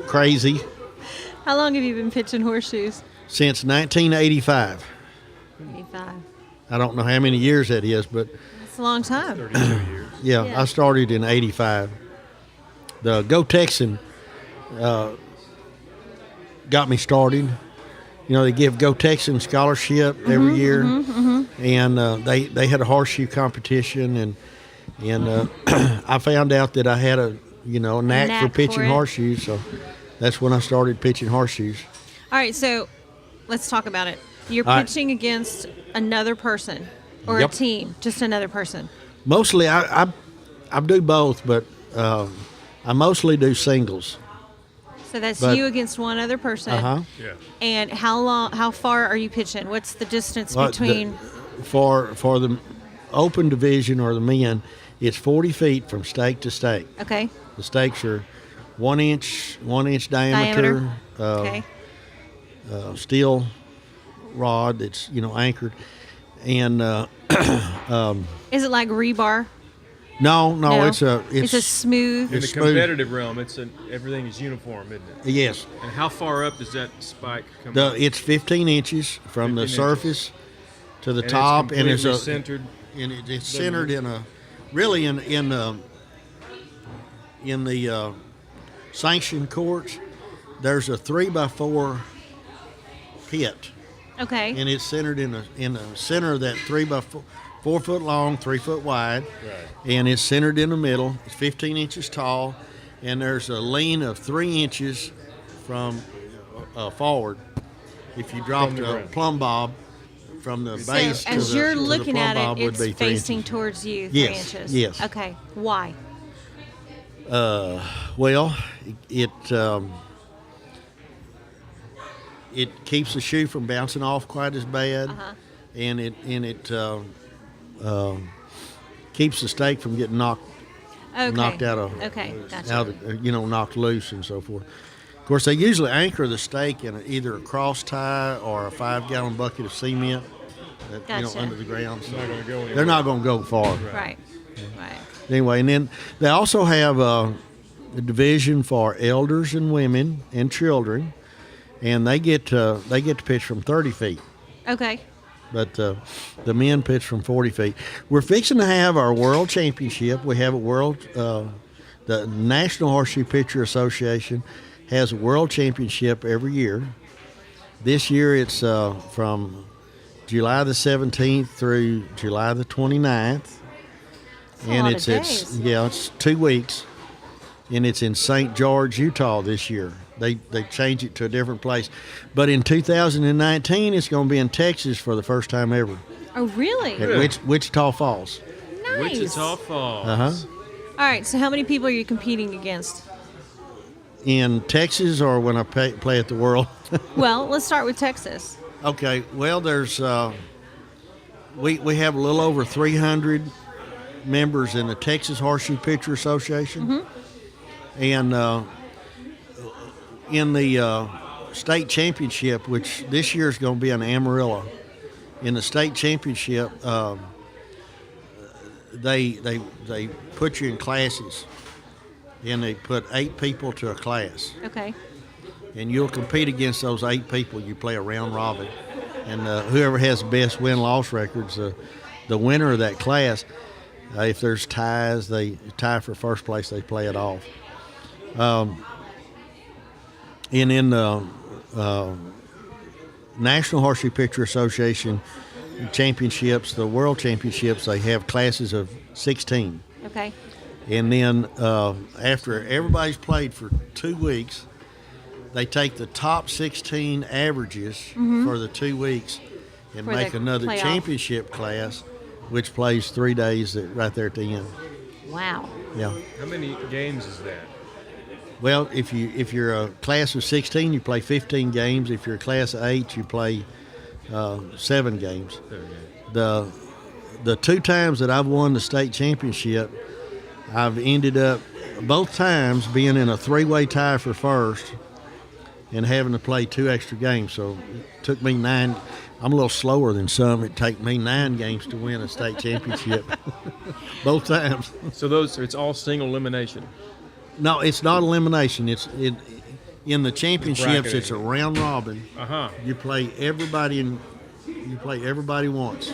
crazy. How long have you been pitching horseshoes? Since 1985. 85. I don't know how many years that is, but That's a long time. 32 years. yeah, I started in 85. The Go Texan got me started. They give Go Texan scholarship every year, and they had a horseshoe competition, and I found out that I had a knack for pitching it. horseshoes, so that's when I started pitching horseshoes. All right, so let's talk about it. You're All right. pitching against another person or Yep. a team, just another person. Mostly, I do both, but I mostly do singles. So that's But- you against one other person. Yeah. And how far are you pitching? What's the distance between? For the open division or the men, it's 40 feet from stake to stake. Okay. The stakes are 1 inch diameter. Okay. Steel rod that's anchored, and Is it like rebar? no, it's a smooth. In the It's smooth. competitive realm, everything is uniform, isn't it? yes. And how far up does that spike come The up? it's 15 inches from 15 the inches. surface to the And top, it's and it's completely centered. and it's centered in a really in the sanctioned courts. There's a 3x4 pit, Okay. and it's centered in the center of that 3x4 foot long, 3 foot wide, and it's centered in the middle. It's 15 inches tall, and there's a lean of 3 inches from forward. If you dropped From the a ground. plumb bob from the So base to as the, you're to the looking plumb at bob it, would it's be 3 facing inches. towards you 3 Yes, inches. yes. Okay. Why? Well, it keeps the shoe from bouncing off quite as bad, and it keeps the stake from getting knocked Okay. out of Gotcha. knocked loose and so forth. Of course, they usually anchor the stake in either a cross tie or a 5-gallon bucket of cement, Gotcha. under the ground. So Not gonna go anywhere. they're not going to go far. Right. Right. Anyway, and then they also have a division for elders and women and children, and they get to pitch from 30 feet. Okay. But the men pitch from 40 feet. We're fixing to have our world championship. We have the National Horseshoe Pitcher Association has a world championship every year. This year it's from July the 17th through July the 29th. a lot of days. It's 2 weeks, and it's in St. George, Utah this year. They changed it to a different place, but in 2019 it's going to be in Texas for the first time ever Oh, really? at Wichita Falls. Nice. Wichita Falls. All right. So how many people are you competing against? In Texas, or when I play at the World. Well, let's start with Texas. Okay, well there's we have a little over 300 members in the Texas Horseshoe Pitcher Association, and in the state championship, which this year is going to be in Amarillo, in the state championship, they put you in classes, and they put 8 people to a class, Okay. and you'll compete against those 8 people. You play a round robin, and whoever has the best win-loss records, the winner of that class, if there's ties, they tie for first place, they play it off. And in the National Horseshoe Pitcher Association championships, the World Championships, they have classes of 16. Okay. And then after everybody's played for 2 weeks, they take the top 16 averages for the 2 weeks and For make the another playoff. championship class, which plays 3 days right there at the end. Wow. Yeah. How many games is that? Well, if you're a class of 16, you play 15 games. If you're a class of 8, you play 7 games. The 2 times that I've won the state championship, I've ended up both times being in a 3-way tie for first, and having to play 2 extra games. So it took me 9. I'm a little slower than some. It take me 9 games to win a state championship, both times. So it's all single elimination. No, it's not elimination. In the championships. It's a round robin. You play everybody once.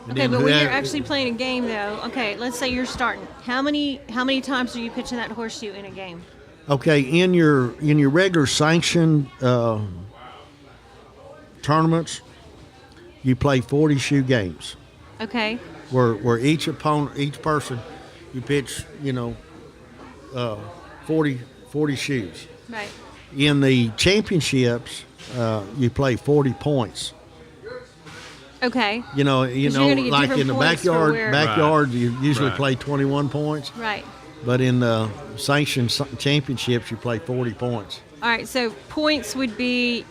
And Okay, but when you're actually playing a game, though, okay, let's say you're starting. How many times are you pitching that horseshoe in a game? Okay, in your regular sanctioned tournaments, you play 40 shoe games. Okay. Where each person, you pitch, 40 shoes. Right. In the championships, you play 40 points. Okay. You know, you're gonna get like different in the points for where- backyard, you usually play 21 points. Right. But in the sanctioned championships, you play 40 points. All right. So points would be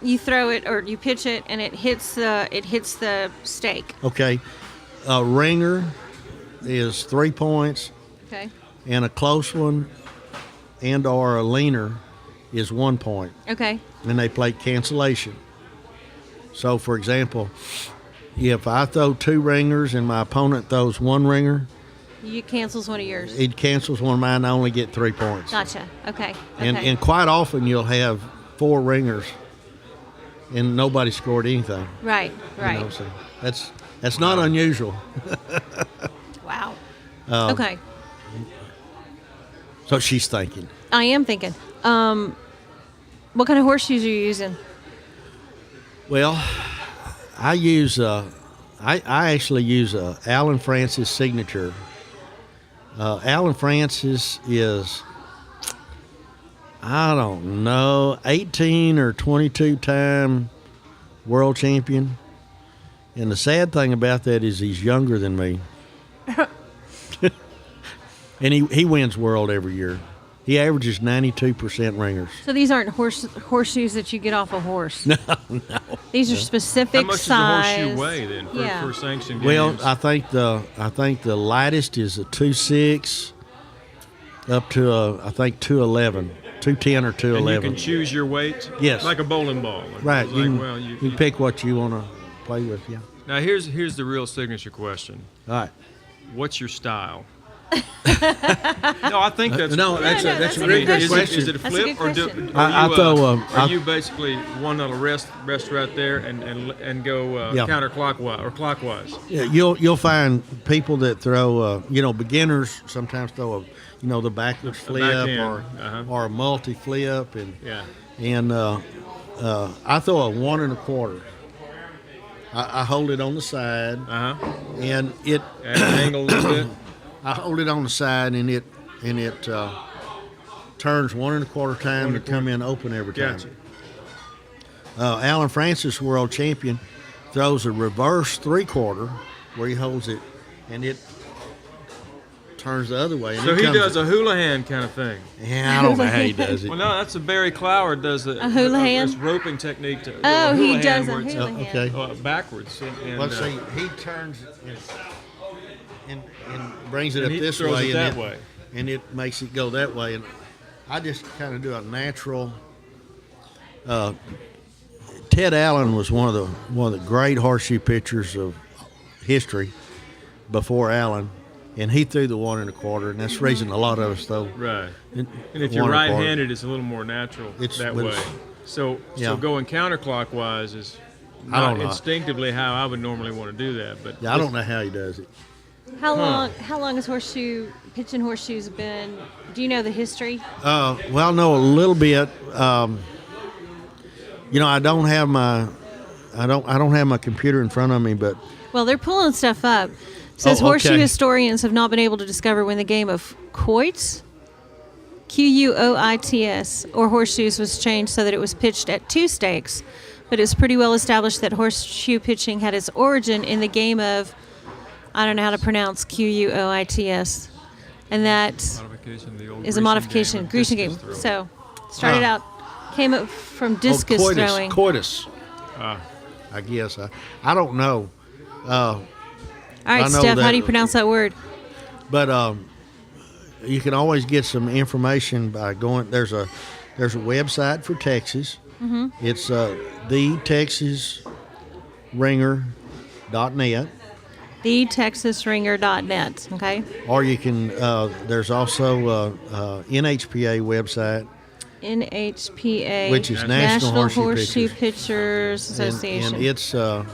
you throw it or you pitch it and it hits the stake. Okay. A ringer is 3 points, Okay. and a close one and/or a leaner is 1 point. Okay. And they play cancellation. So, for example, if I throw 2 ringers and my opponent throws 1 ringer, You cancels one of yours. it cancels one of mine. I only get 3 points. Gotcha. Okay. And quite often you'll have 4 ringers, and nobody scored anything. Right. Right. You know, so that's not unusual. Wow. Um, Okay. So she's thinking. I am thinking. What kind of horseshoes are you using? Well, I use I actually use Alan Francis signature. Alan Francis is, I don't know, 18 or 22 time world champion. And the sad thing about that is he's younger than me. And he wins world every year. He averages 92% ringers. So these aren't horseshoes that you get off a horse. No. These are specific How much size. does a horseshoe weigh then for sanctioned Well, games? I think the lightest is a 2.6 up to I think 2.11, 2.10 or 2.11. And you can choose your weight. Yes. Like a bowling ball. Right. It's You, like, can, you can pick what you want to play with. Yeah. Now here's the real signature question. All right. What's your style? No, I think that's that's a a really good good question. Is it a That's a flip good or do, question. are you basically one that'll rest right there and go counterclockwise or clockwise? Yeah, you'll find people that throw beginners sometimes throw the backwards flip backhand, or a multi flip and Yeah. I throw a 1 1/4. I hold it on the side and it At an angle a little bit. I hold it on the side and it turns 1 1/4 time to come in open every time. Gotcha. Alan Francis, world champion, throws a reverse 3/4 where he holds it and it turns the other way. And So it he comes- does a hula-hand kind of thing. Yeah, I don't know how he does it. Well, no, that's a Barry Cloward does a hula hand? this roping technique. To, Oh, he hula does hand a where it's, hula hand. Okay. backwards. And, Well, see, he turns and brings it and up he this throws way, it that way. and it makes it go that way. And I just kind of do a natural. Ted Allen was one of the great horseshoe pitchers of history before Allen, and he threw the 1 1/4, and that's the reason a lot of us though. Right. And if you're 1 1/4. right-handed, it's a little more natural that but way. it's- So going counterclockwise is I not don't know. instinctively how I would normally want to do that. But Yeah, I don't know how he does it. How long has pitching horseshoes been? Do you know the history? Well, no, a little bit. I don't have my computer in front of me, but Well, they're pulling stuff up. It says horseshoe okay. historians have not been able to discover when the game of quoits, Quoits, or horseshoes was changed so that it was pitched at 2 stakes. But it's pretty well established that horseshoe pitching had its origin in the game of, I don't know how to pronounce Quoits, and that modification of the old is a Grecian modification, game of Grecian game. discus throw. So, started out, came up from discus throwing. coitus. I guess I don't know. All right, I know Steph, how that- do you pronounce that word? But you can always get some information by going. There's a website for Texas. Mm-hmm. It's thetexasringer.net. TheTexasRinger.net. Okay. Or you can. There's also NHPA website, NHPA, which is National Horseshoe Pitchers Association. and it's. I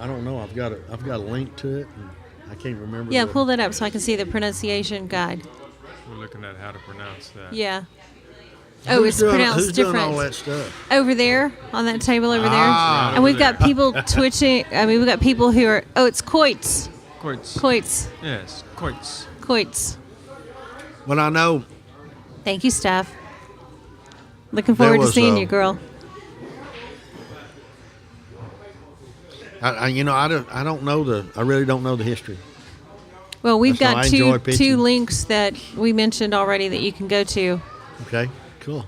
don't know. I've got a link to it. And I can't remember. Yeah, pull that up so I can see the pronunciation guide. We're looking at how to pronounce that. Yeah. Oh, it's pronounced who's different. Doing all that stuff? Over there, on that table over there. And we've got people twitching. I mean, we've got people who are. Oh, it's Coits. Coits. Coits. Yes, Coits. Coits. Well, I know. Thank you, Steph. Looking forward to seeing you, girl. I don't know I really don't know the history. Well, we've So I got enjoy two pitching. links that we mentioned already that you can go to. Okay, cool.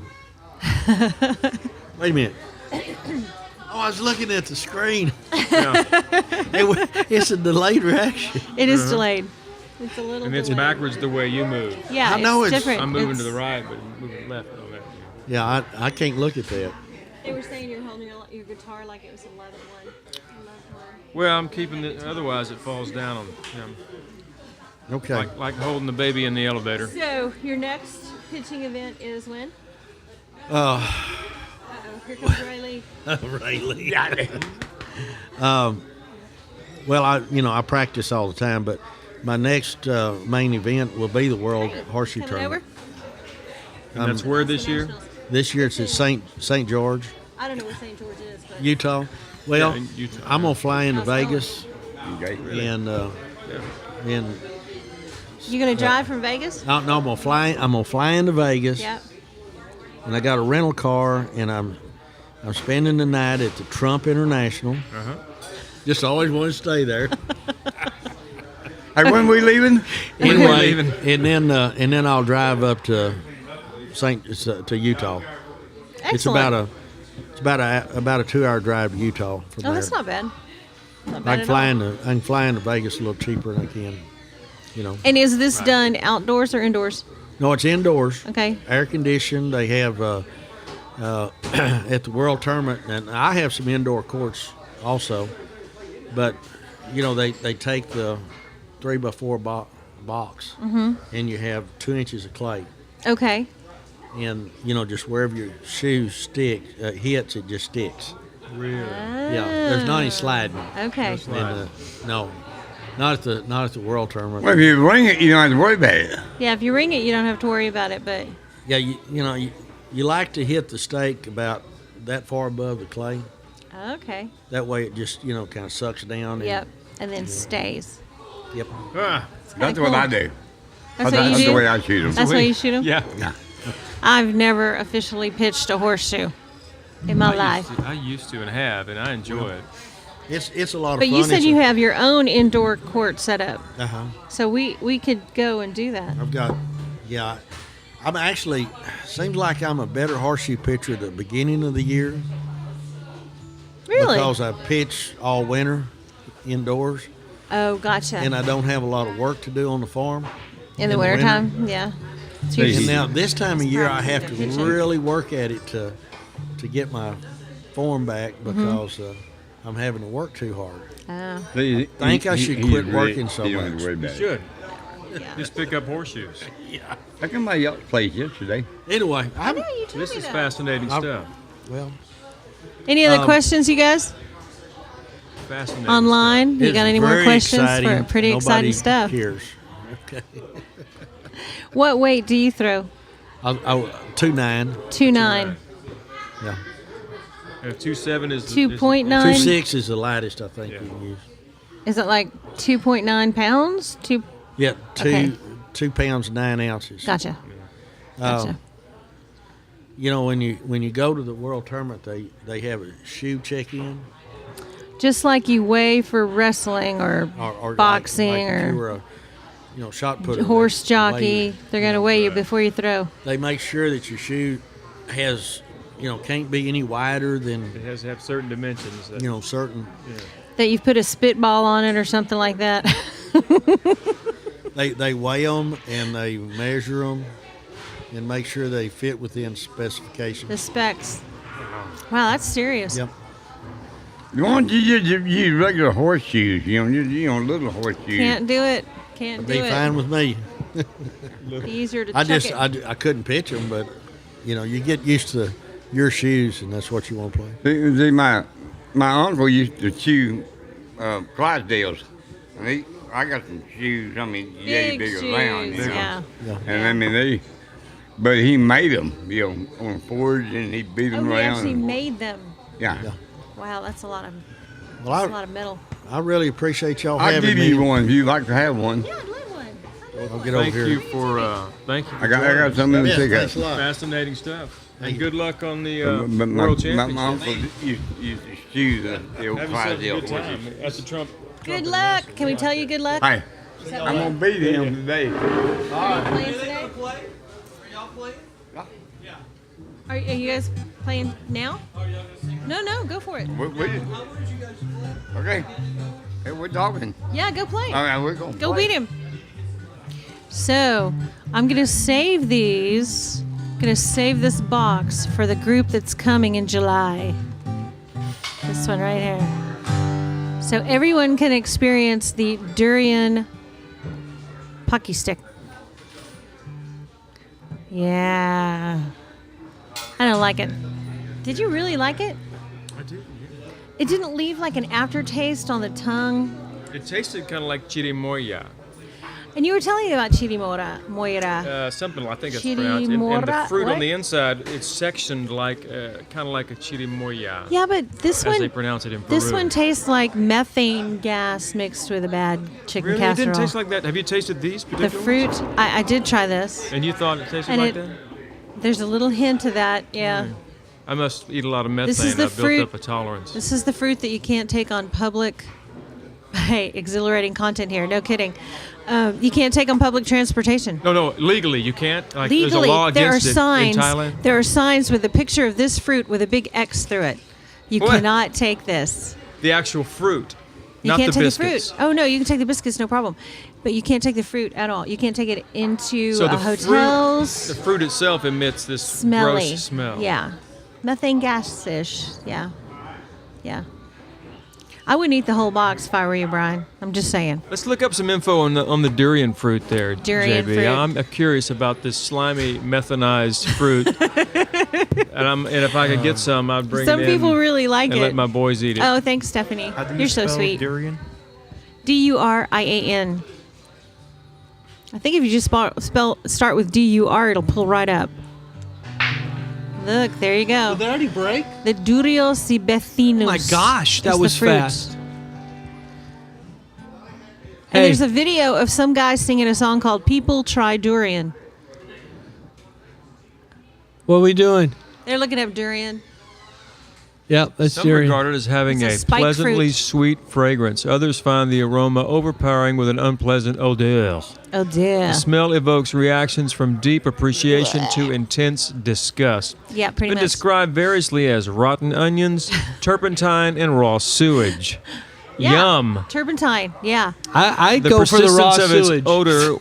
Wait a minute. Oh, I was looking at the screen. It's a delayed reaction. It is delayed. It's a little. And it's delayed. backwards the way you move. Yeah, I know it's it's- different. I'm moving to It's- the right, but moving left. Okay. Yeah, I can't look at that. They were saying you're holding your guitar like it was a leather one. Well, I'm keeping it. Otherwise, it falls down on. Okay. Like holding the baby in the elevator. So your next pitching event is when? Uh, Here comes Riley. Really? Well, I practice all the time, but my next main event will be the World Horseshoe Coming over. Tournament. And that's where this year? This year it's at St. George, I don't know where St. George is, but Utah. Well, Yeah, in Utah. I'm gonna fly into How's it Vegas, and you gonna drive from Vegas? no, I'm gonna fly. I'm gonna fly into Vegas, Yep. and I got a rental car, and I'm spending the night at the Trump International. Uh-huh. Just always want to stay there. Hey, when we leaving? Anyway, and then I'll drive up to to Utah. Excellent. It's about a 2-hour drive to Utah from there. Oh, that's not bad. Not I bad can fly into Vegas a little cheaper than I can, And is this done outdoors or indoors? No, it's indoors. Okay. Air conditioned. They have at the World Tournament, and I have some indoor courts also, but they take the 3x4 box, and you have 2 inches of clay, Okay. and just wherever your shoes hits, it just sticks. Really? Yeah, there's not any sliding. Okay. And, no, not at the World Tournament. Well, if you ring it, you don't have to worry about it. Yeah, if you ring it, you don't have to worry about it, but Yeah, you like to hit the stake about that far above the clay. okay. That way, it just kind of sucks down. Yep. And then stays. Yep. Ah, That's cool. what I do. That's what you That's do? the way I shoot them. That's why you shoot them? yeah. I've never officially pitched a horseshoe in my life. I used to and have, and I enjoy it. It's a lot of But fun. you said you have your own indoor court set up. Uh-huh. So we could go and do that. I've got, yeah. I'm actually, seems like I'm a better horseshoe pitcher at the beginning of the year. Really? Because I pitch all winter indoors, Oh, gotcha. and I don't have a lot of work to do on the farm. in the winter. wintertime? Yeah. It's Hey, And usually- now this time of year, I have to Pitching. really work at it to get my form back because I'm having to work too hard. Oh, I think I should quit working so You don't have much. to worry about it. Should. yeah. Just pick up horseshoes. I come by y'all's place yesterday. Anyway, I'm Yeah, you told This me is that. fascinating stuff. well. Any other questions, you guys? Fascinating Online? You It's got any more very questions exciting. for pretty Nobody exciting stuff? Cares. Okay. What weight do you throw? 2.9. 2.9. Yeah. Stuff. 2.7 is 2.9. 2.6 is the lightest I think Yeah. you can use. Is it like 2.9 pounds? Yeah, Okay. 2 pounds 9 ounces. Gotcha. Gotcha. When you go to the World Tournament, they have a shoe check-in Just like you weigh for wrestling or or boxing like if you or were a shot putter, horse they weigh jockey. you. They're going to weigh you before you throw. They make sure that your shoe has can't be any wider than It has to have certain dimensions. That, certain. That you've put a spitball on it or something like that. They weigh them and they measure them and make sure they fit within specifications. The specs. Wow, that's serious. Yep. You want to just use regular horseshoes, little horseshoes. Can't do it. Can't It'd do be it. fine with me. Be easier to I chuck just it. I couldn't pitch them, but you get used to your shoes, and that's what you want to play. See, my uncle used to shoe Clydesdales. And I got some shoes, Big bigger shoes, around, yeah. And but he made them, on Fords, and he beat Oh, them he around. actually and- made them. Yeah. Wow, that's a lot of Well, that's a lot of metal. I really appreciate y'all I'll having give me. you one if you'd like to have one. Yeah, I'd love one. I'll get over Thank here. you for I got some in the Yeah, pickup. thanks a lot. fascinating stuff. And good luck on the But World my Championship. uncle used to shoe the old Have yourself a Clydesdale good horses. time at the Trump. Good luck. Can we tell you good luck? Hey, I'm gonna beat him today. Playing today? Are you guys playing now? No, go for it. Okay. Hey, we're talking. Yeah, go play. All right, we're going. Go beat him. So, I'm going to save these. Going to save this box for the group that's coming in July. This one right here. So everyone can experience the durian Pocky stick. Yeah. I don't like it. Did you really like it? I did. It didn't leave like an aftertaste on the tongue. It tasted kind of like chirimoya. And you were telling me about moira. Something I think it's pronounced. And the Chirimora- fruit what? on the inside, it's sectioned like kind of like a chirimoya. Yeah, but this as they one, pronounce it in Peru. this one tastes like methane gas mixed with a bad chicken Really? It casserole. didn't taste like that. Have you tasted these the particular fruit. ones? I did try this, And you thought it tasted and like it- that? there's a little hint of that. Yeah, I must eat a lot of methane. This is the I've built fruit- up a tolerance. this is the fruit that you can't take on public. Hey, exhilarating content here. No kidding. You can't take on public transportation. No, legally you can't. Like, Legally, there's a law there are against it signs. in Thailand. There are signs with a picture of this fruit with a big X through it. You What? cannot take this. The actual fruit, You not can't the take biscuits. the fruit. Oh no, you can take the biscuits, no problem. But you can't take the fruit at all. You can't take it into So the hotels. the fruit itself emits this Smelly. gross smell. Yeah, methane gas-ish. Yeah. I wouldn't eat the whole box if I were you, Brian. I'm just saying. Let's look up some info on the durian fruit there, Durian JB. fruit. I'm curious about this slimy methanized fruit. and if I could get some, I'd bring Some it in people really like and it. let my boys eat it. Oh, thanks, Stephanie. How do you You're so spell sweet. Durian? Durian. I think if you just start with DUR, it'll pull right up. Look, there you go. Did they already break? The Durio Cibecinus. Oh my gosh, that is the was fruit. fast. And Hey. there's a video of some guy singing a song called "People Try Durian." What are we doing? They're looking up durian. Yep, that's Some durian. regard it as having It's a a spiked pleasantly fruit. sweet fragrance. Others find the aroma overpowering with an unpleasant odor. Oh dear. The smell evokes reactions from deep appreciation to intense disgust. Yeah, pretty Been much. described variously as rotten onions, turpentine, and raw sewage. Yeah. Yum. Turpentine. Yeah. I The go for the raw persistence of its sewage. odor,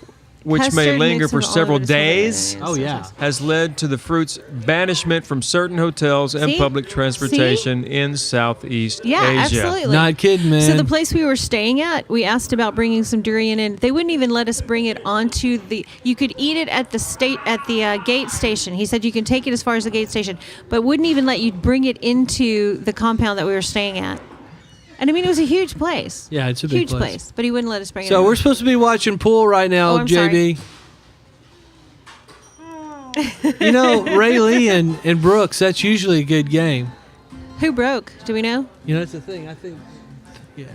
which may Custard linger mixed for with all several of its other days, ingredients. Oh, yeah. has led to the fruit's banishment from certain hotels and See? public transportation in Southeast Yeah, Asia. absolutely. Not kidding, man. So the place we were staying at, we asked about bringing some durian in. They wouldn't even let us bring it onto the. You could eat it at the gate station. He said you can take it as far as the gate station, but wouldn't even let you bring it into the compound that we were staying at. And I mean, it was a huge place. Yeah, it's a big huge place. But he wouldn't let us bring it. So in. we're supposed to be watching pool right now, Oh, I'm JB. You know, Ray Lee and Brooks, that's usually a good game. Who broke? Do we know? You know, that's the thing. I think, yeah.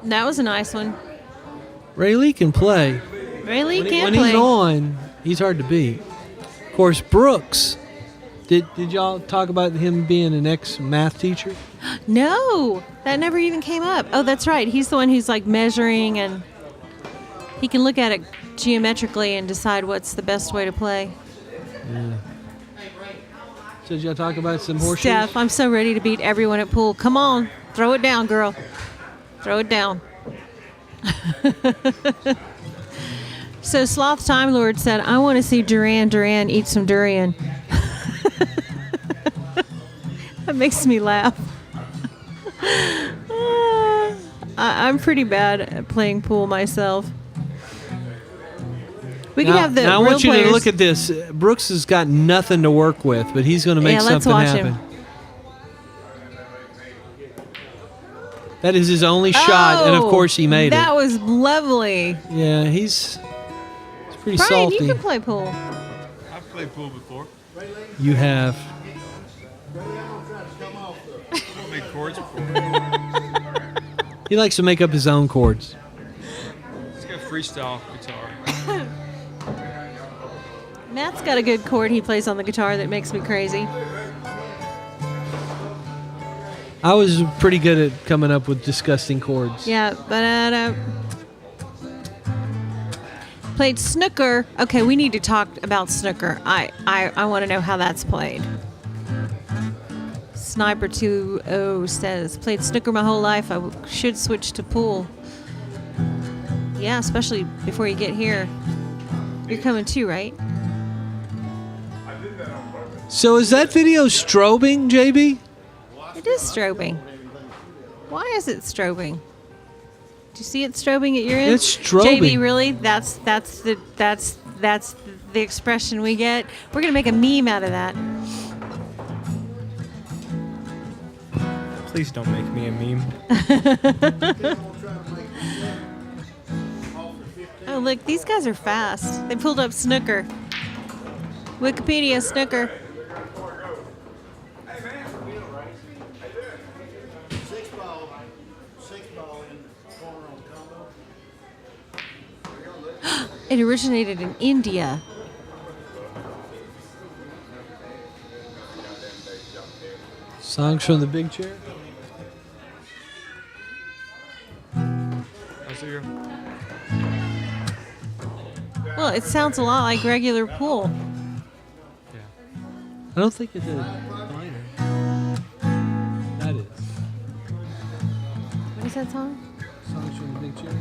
That was a nice one. Ray Lee can play. Really When, can't when play. he's on, he's hard to beat. Of course, Brooks. Did y'all talk about him being an ex-math teacher? No, that never even came up. Oh, that's right. He's the one who's like measuring, and he can look at it geometrically and decide what's the best way to play. So did y'all talk about some horseshoes? Steph, I'm so ready to beat everyone at pool. Come on, throw it down, girl. Throw it down. So Sloth Time Lord said, I want to see Duran eat some durian. That makes me laugh. I'm pretty bad at playing pool myself. We can have the Now I real want you players. to look at this. Brooks has got nothing to work with, but he's going to make let's something watch happen. him. That is his only shot, and of course he made that it. was lovely. Yeah, he's pretty Brian, salty. you can play pool. I've played pool before. You have. I've made chords before. He likes to make up his own chords. He's got freestyle guitar. Matt's got a good chord he plays on the guitar that makes me crazy. I was pretty good at coming up with disgusting chords. Yeah, but played snooker. Okay, we need to talk about snooker. I want to know how that's played. Sniper 20 says, played snooker my whole life. I should switch to pool. Yeah, especially before you get here. You're coming too, right? So is that video strobing, JB? It is strobing. Why is it strobing? Do you see it strobing at your end? It's strobing. JB, really? That's the expression we get. We're gonna make a meme out of that. Please don't make me a meme. Oh, look, these guys are fast. They pulled up snooker. Wikipedia snooker. It originated in India. Songs from the big chair? Well, it sounds a lot like regular pool. I don't think it's a minor. That is. What is that song? Songs from the big chair.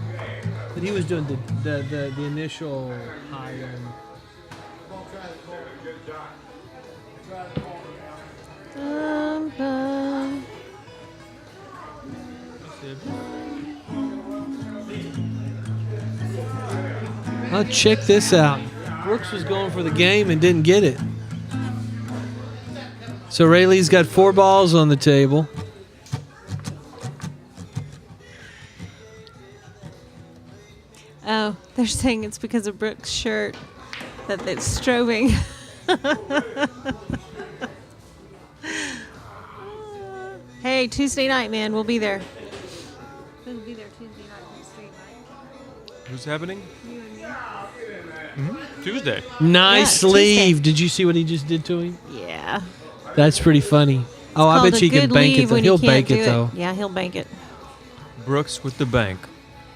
But he was doing the initial high end. Bum. Oh, check this out. Brooks was going for the game and didn't get it. So Rayleigh's got 4 balls on the table. Oh, they're saying it's because of Brooks' shirt that it's strobing. Hey, Tuesday night, man. We'll be there. We'll be there Tuesday night on the street, right? Who's happening? You and me. Tuesday. Nice Yeah, leave. Tuesday. Did you see what he just did to him? Yeah. That's pretty funny. Oh, I Called bet a you can good bank it. leave Though. when He'll you can't bank do it though. Yeah, he'll bank it. Brooks with the bank.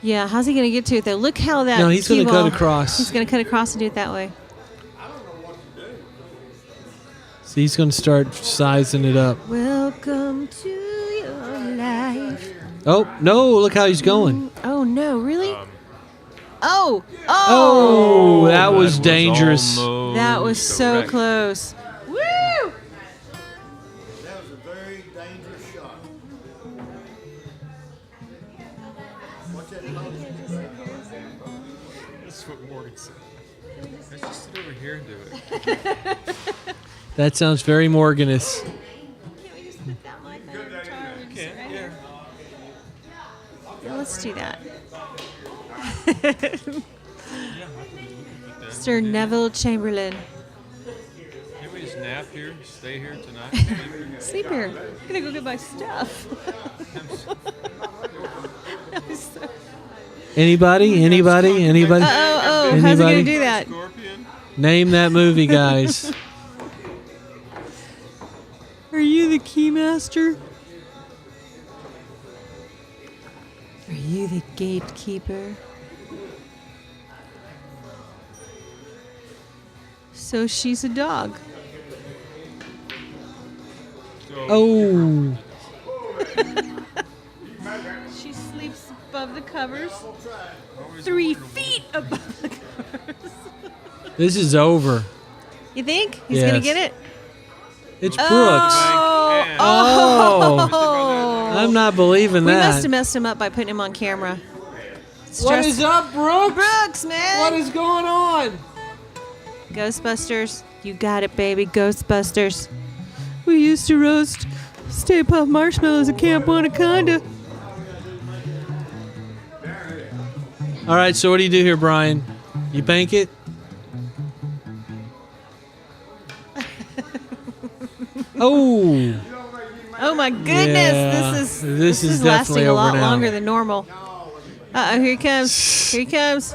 Yeah, how's he going to get to it, though? Look how that No, he's going to cue cut ball- across. He's going to cut across and do it that way. So he's going to start sizing it up. Welcome to your life. Oh, no, look how he's going. Oh, no, really? Oh! Oh, that was dangerous. That was so close. Woo! That was a very dangerous shot. What's that? That's what Morgan said. Let's just sit over here and do it. That sounds very Morganous. Can't we just put that mic on the guitar and sit right here? Yeah, let's do that. Sir Neville Chamberlain. Can we just nap here? Stay here tonight? Sleep here. I'm gonna go get my stuff. Anybody? Oh, how's he gonna Anybody? do that? Scorpion? Name that movie, guys. Are you the keymaster? Are you the gatekeeper? So she's a dog. Oh. She sleeps above the covers. 3 feet above the covers. This is over. You think he's Yes. gonna get it? It's Brooks. Oh. I'm not believing We that. must have messed him up by putting him on camera. What is up, Brooks? Brooks, man? What is going on? Ghostbusters. You got it, baby. Ghostbusters. We used to roast Stay Puft marshmallows at Camp Wanaconda. All right, so what do you do here, Brian? You bank it? Oh. Oh my goodness, Yeah, this this is lasting definitely a lot over now. longer than normal. Uh-oh, here he comes. Here he comes.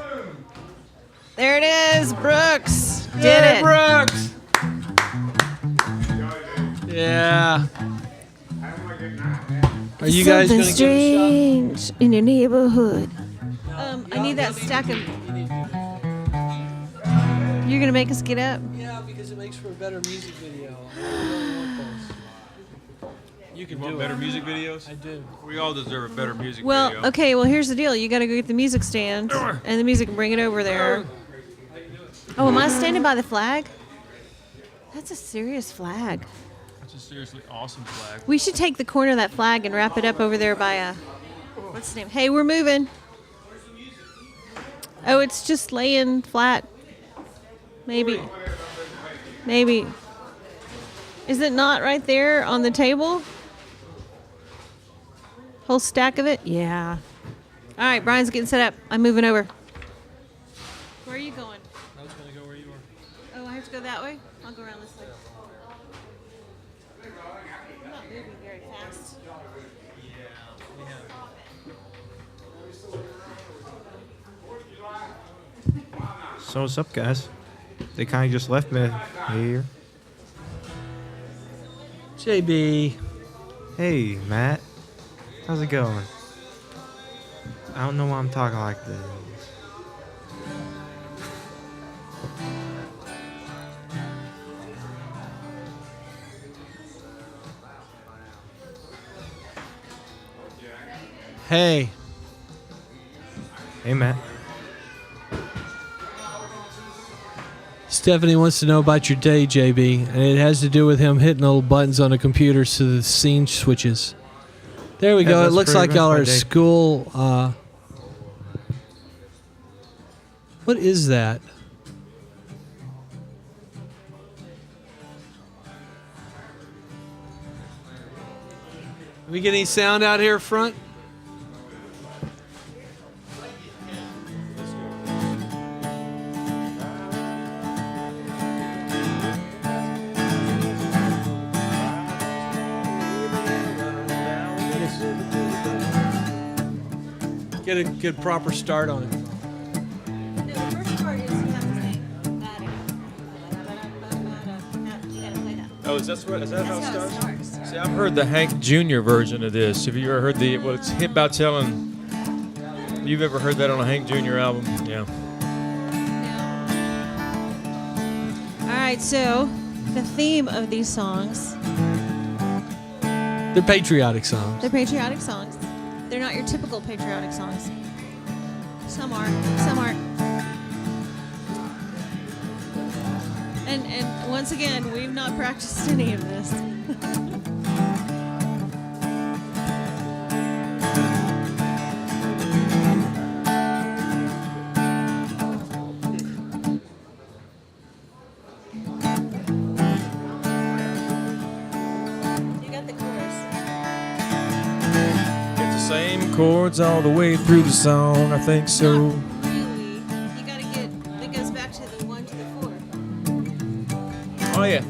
There it is, Brooks. Did it. Brooks. Yeah. Are you guys going to give it a shot? strange in your neighborhood. I need that stack of. You're gonna make us get up. Yeah, because it makes for a better music video. You can Want do better it. music videos? I do. We all deserve a better music Well, video. okay. Well, here's the deal. You got to go get the music stand and the music and bring it over there. Oh, am I standing by the flag? That's a serious flag. That's a seriously awesome flag. We should take the corner of that flag and wrap it up over there by what's the name? Hey, we're moving. Oh, it's just laying flat. Maybe. Maybe. Is it not right there on the table? Whole stack of it? Yeah. All right, Brian's getting set up. I'm moving over. Where are you going? I was going to go where you are. Oh, I have to go that way? I'll go around this way. I'm not moving very fast. So what's up, guys? They kind of just left me here. JB. Hey, Matt. How's it going? I don't know why I'm talking like this. Hey. Hey, Matt. Stephanie wants to know about your day, JB, and it has to do with him hitting little buttons on the computer so the scene switches. There we Yeah, go. It that's looks pretty like much y'all my are at day. school. What is that? We get any sound out here front? Get a good proper start on it. The first part is you have to say, you gotta play that. Oh, is that how it That's how it starts? starts. See, I've heard the Hank Jr. version of this. Have you ever heard what it's about telling? You've ever heard that on a Hank Jr. album? Yeah. All right, so the theme of these songs, They're patriotic songs. they're patriotic songs. They're not your typical patriotic songs. Some are, some aren't. And once again, we've not practiced any of this. You got the chorus. Get the same chords all the way through the song. I think so. Not really. You gotta get, it goes back to the 1 to the 4. Oh yeah.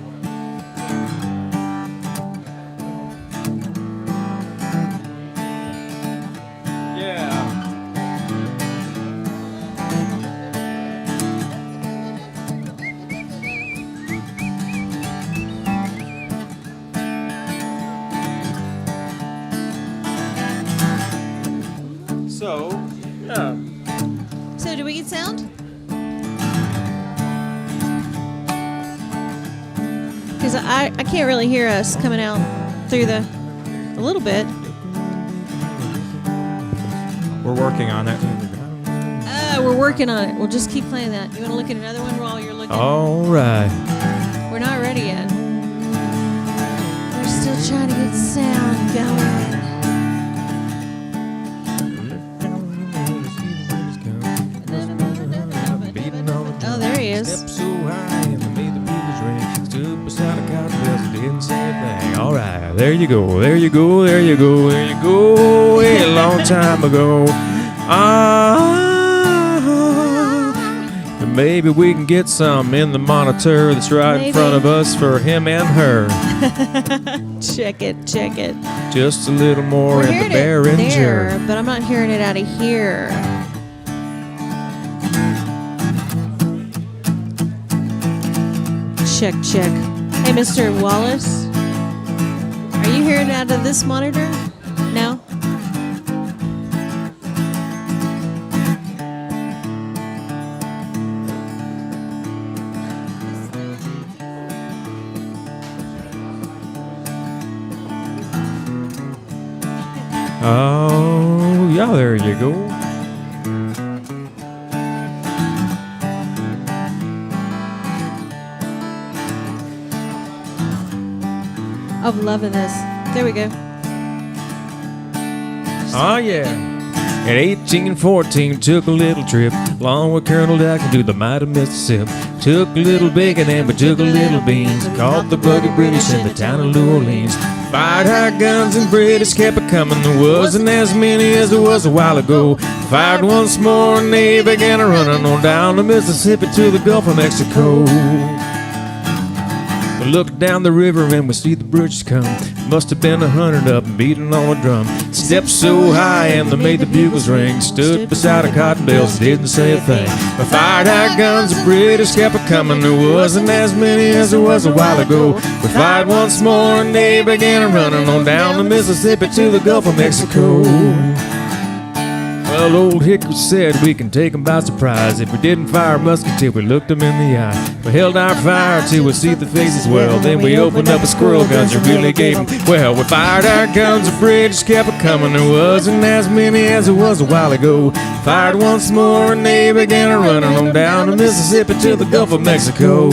Yeah. So, yeah. So, do we get sound? Because I can't really hear us coming out. through a little bit. We're working on it. We're working on it. We'll just keep playing that. You want to look at another one while you're looking? All right. We're not ready yet. We're still trying to get the sound going. Oh, there he is. Step so high and made the blues ring. Stood beside a cowbell, didn't say a thing. All right, there you go, there you go, there you go, there you go. A long time ago. And maybe we can get some in the monitor that's right in front of us for him and her. Check it, check it. Just a little more We're in the hearing it Behringer. there, but I'm not hearing it out of here. Check, check. Hey, Mr. Wallace, are you hearing it out of this monitor? No? Oh, yeah, there you go. I'm loving this. There we go. Oh, yeah. At 1814, took a little trip along with Colonel Dackey to the mighty Mississippi. Took a little bacon and we took a little beans. Caught the buggy British in the town of New Orleans. Fired high guns and British kept a coming. There wasn't as many as there was a while ago. Fired once more and they began a running on down the Mississippi to the Gulf of Mexico. We looked down the river and we see the British come. Must have been 100 up and beating on a drum. Stepped so high and they made the bugles ring. Stood beside a cotton bales, didn't say a thing. We fired our guns, the British kept a coming. There wasn't as many as there was a while ago. We fired once more and they began a running on down the Mississippi to the Gulf of Mexico. Well, old Hickory said we can take 'em by surprise. If we didn't fire a musket till we looked 'em in the eye. We held our fire till we see the faces well. Then we opened up a squirrel guns and really gave 'em. Well, we fired our guns, the British kept a coming. There wasn't as many as there was a while ago. Fired once more and they began a running on down the Mississippi to the Gulf of Mexico.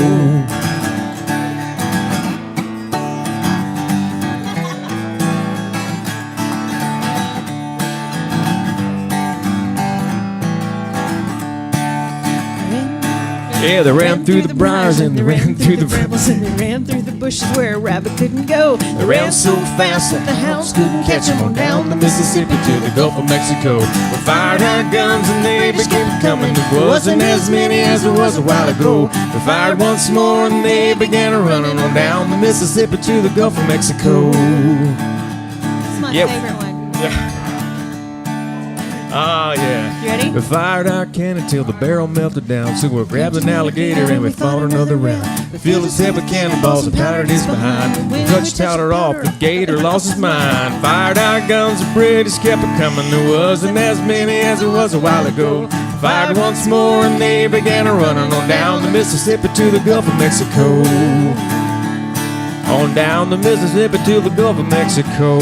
Yeah, they ran through the briars and they ran through the brambles and they ran through the bushes where a rabbit couldn't go. They ran so fast that the hounds couldn't catch them on down the Mississippi to the Gulf of Mexico. We fired our guns and they began coming. There wasn't as many as there was a while ago. We fired once more and they began running on down the Mississippi to the Gulf of Mexico. That's my favorite one. Yeah. Ah, yeah. You ready? We fired our cannon till the barrel melted down. So we grabbed an alligator and we fought another round. We filled his head with cannonballs and powdered his behind. We touched Towder off, the gator lost his mind. Fired our guns, the British kept it coming. There wasn't as many as there was a while ago. Fired once more and they began running on down the Mississippi to the Gulf of Mexico. On down the Mississippi to the Gulf of Mexico.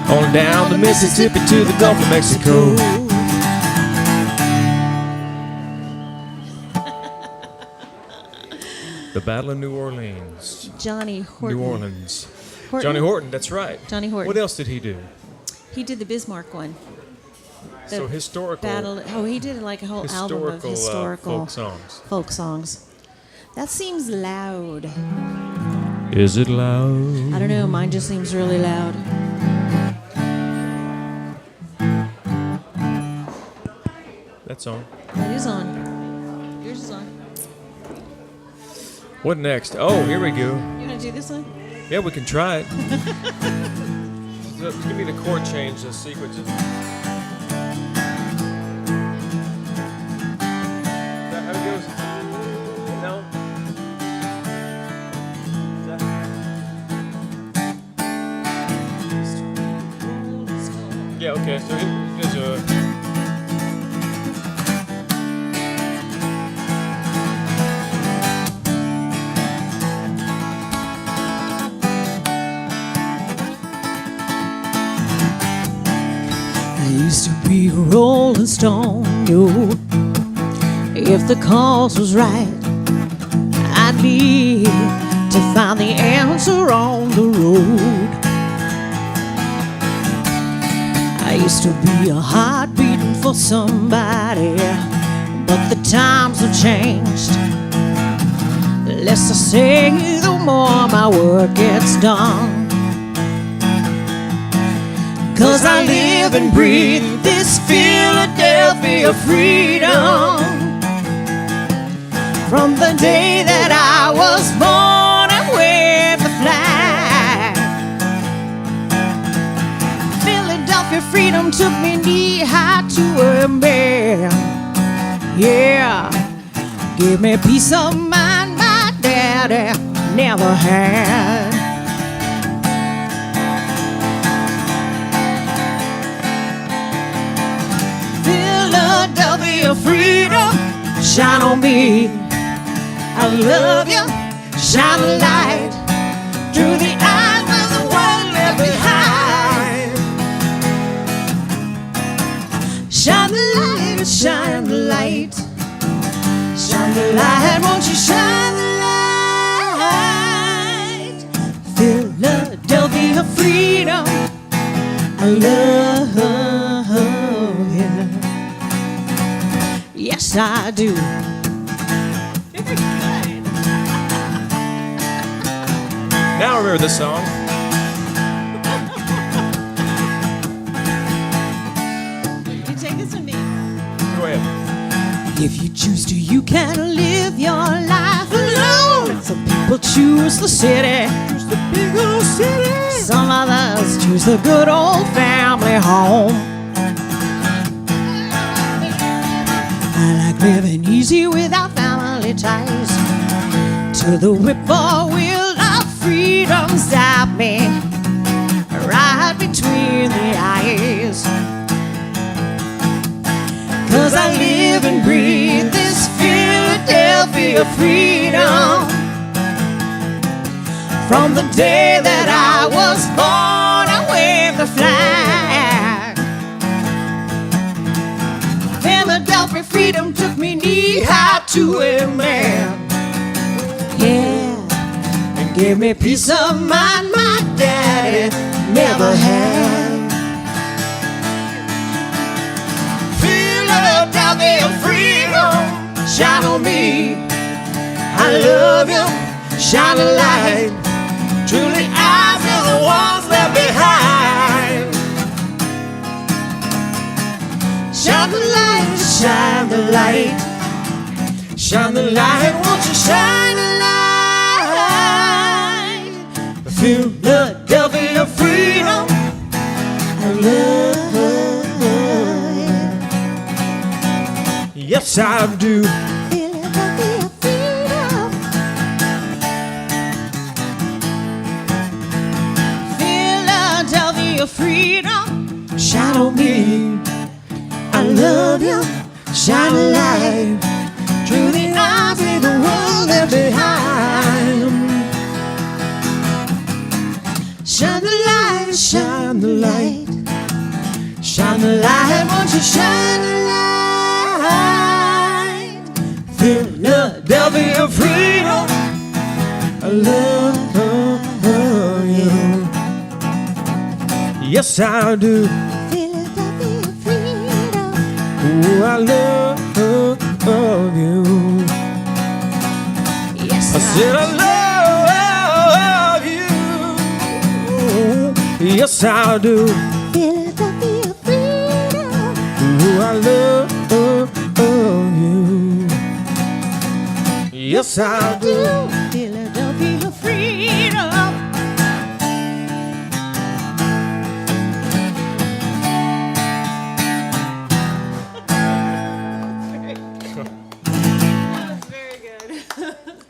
On down the Mississippi to the Gulf of Mexico. The Battle of New Orleans. Johnny Horton. New Orleans. Horton? Johnny Horton, that's right. Johnny Horton. What else did he do? He did the Bismarck one. The So historical. Battle. Oh, he did like a whole album of historical folk songs. Folk songs. That seems loud. Is it loud? I don't know. Mine just seems really loud. That's on. That is on. Yours is on. What next? Oh, here we go. You want to do this one? Yeah, we can try it. So, give me the chord change, the sequences. Is that how it goes? No? Is that... Yeah, okay. So here's a... used to be a rolling stone, yo. If the cause was right, I'd need to find the answer on the road. I used to be a heart beating for somebody, but the times have changed. The less I say, the more my work gets done. 'Cause I live and breathe this Philadelphia freedom. From the day that I was born, I waved the flag. Philadelphia freedom took me knee high to a man. Yeah, gave me peace of mind my daddy never had. Philadelphia freedom, shine on me. I love you, shine a light through the eyes of the world left behind. Shine the light, shine the light, shine the light, won't you shine the light? Philadelphia freedom, I love you. Yes, I do. Now I remember this song. You take this from me. Go ahead. If you choose to, you can live your life alone. Some people choose the city, choose the big old city. Some others choose the good old family home. I like living easy without family ties. To the whippoorwill of freedom stop me right between the eyes. 'Cause I live and breathe this Philadelphia freedom. From the day that I was born, I waved the flag. Philadelphia freedom took me knee high to a man. Yeah, and gave me peace of mind my daddy never had. Philadelphia freedom, shine on me. I love you, shine a light through the eyes of the ones left behind. Shine the light, shine the light, shine the light, won't you shine the light? Philadelphia freedom, I love you. Yes, I do. Philadelphia freedom. Philadelphia freedom, shine on me. I love you, shine a light through the eyes of the world left behind. Shine the light, shine the light, shine the light, won't you shine the light? Philadelphia freedom, I love you. Yes, I do. Ooh, I love you. Yes, I said I love you. Yes, I do. Philadelphia freedom. Ooh, I love you. Yes, I do. Philadelphia freedom.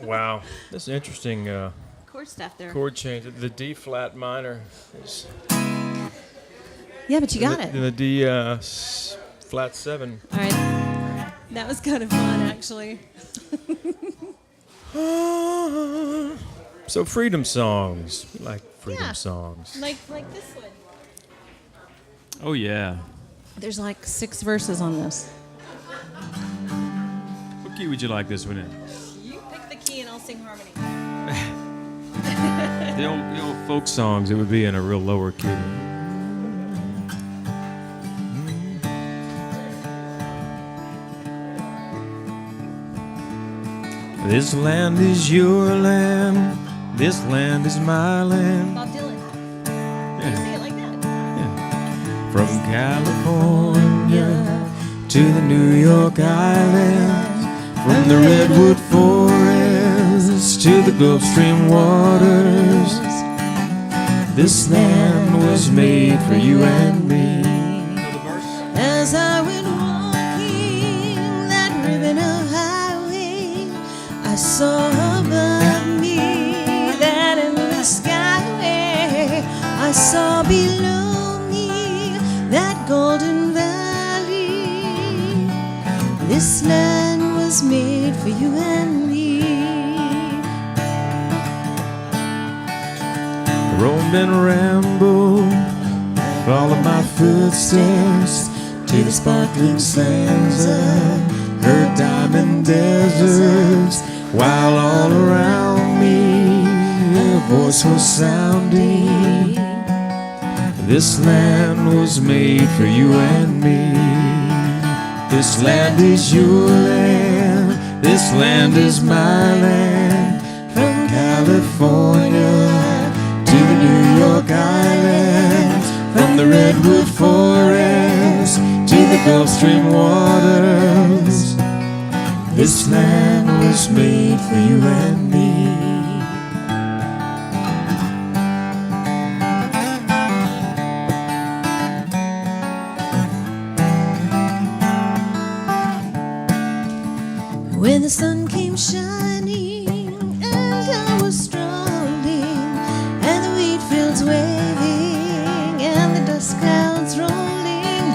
Wow, that's interesting. Chord stuff there. Chord change. The D flat minor is Yeah, but you got it. in the D flat 7. All right. That was kind of fun, actually. So freedom songs, we like freedom Yeah. songs. Like this one. Oh yeah. There's like 6 verses on this. What key would you like this one in? You pick the key and I'll sing harmony. The old folk songs, it would be in a real lower key. This land is your land. This land is my land. Bob Dylan. Yeah. Sing it like that. From California to the New York Islands, from the Redwood Forest to the Gulf Stream waters, this land was made for you and me. As I went walking that ribbon of highway, I saw above me that endless skyway. I saw below me that golden valley. This land was made for you and me. Roamed and rambled, followed my footsteps to the sparkling sands of her diamond deserts, while all around me a voice was sounding. This land was made for you and me. This land is your land. This land is my land. From California to the New York Islands, from the Redwood Forest to the Gulf Stream waters, this land was made for you and me. When the sun came shining and I was strolling, and the wheat fields waving and the dust clouds rolling,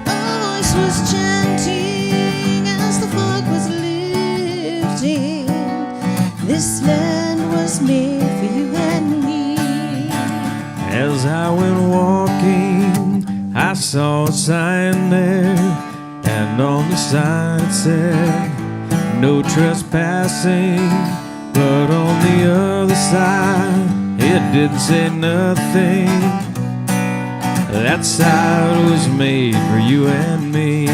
a voice was chanting as the fog was lifting. This land was made for you and me. As I went walking, I saw a sign there, and on the sign it said, no trespassing, but on the other side, it didn't say nothing. That side was made for you and me.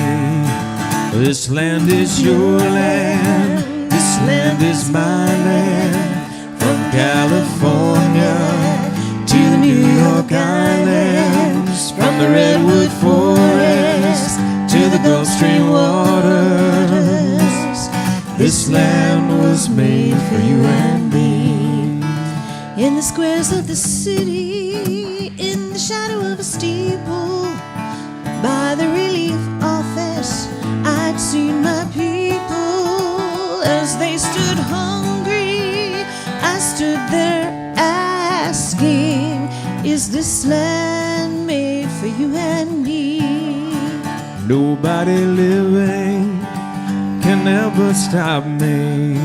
This land is your land. This land is my land. From California to the New York Islands, from the Redwood Forest to the Gulf Stream waters, this land was made for you and me. In the squares of the city, in the shadow of a steeple, by the relief office, I'd seen my people as they stood hungry. I stood there asking, is this land made for you and me? Nobody living can never stop me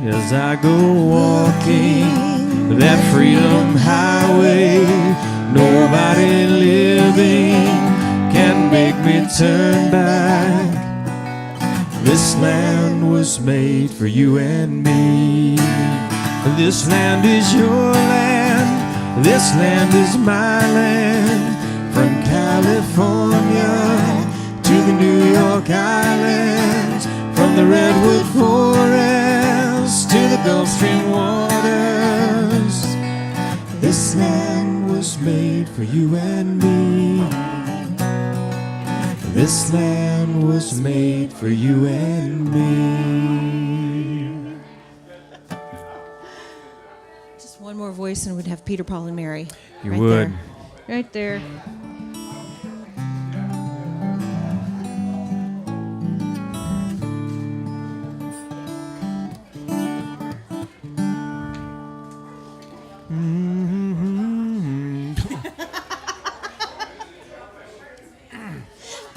as I go walking that freedom highway. Nobody living can make me turn back. This land was made for you and me. This land is your land. This land is my land. From California to the New York Islands, from the Redwood Forest to the Gulf Stream waters, this land was made for you and me. This land was made for you and me. Just one more voice and we'd have Peter, Paul, and Mary. You right would. There. Right there.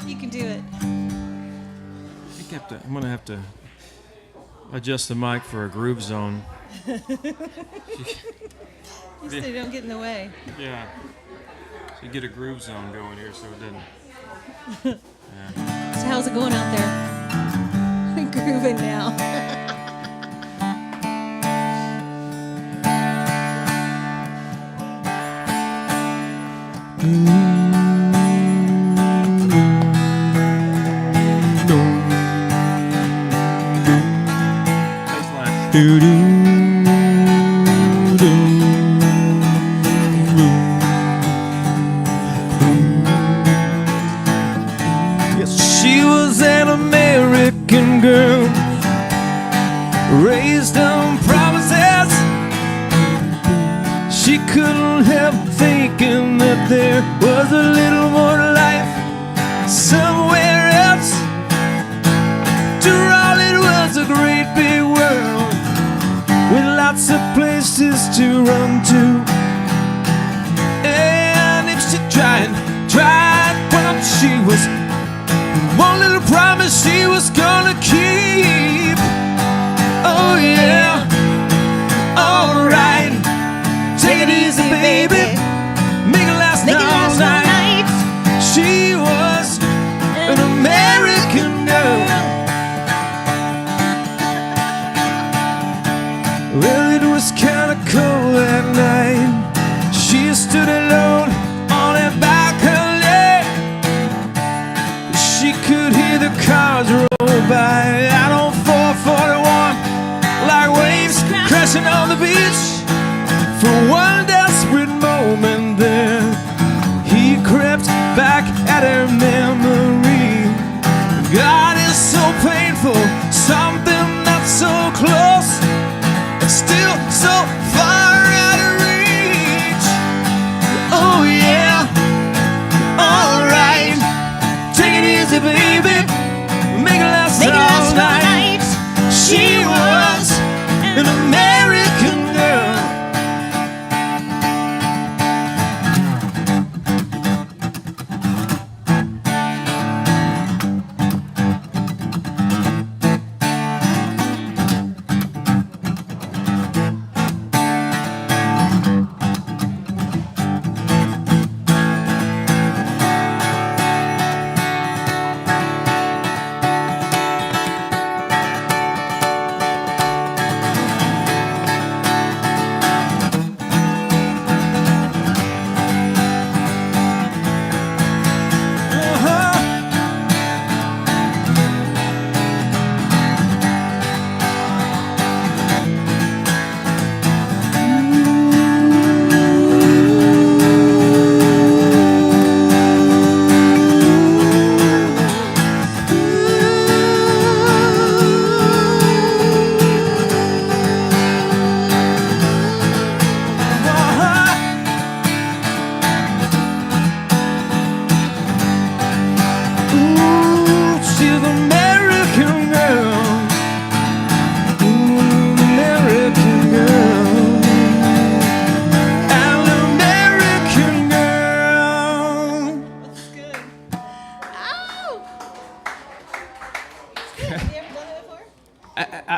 You can do it. I'm going to have to adjust the mic for a groove zone. You say don't get in the way. Yeah. So you get a groove zone going here, so it doesn't. So how's it going out there? Grooving now. Yes, she was an American girl, raised on promises. She couldn't help thinking that there was a little more life somewhere else. To her all it was a great big world with lots of places to run to. And if she tried once, she was one little promise she was gonna keep. Oh yeah, alright. Take it easy, baby. Make it last all night. She was an American girl. Well, it was kinda cold that night. She stood alone on that balcony. She could hear the cars roll by out on 441 like waves crashing on the beach. For one desperate moment there, he crept back at her memory. God is so painful, something not so close, and still so far out of reach. Oh yeah, alright. Take it easy, baby. Make it last all night. She was an American girl.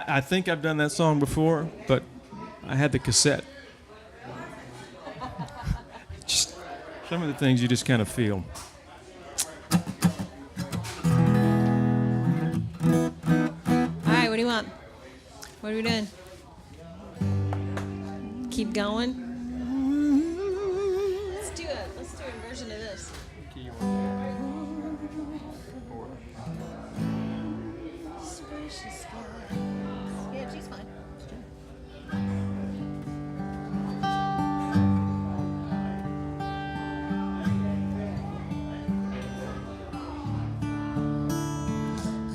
I think I've done that song before, but I had the cassette. Just some of the things you just kind of feel. All right, what do you want? What are we doing? Keep going. Let's do a version of this. Yeah, she's fine.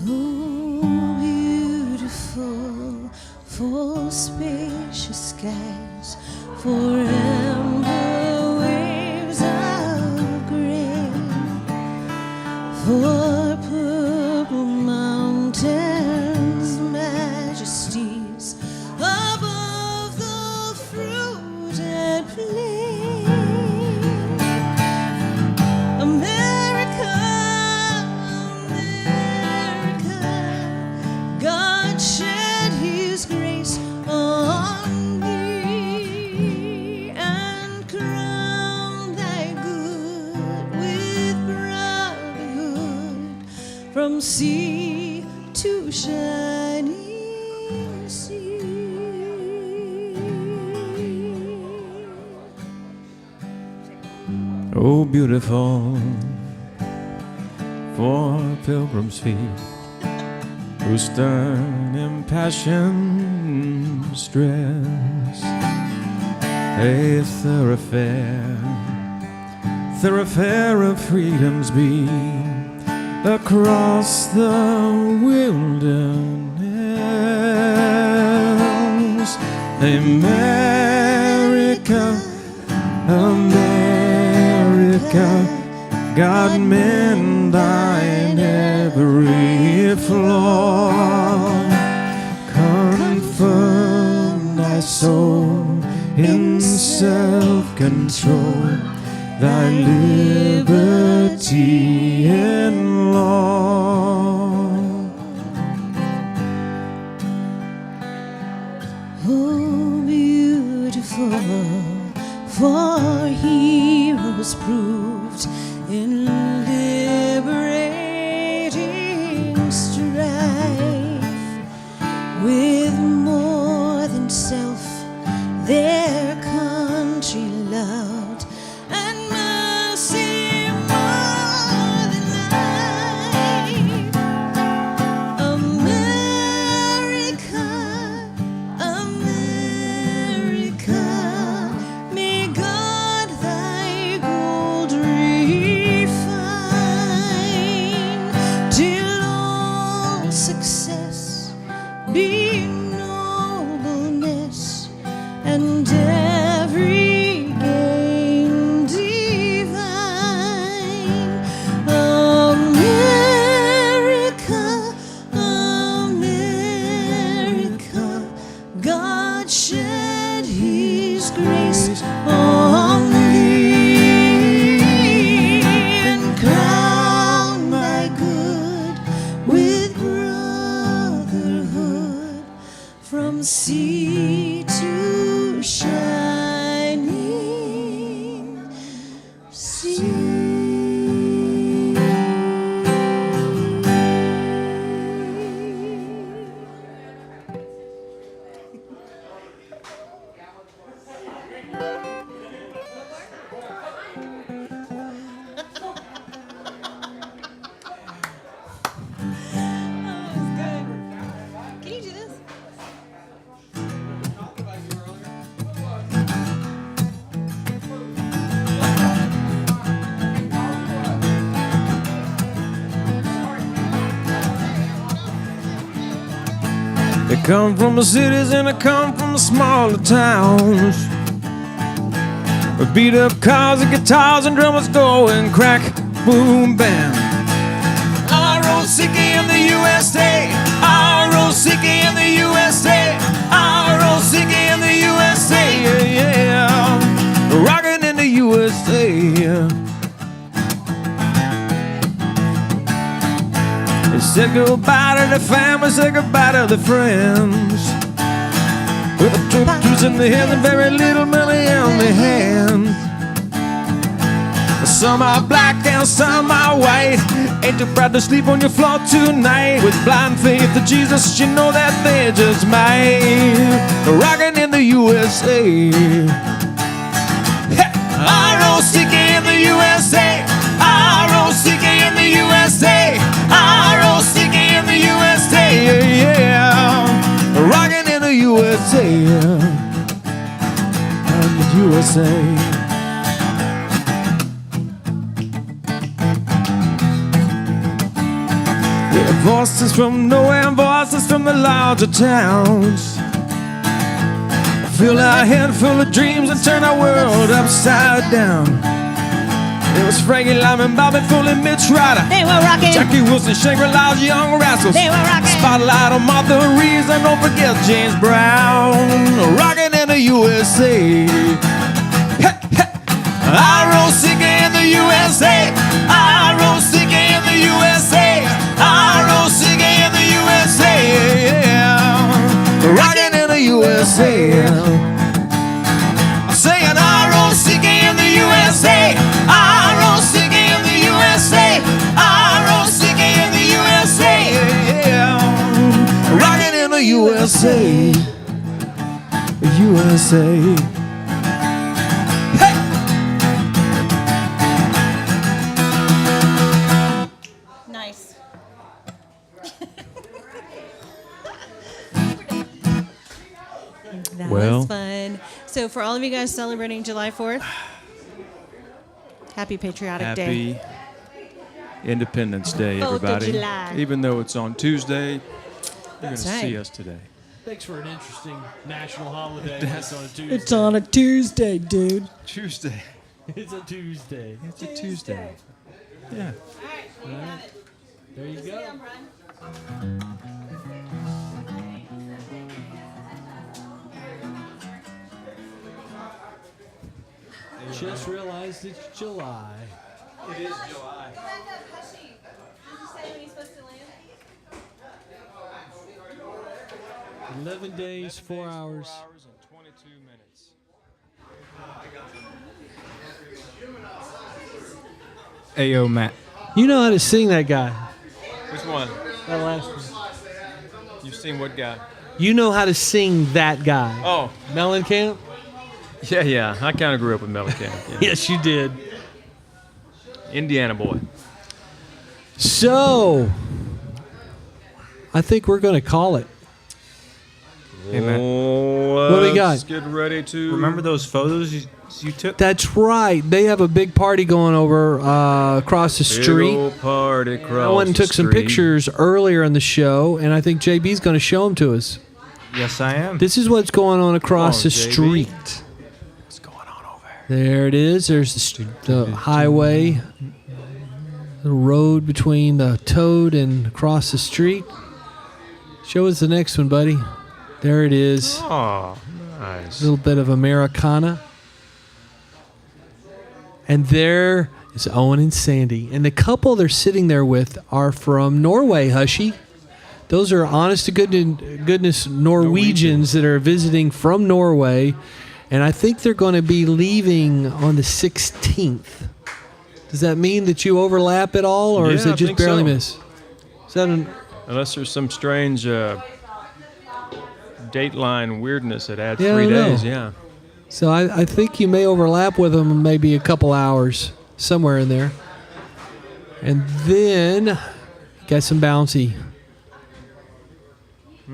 Oh, beautiful, for spacious skies, for amber waves of grain, for purple mountains, majesties above the fruited plain. America, America, God shed His grace on thee and crowned thy good from sea to shining sea. Oh, beautiful for pilgrims' feet whose stern impassioned stress a thoroughfare of freedom's beat across the wilderness. America, America, God mend thine every flaw, confirm thy soul in self-control, thy liberty in law. Oh, beautiful for heroes proved in liberating strife, with more than self their country loved, and mercy more than life. America, America, may God thy gold refine, till all success be nobleness, and every gain divine. America, America, God shed his grace on thee, and crown thy good with brotherhood, from sea to shining sea. Can you do this? They come from the cities and they come from the smaller towns, with beat up cars and guitars and drummers going crack, boom, bam. R-O-C-K in the USA, R-O-C-K in the USA, R-O-C-K in the USA, yeah, yeah. Rockin' in the USA, yeah. They said goodbye to the family, said goodbye to the friends, with the troops in the hills and very little money on their hands. Some are black and some are white. Ain't too proud to sleep on your floor tonight. With blind faith to Jesus, you know that they just might. Rockin' in the USA, R-O-C-K in the USA, R-O-C-K in the USA, R-O-C-K in the USA, yeah, yeah. Rockin' in the USA, in the USA. Voices from nowhere and voices from the larger towns fill our head full of dreams and turn our world upside down. It was Frankie Lyman, Bobby Foley, Mitch Ryder. They were rocking. Jackie Wilson, Shangri-La's Young Rascals. They were rocking. Spotlight on Martha Reeves and don't forget James Brown. Rocking in the USA. Hey, hey. R-O-C-K in the USA. R-O-C-K in the USA. R-O-C-K in the USA. Yeah. Rocking in the USA. I'm saying R-O-C-K in the USA. R-O-C-K in the USA. R-O-C-K in the USA. USA, USA. Nice. That Well. was fun. So for all of you guys celebrating July 4th, happy Patriotic Day. Happy Independence Day, 4th of everybody. July. Even though it's on Tuesday, you're going to That's right. see us today. Thanks for an interesting national holiday. That's on a Tuesday. It's on a Tuesday, dude. Tuesday. It's a Tuesday. It's a Tuesday. Yeah. There you go. Just realized it's July. It is July. 11 days, 4 hours. and 22 minutes. Ayo, Matt. You know how to sing that guy. Which one? That last one. You've seen what guy? You know how to sing that guy. Oh, Mellencamp? yeah. I kind of grew up with Mellencamp. Yeah. Yes, you did. Indiana boy. So, I think we're going to call it. Hey, Matt. What do we got? Let's get ready to Remember those photos you took? That's right. They have a big party going over across the Big street. old party across I went and the took some street. pictures earlier in the show, and I think JB's going to show them to us. Yes, I am. This is what's going on across the JB. street. What's going on over There it is. There's the highway, the road between the Toad and across the street. Show us the next one, buddy. There it is. Oh, A nice. little bit of Americana. And there is Owen and Sandy. And the couple they're sitting there with are from Norway, Hushy. Those are honest to goodness Norwegians that are visiting from Norway. And I think they're going to be leaving on the 16th. Does that mean that you overlap at all, or is Yeah, it I just think barely so. miss? Is that an, Unless there's some strange dateline weirdness that adds Yeah, I 3 don't know. days. Yeah. so I think you may overlap with them maybe a couple hours, somewhere in there. And then got some bouncy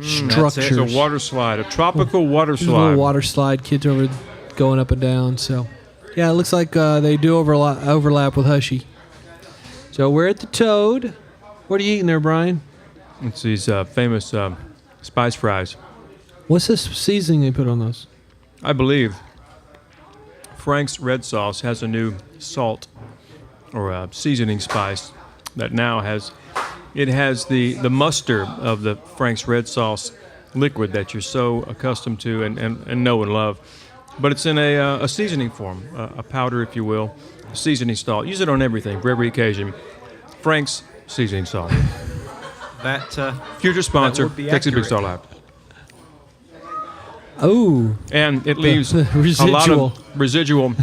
structures. It's a water slide, a tropical water There's a little slide. water slide, kids over going up and down. So, yeah, it looks like they do overlap with Hushy. So we're at the Toad. What are you eating there, Brian? It's these famous spice fries. What's this seasoning they put on those? I believe Frank's Red Sauce has a new salt or seasoning spice that now has the muster of the Frank's Red Sauce liquid that you're so accustomed to and know and love. But it's in a seasoning form, a powder, if you will, a seasoning salt. Use it on everything, for every occasion. Frank's seasoning salt. That Future sponsor, would be Texas Big accurate. Star Lab. Oh, And it leaves the a lot residual. of residual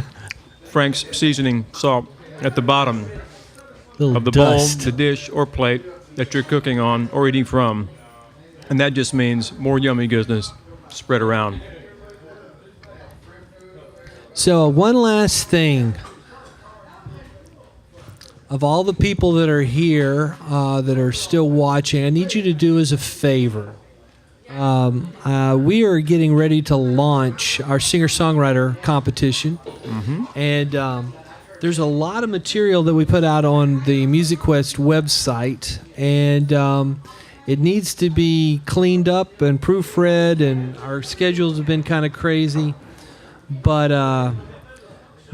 Frank's seasoning salt at the bottom little of the dust. bowl, the dish, or plate that you're cooking on or eating from. And that just means more yummy goodness spread around. So one last thing. Of all the people that are here that are still watching, I need you to do us a favor. We are getting ready to launch our singer-songwriter competition. And there's a lot of material that we put out on the Music Quest website. And it needs to be cleaned up and proofread, and our schedules have been kind of crazy. But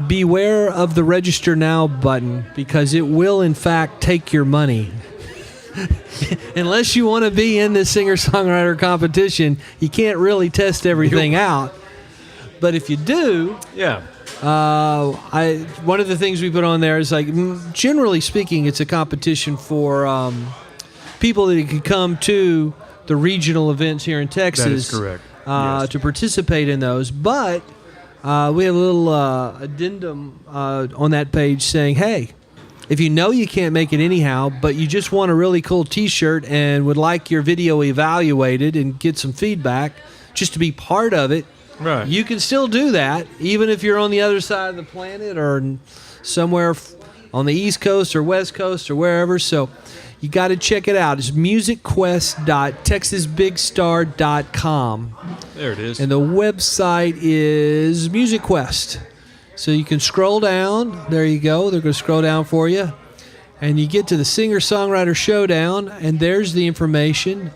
beware of the register now button, because it will in fact take your money. Unless you want to be in this singer-songwriter competition, you can't really test everything out. But if you do, Yeah. one of the things we put on there is, like, generally speaking, it's a competition for people that can come to the regional events here in Texas. That is correct. Yes. To participate in those. But we have a little addendum on that page saying, hey, If you know you can't make it anyhow, but you just want a really cool T-shirt and would like your video evaluated and get some feedback just to be part of it, Right. you can still do that, even if you're on the other side of the planet or somewhere on the East Coast or West Coast or wherever. So you got to check it out. It's musicquest.texasbigstar.com. There it is. And the website is Music Quest. So you can scroll down. There you go. They're going to scroll down for you. And you get to the Singer-Songwriter Showdown, and there's the information.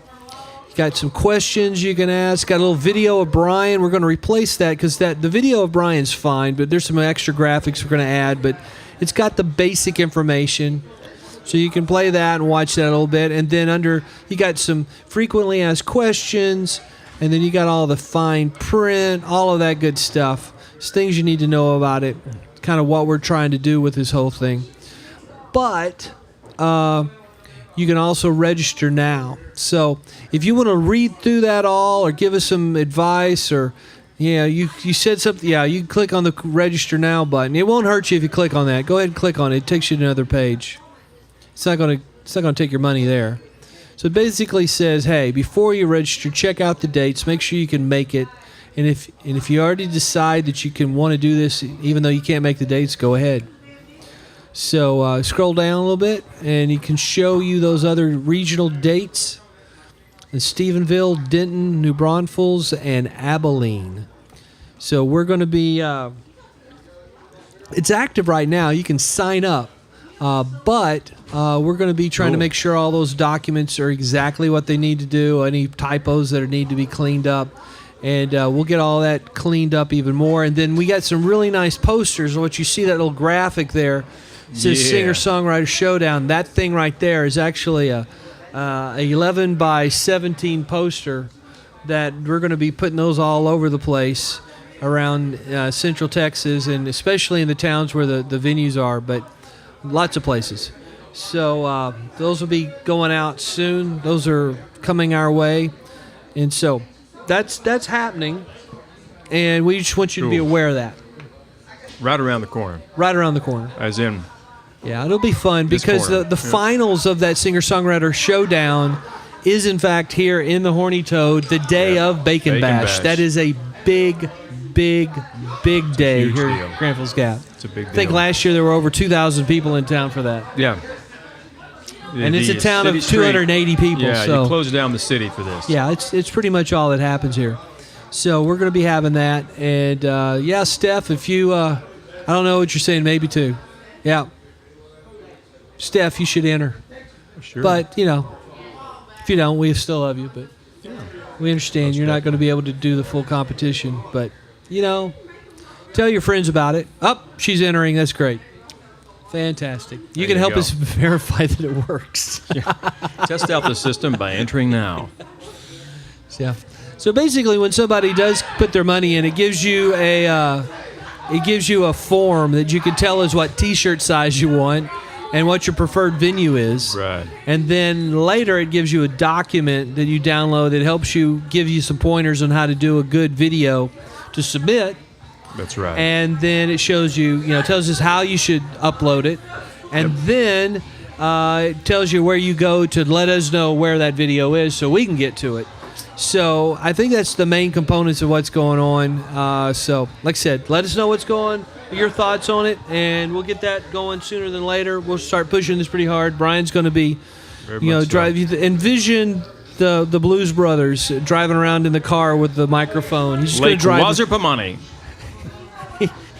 You got some questions you can ask. Got a little video of Brian. We're going to replace that because the video of Brian's fine, but there's some extra graphics we're going to add. But it's got the basic information. So you can play that and watch that a little bit. And then you got some frequently asked questions, and then you got all the fine print, all of that good stuff. It's things you need to know about it, kind of what we're trying to do with this whole thing. But you can also register now. So if you want to read through that all or give us some advice or, you said something, you can click on the register now button. It won't hurt you if you click on that. Go ahead and click on it. It takes you to another page. It's not going to take your money there. So it basically says, hey, before you register, check out the dates. Make sure you can make it. And if you already decide that you can want to do this, even though you can't make the dates, go ahead. So scroll down a little bit, and you can show you those other regional dates in Stephenville, Denton, New Braunfels, and Abilene. So we're going to be it's active right now. You can sign up. But we're going to be trying to make sure all those documents are exactly what they need to do, any typos that need to be cleaned up. And we'll get all that cleaned up even more. And then we got some really nice posters. What you see, that little graphic there, says Singer-Songwriter Showdown. That thing right there is actually a 11 by 17 poster that we're going to be putting those all over the place around Central Texas, and especially in the towns where the venues are, but lots of places. So those will be going out soon. Those are coming our way. And so that's happening, and we just want you to be aware of that. Right around the corner. Right around the corner. As in... Yeah, it'll be fun because the finals of that Singer-Songwriter Showdown is, in fact, here in the Horny Toad the day of Bacon Bash. That is a big day here at Grand Falls Gap. It's a big deal. I think last year there were over 2,000 people in town for that. Yeah. And it's a town of 280 people. Yeah, so you close down the city for this. Yeah, it's pretty much all that happens here. So we're going to be having that. And, Steph, if you, I don't know what you're saying, maybe two. Yeah. Steph, you should enter. Sure. But, if you don't, we still love you. But we understand you're not going to be able to do the full competition. But, tell your friends about it. She's entering. That's great. Fantastic. You can help us verify that it works. Test out the system by entering now. Yeah. So basically, when somebody does put their money in, it gives you a form that you can tell us what T-shirt size you want and what your preferred venue is. Right. And then later, it gives you a document that you download that helps you give you some pointers on how to do a good video to submit. That's right. And then it shows you, tells us how you should upload it. And then it tells you where you go to let us know where that video is so we can get to it. So I think that's the main components of what's going on. So, like I said, let us know what's going, your thoughts on it, and we'll get that going sooner than later. We'll start pushing this pretty hard. Brian's going to be, envision the Blues Brothers driving around in the car with the microphone. He's just going to drive. Wazirpamani.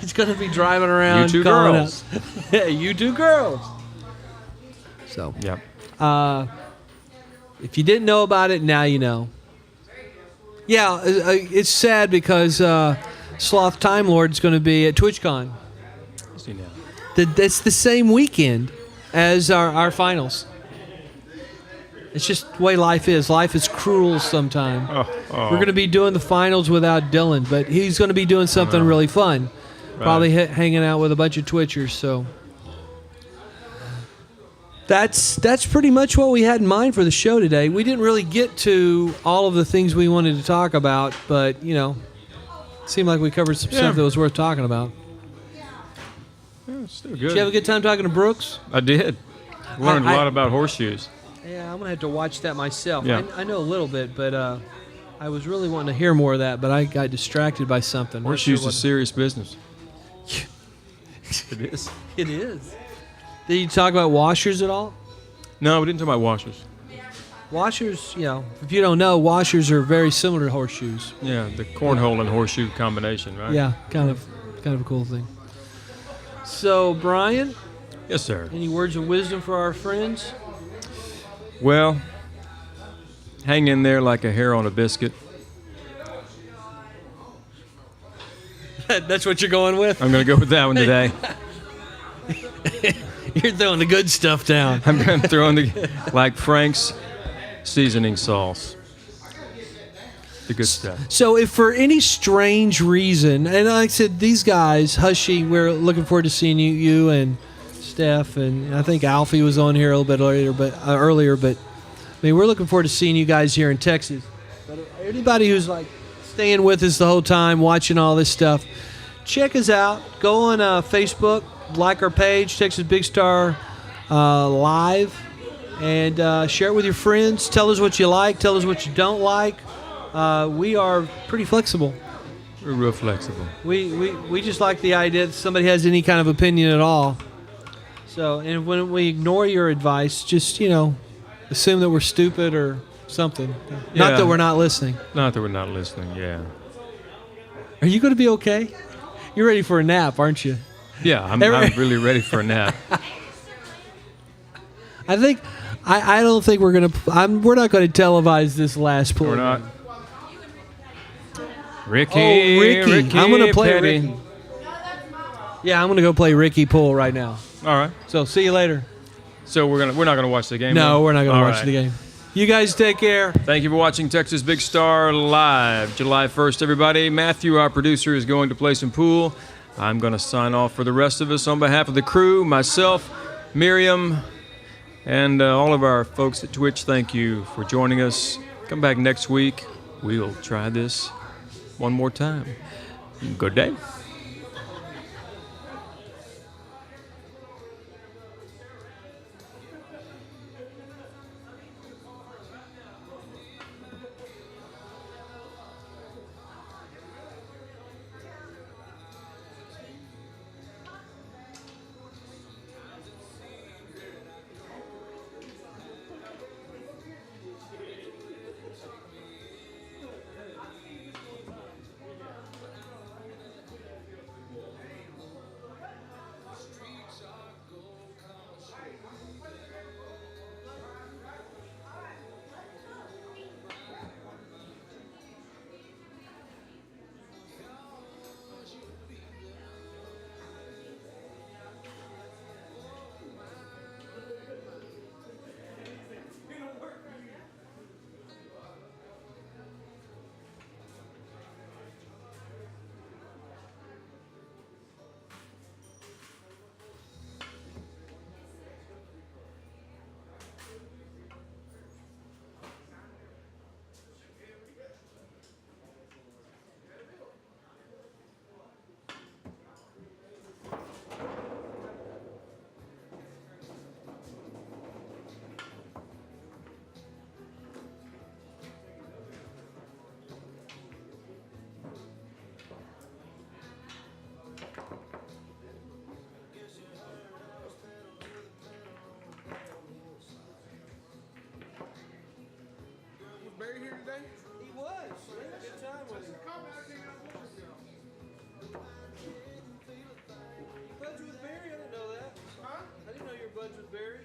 He's going to be driving around. You two girls. Yeah, you two girls. So, yep. If you didn't know about it, now you know. Yeah, it's sad because Sloth Time Lord is going to be at TwitchCon. That's the same weekend as our finals. It's just the way life is. Life is cruel sometimes. We're going to be doing the finals without Dylan, but he's going to be doing something really fun. Right. Probably hanging out with a bunch of Twitchers. So that's pretty much what we had in mind for the show today. We didn't really get to all of the things we wanted to talk about, but, it seemed like we covered some stuff that was worth talking about. Still Did you have good. a good time talking to Brooks? I did. Learned a I- lot about horseshoes. Yeah, I'm gonna have to watch that myself. Yeah. I know a little bit, but I was really wanting to hear more of that, but I got distracted by something. Not sure Horseshoes what- is serious business. It is. It is. Did you talk about washers at all? No, we didn't talk about washers. Washers, if you don't know, washers are very similar to horseshoes. Yeah, the cornhole and horseshoe combination, right? Yeah, kind of a cool thing. So, Brian, Yes, sir. any words of wisdom for our friends? Well, hang in there like a hair on a biscuit. That's what you're going with? I'm going to go with that one today. You're throwing the good stuff down. I'm going to throw in like Frank's seasoning sauce. The good stuff. So, if for any strange reason, and like I said, these guys, Hushy, we're looking forward to seeing you and Steph, and I think Alfie was on here a little bit earlier, but I mean, we're looking forward to seeing you guys here in Texas. But anybody who's like staying with us the whole time, watching all this stuff, check us out. Go on Facebook, like our page, Texas Big Star Live, and share it with your friends. Tell us what you like. Tell us what you don't like. We are pretty flexible. We're real flexible. We just like the idea that somebody has any kind of opinion at all. So, and when we ignore your advice, just, assume that we're stupid or something. Not Yeah. that we're not listening. Not that we're not listening, yeah. Are you going to be okay? You're ready for a nap, aren't you? Yeah, I'm really ready for a nap. I think, I don't think we're going to, we're not going to televise this last pool. We're not. Ricky, Oh, Ricky. I'm going to play Petty. Ricky. Yeah, I'm going to go play Ricky Pool right now. All right. So, see you later. So we're not gonna watch the game. No, then? we're not going to All watch right. the game. You guys take care. Thank you for watching Texas Big Star Live, July 1st, everybody. Matthew, our producer, is going to play some pool. I'm going to sign off for the rest of us on behalf of the crew, myself, Miriam, and all of our folks at Twitch. Thank you for joining us. Come back next week. We'll try this one more time. Good day. Buds with Barry? I didn't know that. I didn't know you were buds with Barry.